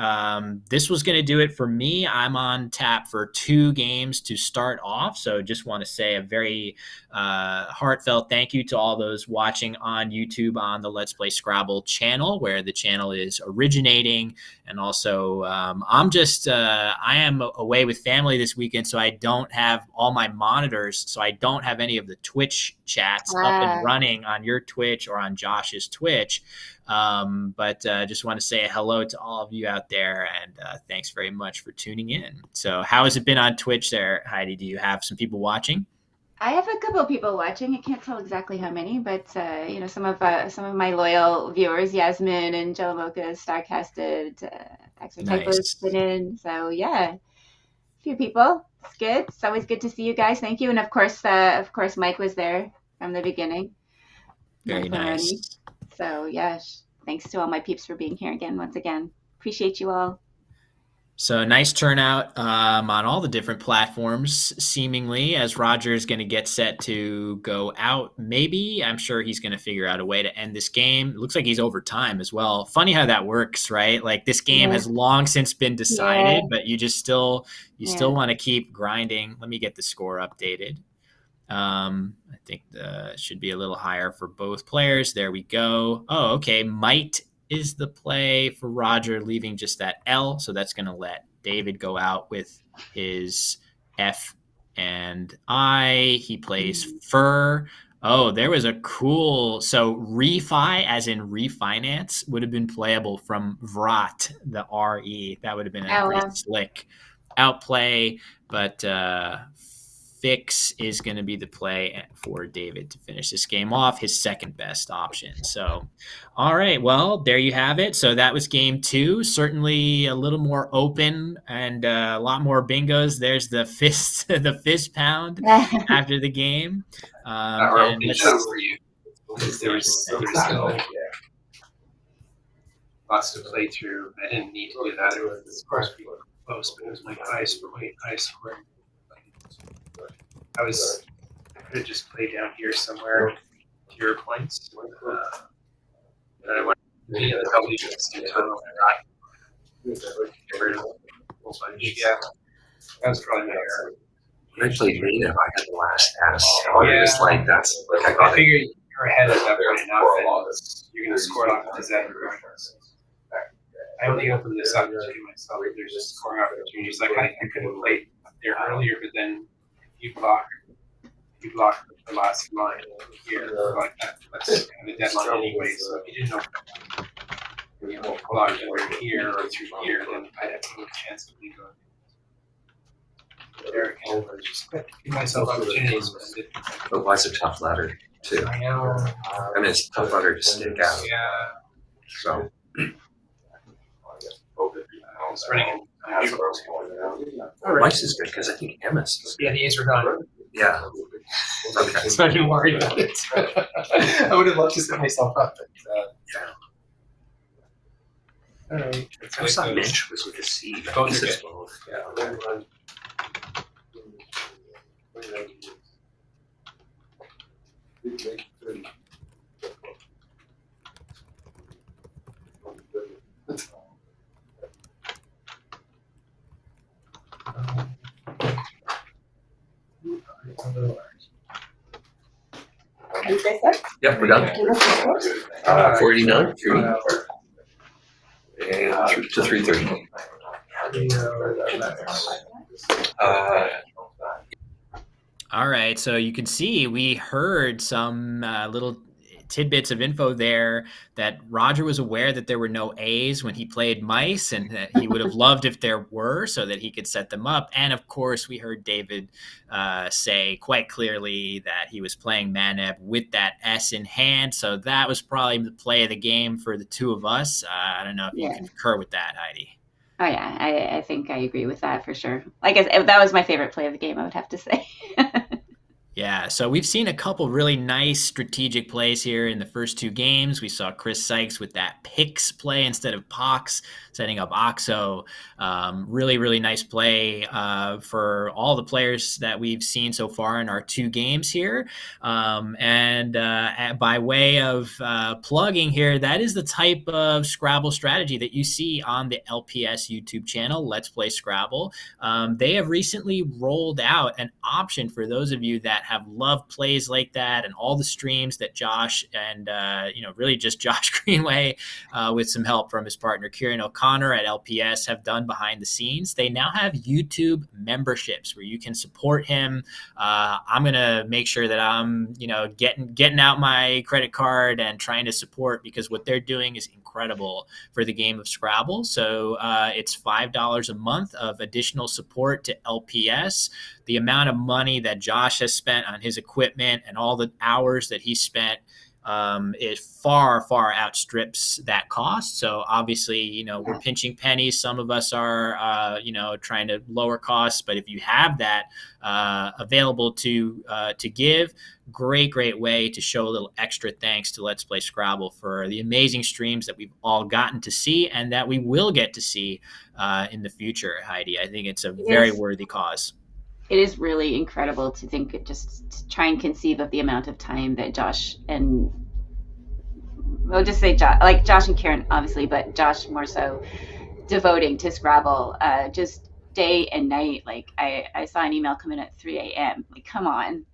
A: this was going to do it for me. I'm on tap for 2 games to start off. So just want to say a very heartfelt thank you to all those watching on YouTube on the Let's Play Scrabble channel, where the channel is originating. And also, I am away with family this weekend, so I don't have all my monitors. So I don't have any of the Twitch chats up and running on your Twitch or on Josh's Twitch. But just want to say hello to all of you out there, and thanks very much for tuning in. So how has it been on Twitch there, Heidi? Do you have some people watching?
F: I have a couple of people watching. I can't tell exactly how many, but some of my loyal viewers, Yasmin and Jelamoka, Starcasted, Typos put in. So yeah, a few people. It's good. It's always good to see you guys. Thank you, and of course, Mike was there from the beginning.
A: Very nice.
F: So yeah, thanks to all my peeps for being here once again. Appreciate you all.
A: So nice turnout on all the different platforms, seemingly, as Roger is going to get set to go out. Maybe, I'm sure he's going to figure out a way to end this game. It looks like he's over time as well. Funny how that works, right? Like this game has long since been decided, but you just still want to keep grinding. Let me get the score updated. I think it should be a little higher for both players. There we go. Oh, okay. Might is the play for Roger, leaving just that L. So that's going to let David go out with his F and I. He plays fur. Oh, there was a cool. So refi, as in refinance, would have been playable from Vrat, the RE. That would have been a pretty slick outplay. But fix is going to be the play for David to finish this game off, his second best option. So, all right, well, there you have it. So that was game 2. Certainly a little more open and a lot more bingos. There's the fist, the fist pound after the game.
G: Our
A: And
G: opening
A: let's-
G: shot for you. There was still lots to play through. I didn't need to do that. It was, of course, pretty close, but it was my high score. I could have just played down here somewhere to your points. But I wanted to be in the double digits at the same time. Yeah, that was probably my error.
H: I played native. I had the last pass. So
G: Yeah.
H: it was like that's like I
G: I
H: got it.
G: figured you're ahead at that point enough, and you're going to score it off the Zen regardless. I only opened this up to myself. There's just scoring opportunities. Like I could have played up there earlier, but then you block the last line here. Like that's kind of the deadline anyway. So if you didn't know, block it over here or through here, then I'd have no chance of me going. There again, just give myself opportunities.
H: But why's a tough ladder too?
G: I know.
H: I mean, it's a tough ladder to stick out.
G: Yeah.
H: So
G: I was running
H: Mice is good because I think Emma's is good.
G: Yeah, the A's were gone.
H: Yeah. Okay.
G: So I didn't worry about it. I would have loved to set myself up, but all right.
H: I always thought Mitch was with a C. But
G: Both
H: this
G: are
H: is
G: good.
H: both.
G: Yeah.
H: Yep, we're done. 49 3 and to 330.
A: All right, so you can see we heard some little tidbits of info there that Roger was aware that there were no A's when he played mice, and that he would have loved if there were so that he could set them up. And of course, we heard David say quite clearly that he was playing Maneb with that S in hand. So that was probably the play of the game for the two of us. I don't know if you concur with that, Heidi.
F: Oh yeah, I think I agree with that for sure. Like I said, that was my favorite play of the game, I would have to say.
A: Yeah, so we've seen a couple really nice strategic plays here in the first 2 games. We saw Chris Sykes with that Pix play instead of Pox, setting up Oxo. Really, really nice play for all the players that we've seen so far in our 2 games here. And by way of plugging here, that is the type of Scrabble strategy that you see on the LPS YouTube channel, Let's Play Scrabble. They have recently rolled out an option for those of you that have loved plays like that and all the streams that Josh and, really just Josh Greenway with some help from his partner Kieran O'Connor at LPS have done behind the scenes. They now have YouTube memberships where you can support him. I'm going to make sure that I'm, getting out my credit card and trying to support, because what they're doing is incredible for the game of Scrabble. So it's $5 a month of additional support to LPS. The amount of money that Josh has spent on his equipment and all the hours that he spent it far, far outstrips that cost. So obviously, we're pinching pennies. Some of us are, trying to lower costs. But if you have that available to give, great way to show a little extra thanks to Let's Play Scrabble for the amazing streams that we've all gotten to see and that we will get to see in the future, Heidi. I think it's a very worthy cause.
F: It is really incredible to think, just to try and conceive of the amount of time that Josh and, we'll just say Josh and Karen, obviously, but Josh more so, devoting to Scrabble, just day and night. Like I saw an email come in at 3 a.m. Like, come on,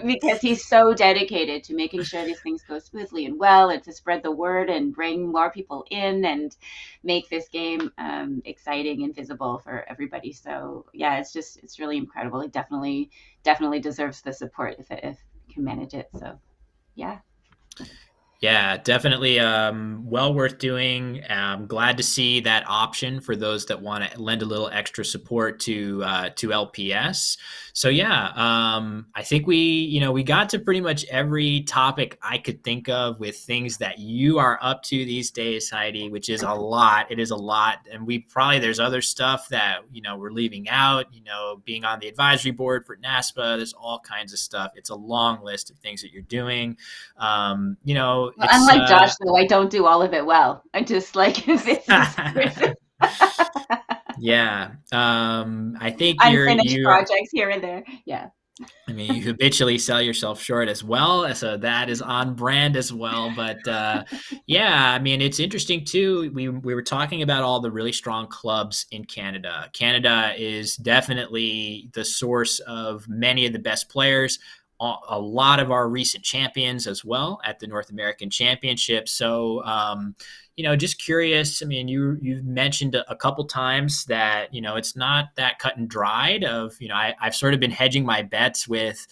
F: because he's so dedicated to making sure these things go smoothly and well, and to spread the word and bring more people in and make this game exciting and visible for everybody. So yeah, it's really incredible. He definitely deserves the support if he can manage it. So yeah.
A: Yeah, definitely well worth doing. Glad to see that option for those that want to lend a little extra support to LPS. So yeah, I think we got to pretty much every topic I could think of with things that you are up to these days, Heidi, which is a lot. It is a lot, and there's other stuff that we're leaving out. Being on the advisory board for NASPA, there's all kinds of stuff. It's a long list of things that you're doing.
F: Well,
A: It's
F: unlike Josh, though, I don't do all of it well. I just like this is
A: yeah. I think
F: unfinished projects here and there. Yeah.
A: I mean, you habitually sell yourself short as well, so that is on brand as well. But yeah, I mean, it's interesting too. We were talking about all the really strong clubs in Canada. Canada is definitely the source of many of the best players. A lot of our recent champions as well at the North American Championship. So just curious. I mean, you've mentioned a couple times that it's not that cut and dried. I've sort of been hedging my bets with,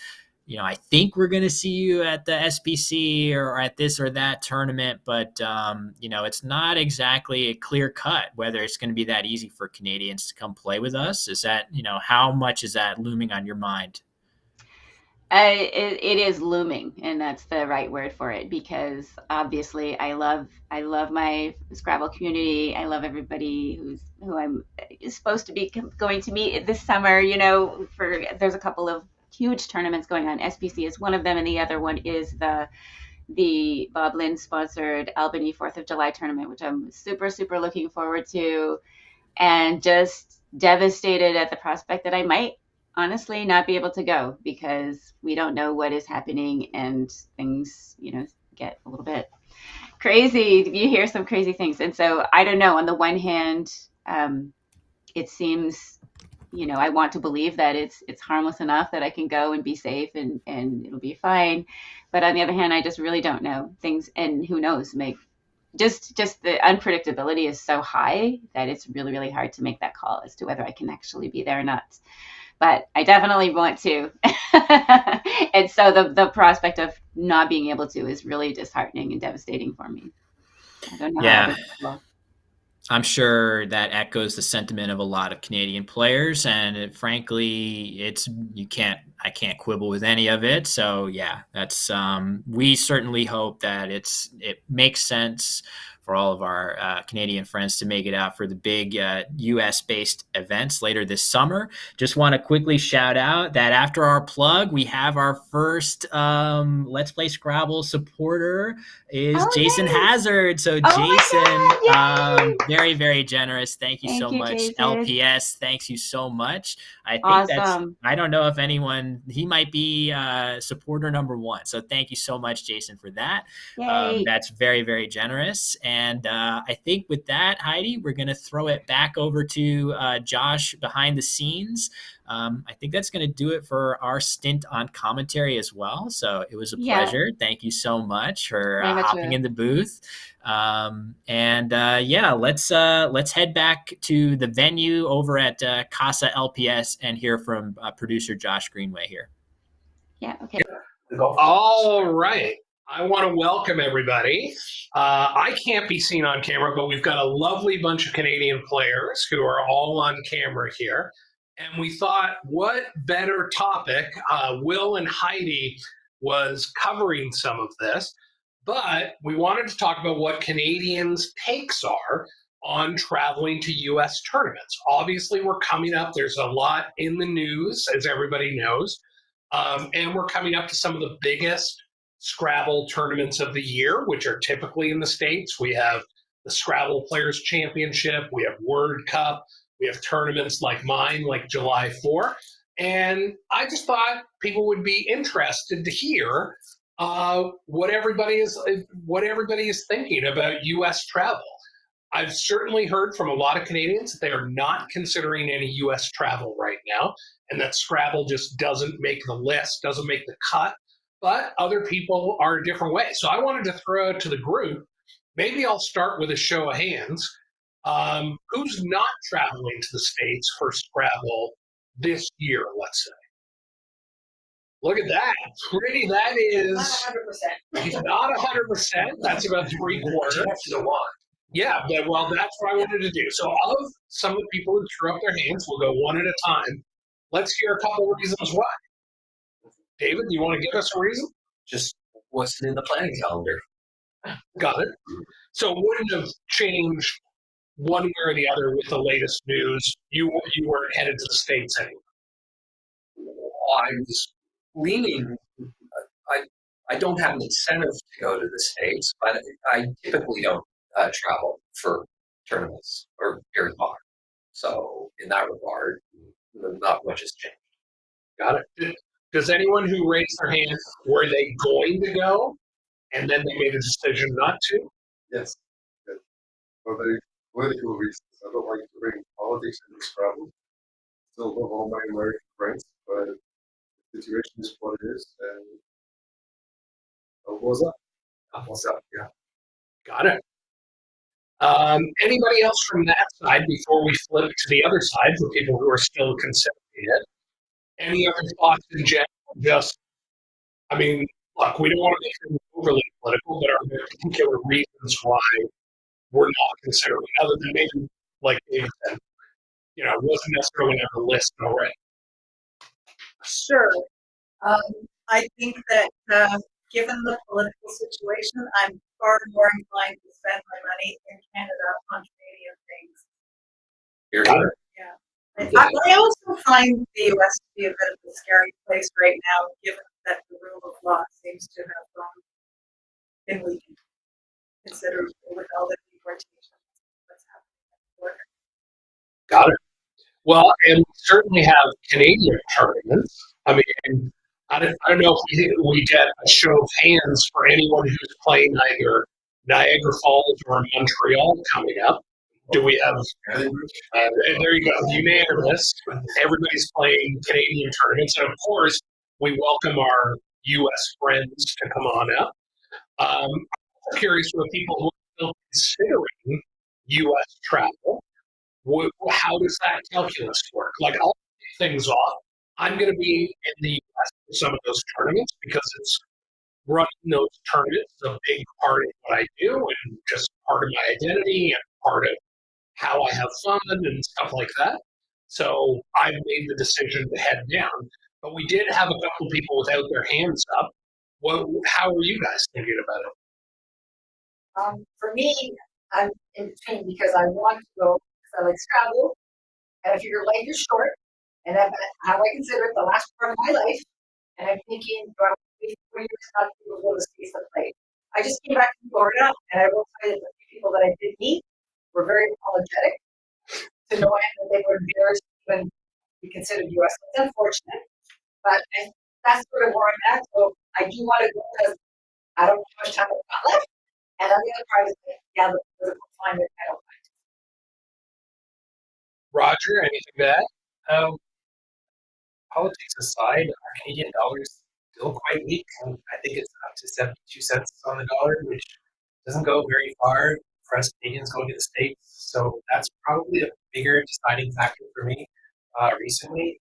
A: I think we're going to see you at the SBC or at this or that tournament, but it's not exactly a clear cut whether it's going to be that easy for Canadians to come play with us. Is that how much is that looming on your mind?
F: It is looming, and that's the right word for it, because obviously I love my Scrabble community. I love everybody who I'm supposed to be going to meet this summer. There's a couple of huge tournaments going on. SBC is one of them, and the other one is the Bob Lynn sponsored Albany 4th of July tournament, which I'm super, super looking forward to, and just devastated at the prospect that I might honestly not be able to go, because we don't know what is happening, and things, get a little bit crazy. You hear some crazy things. And so I don't know. On the one hand, it seems, I want to believe that it's harmless enough that I can go and be safe, and it'll be fine. But on the other hand, I just really don't know things, and who knows, just the unpredictability is so high that it's really, really hard to make that call as to whether I can actually be there or not. But I definitely want to. And so the prospect of not being able to is really disheartening and devastating for me. I don't know how
A: Yeah.
F: other people.
A: I'm sure that echoes the sentiment of a lot of Canadian players, and frankly, I can't quibble with any of it. So yeah, that's we certainly hope that it makes sense for all of our Canadian friends to make it out for the big U.S. based events later this summer. Just want to quickly shout out that after our plug, we have our first Let's Play Scrabble supporter is Jason
F: Yay!
A: Hazard. So Jason, very, very generous. Thank you so much.
F: Jason.
A: LPS, thanks you so much. I think
F: Awesome.
A: I don't know if he might be supporter number one. So thank you so much, Jason, for that. That's very, very generous. And I think with that, Heidi, we're going to throw it back over to Josh behind the scenes. I think that's going to do it for our stint on commentary as well. So it was a pleasure. Thank you so much for hopping in the booth. Let's head back to the venue over at Casa LPS and hear from producer Josh Greenway here.
F: Yeah. Okay.
G: All right. I want to welcome everybody. I can't be seen on camera, but we've got a lovely bunch of Canadian players who are all on camera here. And we thought, what better topic? Will and Heidi was covering some of this, but we wanted to talk about what Canadians' takes are on traveling to U.S. tournaments. Obviously, we're coming up. There's a lot in the news, as everybody knows. And we're coming up to some of the biggest Scrabble tournaments of the year, which are typically in the States. We have the Scrabble Players Championship. We have Word Cup. We have tournaments like mine, like July 4. And I just thought people would be interested to hear what everybody is thinking about U.S. travel. I've certainly heard from a lot of Canadians that they are not considering any U.S. travel right now, and that Scrabble just doesn't make the list, doesn't make the cut. But other people are a different way. So I wanted to throw it to the group. Maybe I'll start with a show of hands. Who's not traveling to the States for Scrabble this year, let's say?
I: Look at that. Pretty. That is
J: Not 100%.
I: not 100%. That's about 3/4. Yeah, well, that's what I wanted to do. So, of some of the people who threw up their hands, we'll go one at a time. Let's hear a couple of reasons why. David, do you want to give us a reason?
H: Just wasn't in the planning calendar.
I: Got it. So, it wouldn't have changed one way or the other with the latest news. You weren't headed to the States anyway.
H: I was leaning. I don't have an incentive to go to the States, but I typically don't travel for tournaments or very far. So in that regard, not much has changed.
I: Got it. Does anyone who raised their hand, were they going to go and then they made a decision not to?
E: Yes. Good. For very political reasons. I don't like to bring politics into Scrabble. Still love all my American friends, but the situation is what it is, and what's up?
H: What's up? Yeah.
I: Got it. Anybody else from that side before we flip to the other side for people who are still considering it? Any other thoughts in general? Just, I mean, look, we don't want to make it overly political, but are there particular reasons why we're not considering it, other than maybe, like David said, it wasn't necessarily on the list already?
C: Sure. I think that given the political situation, I'm far more inclined to spend my money in Canada on Canadian things.
H: You're here.
C: Yeah. I also find the US to be a bit of a scary place right now, given that the rule of law seems to have been weakened considerably with all the deportations that's happening at the border.
I: Got it. Well, and we certainly have Canadian tournaments. I mean, I don't know if we get a show of hands for anyone who's playing either Niagara Falls or Montreal coming up. Do we have? There you go, unanimous. Everybody's playing Canadian tournaments, and of course, we welcome our U.S. friends to come on up. I'm curious for the people who are still considering U.S. travel. How does that calculus work? Like, I'll kick things off. I'm going to be in the U.S. for some of those tournaments because it's running those tournaments is a big part of what I do and just part of my identity and part of how I have fun and stuff like that. So I made the decision to head down. But we did have a couple people without their hands up. How are you guys thinking about it?
J: For me, I'm in between because I want to go because I like Scrabble, and I figure life is short, and how I consider it the last part of my life. And I'm thinking, do I want to wait 4 years not to be able to go to the States to play? I just came back from Florida, and I will tell you that the few people that I did meet were very apologetic to know that they were embarrassed to even be considered U.S. It's unfortunate, but that's sort of where I'm at. So I do want to go because I don't know how much time I've got left. And on the other part is that, yeah, the political climate, I don't like.
I: Roger, anything to add?
G: Politics aside, our Canadian dollar is still quite weak. I think it's up to 72 cents on the dollar, which doesn't go very far for us Canadians going to the States. So that's probably a bigger deciding factor for me recently.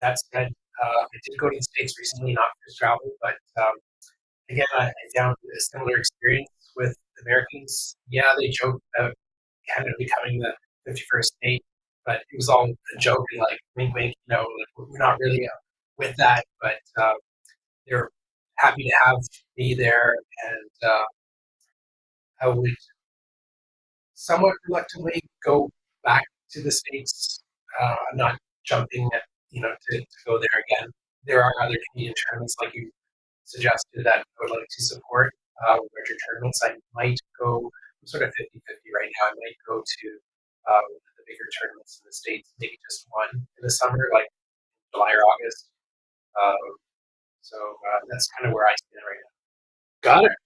G: That said, I did go to the States recently, not for travel, but again, I found a similar experience with Americans. Yeah, they joke about Canada becoming the 51st state, but it was all a joke and like wink, wink. Like, we're not really with that, but they're happy to have me there, and I would somewhat reluctantly go back to the States. I'm not jumping at to go there again. There are other Canadian tournaments like you suggested that I would like to support larger tournaments. I might go, I'm sort of 50-50 right now. I might go to the bigger tournaments in the States, maybe just one in the summer, like July or August. So that's kind of where I stand right now.
I: Got it.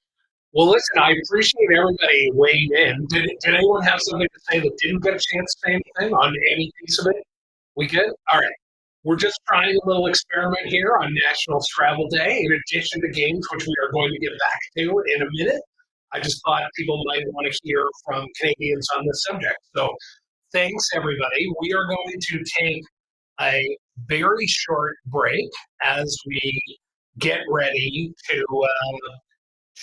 I: Well, listen, I appreciate everybody weighing in. Did anyone have something to say that didn't get a chance to say anything on any piece of it? We good? All right. We're just trying a little experiment here on National Scrabble Day, in addition to games, which we are going to get back to in a minute. I just thought people might want to hear from Canadians on this subject. So thanks, everybody. We are going to take a very short break as we get ready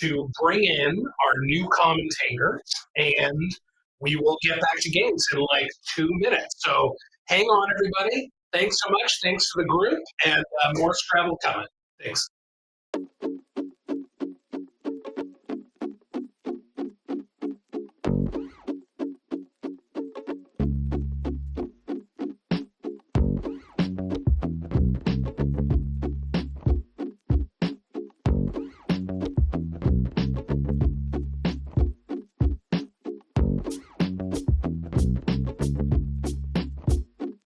I: to bring in our new commentators, and we will get back to games in like 2 minutes. So hang on, everybody. Thanks so much. Thanks to the group, and more Scrabble coming. Thanks.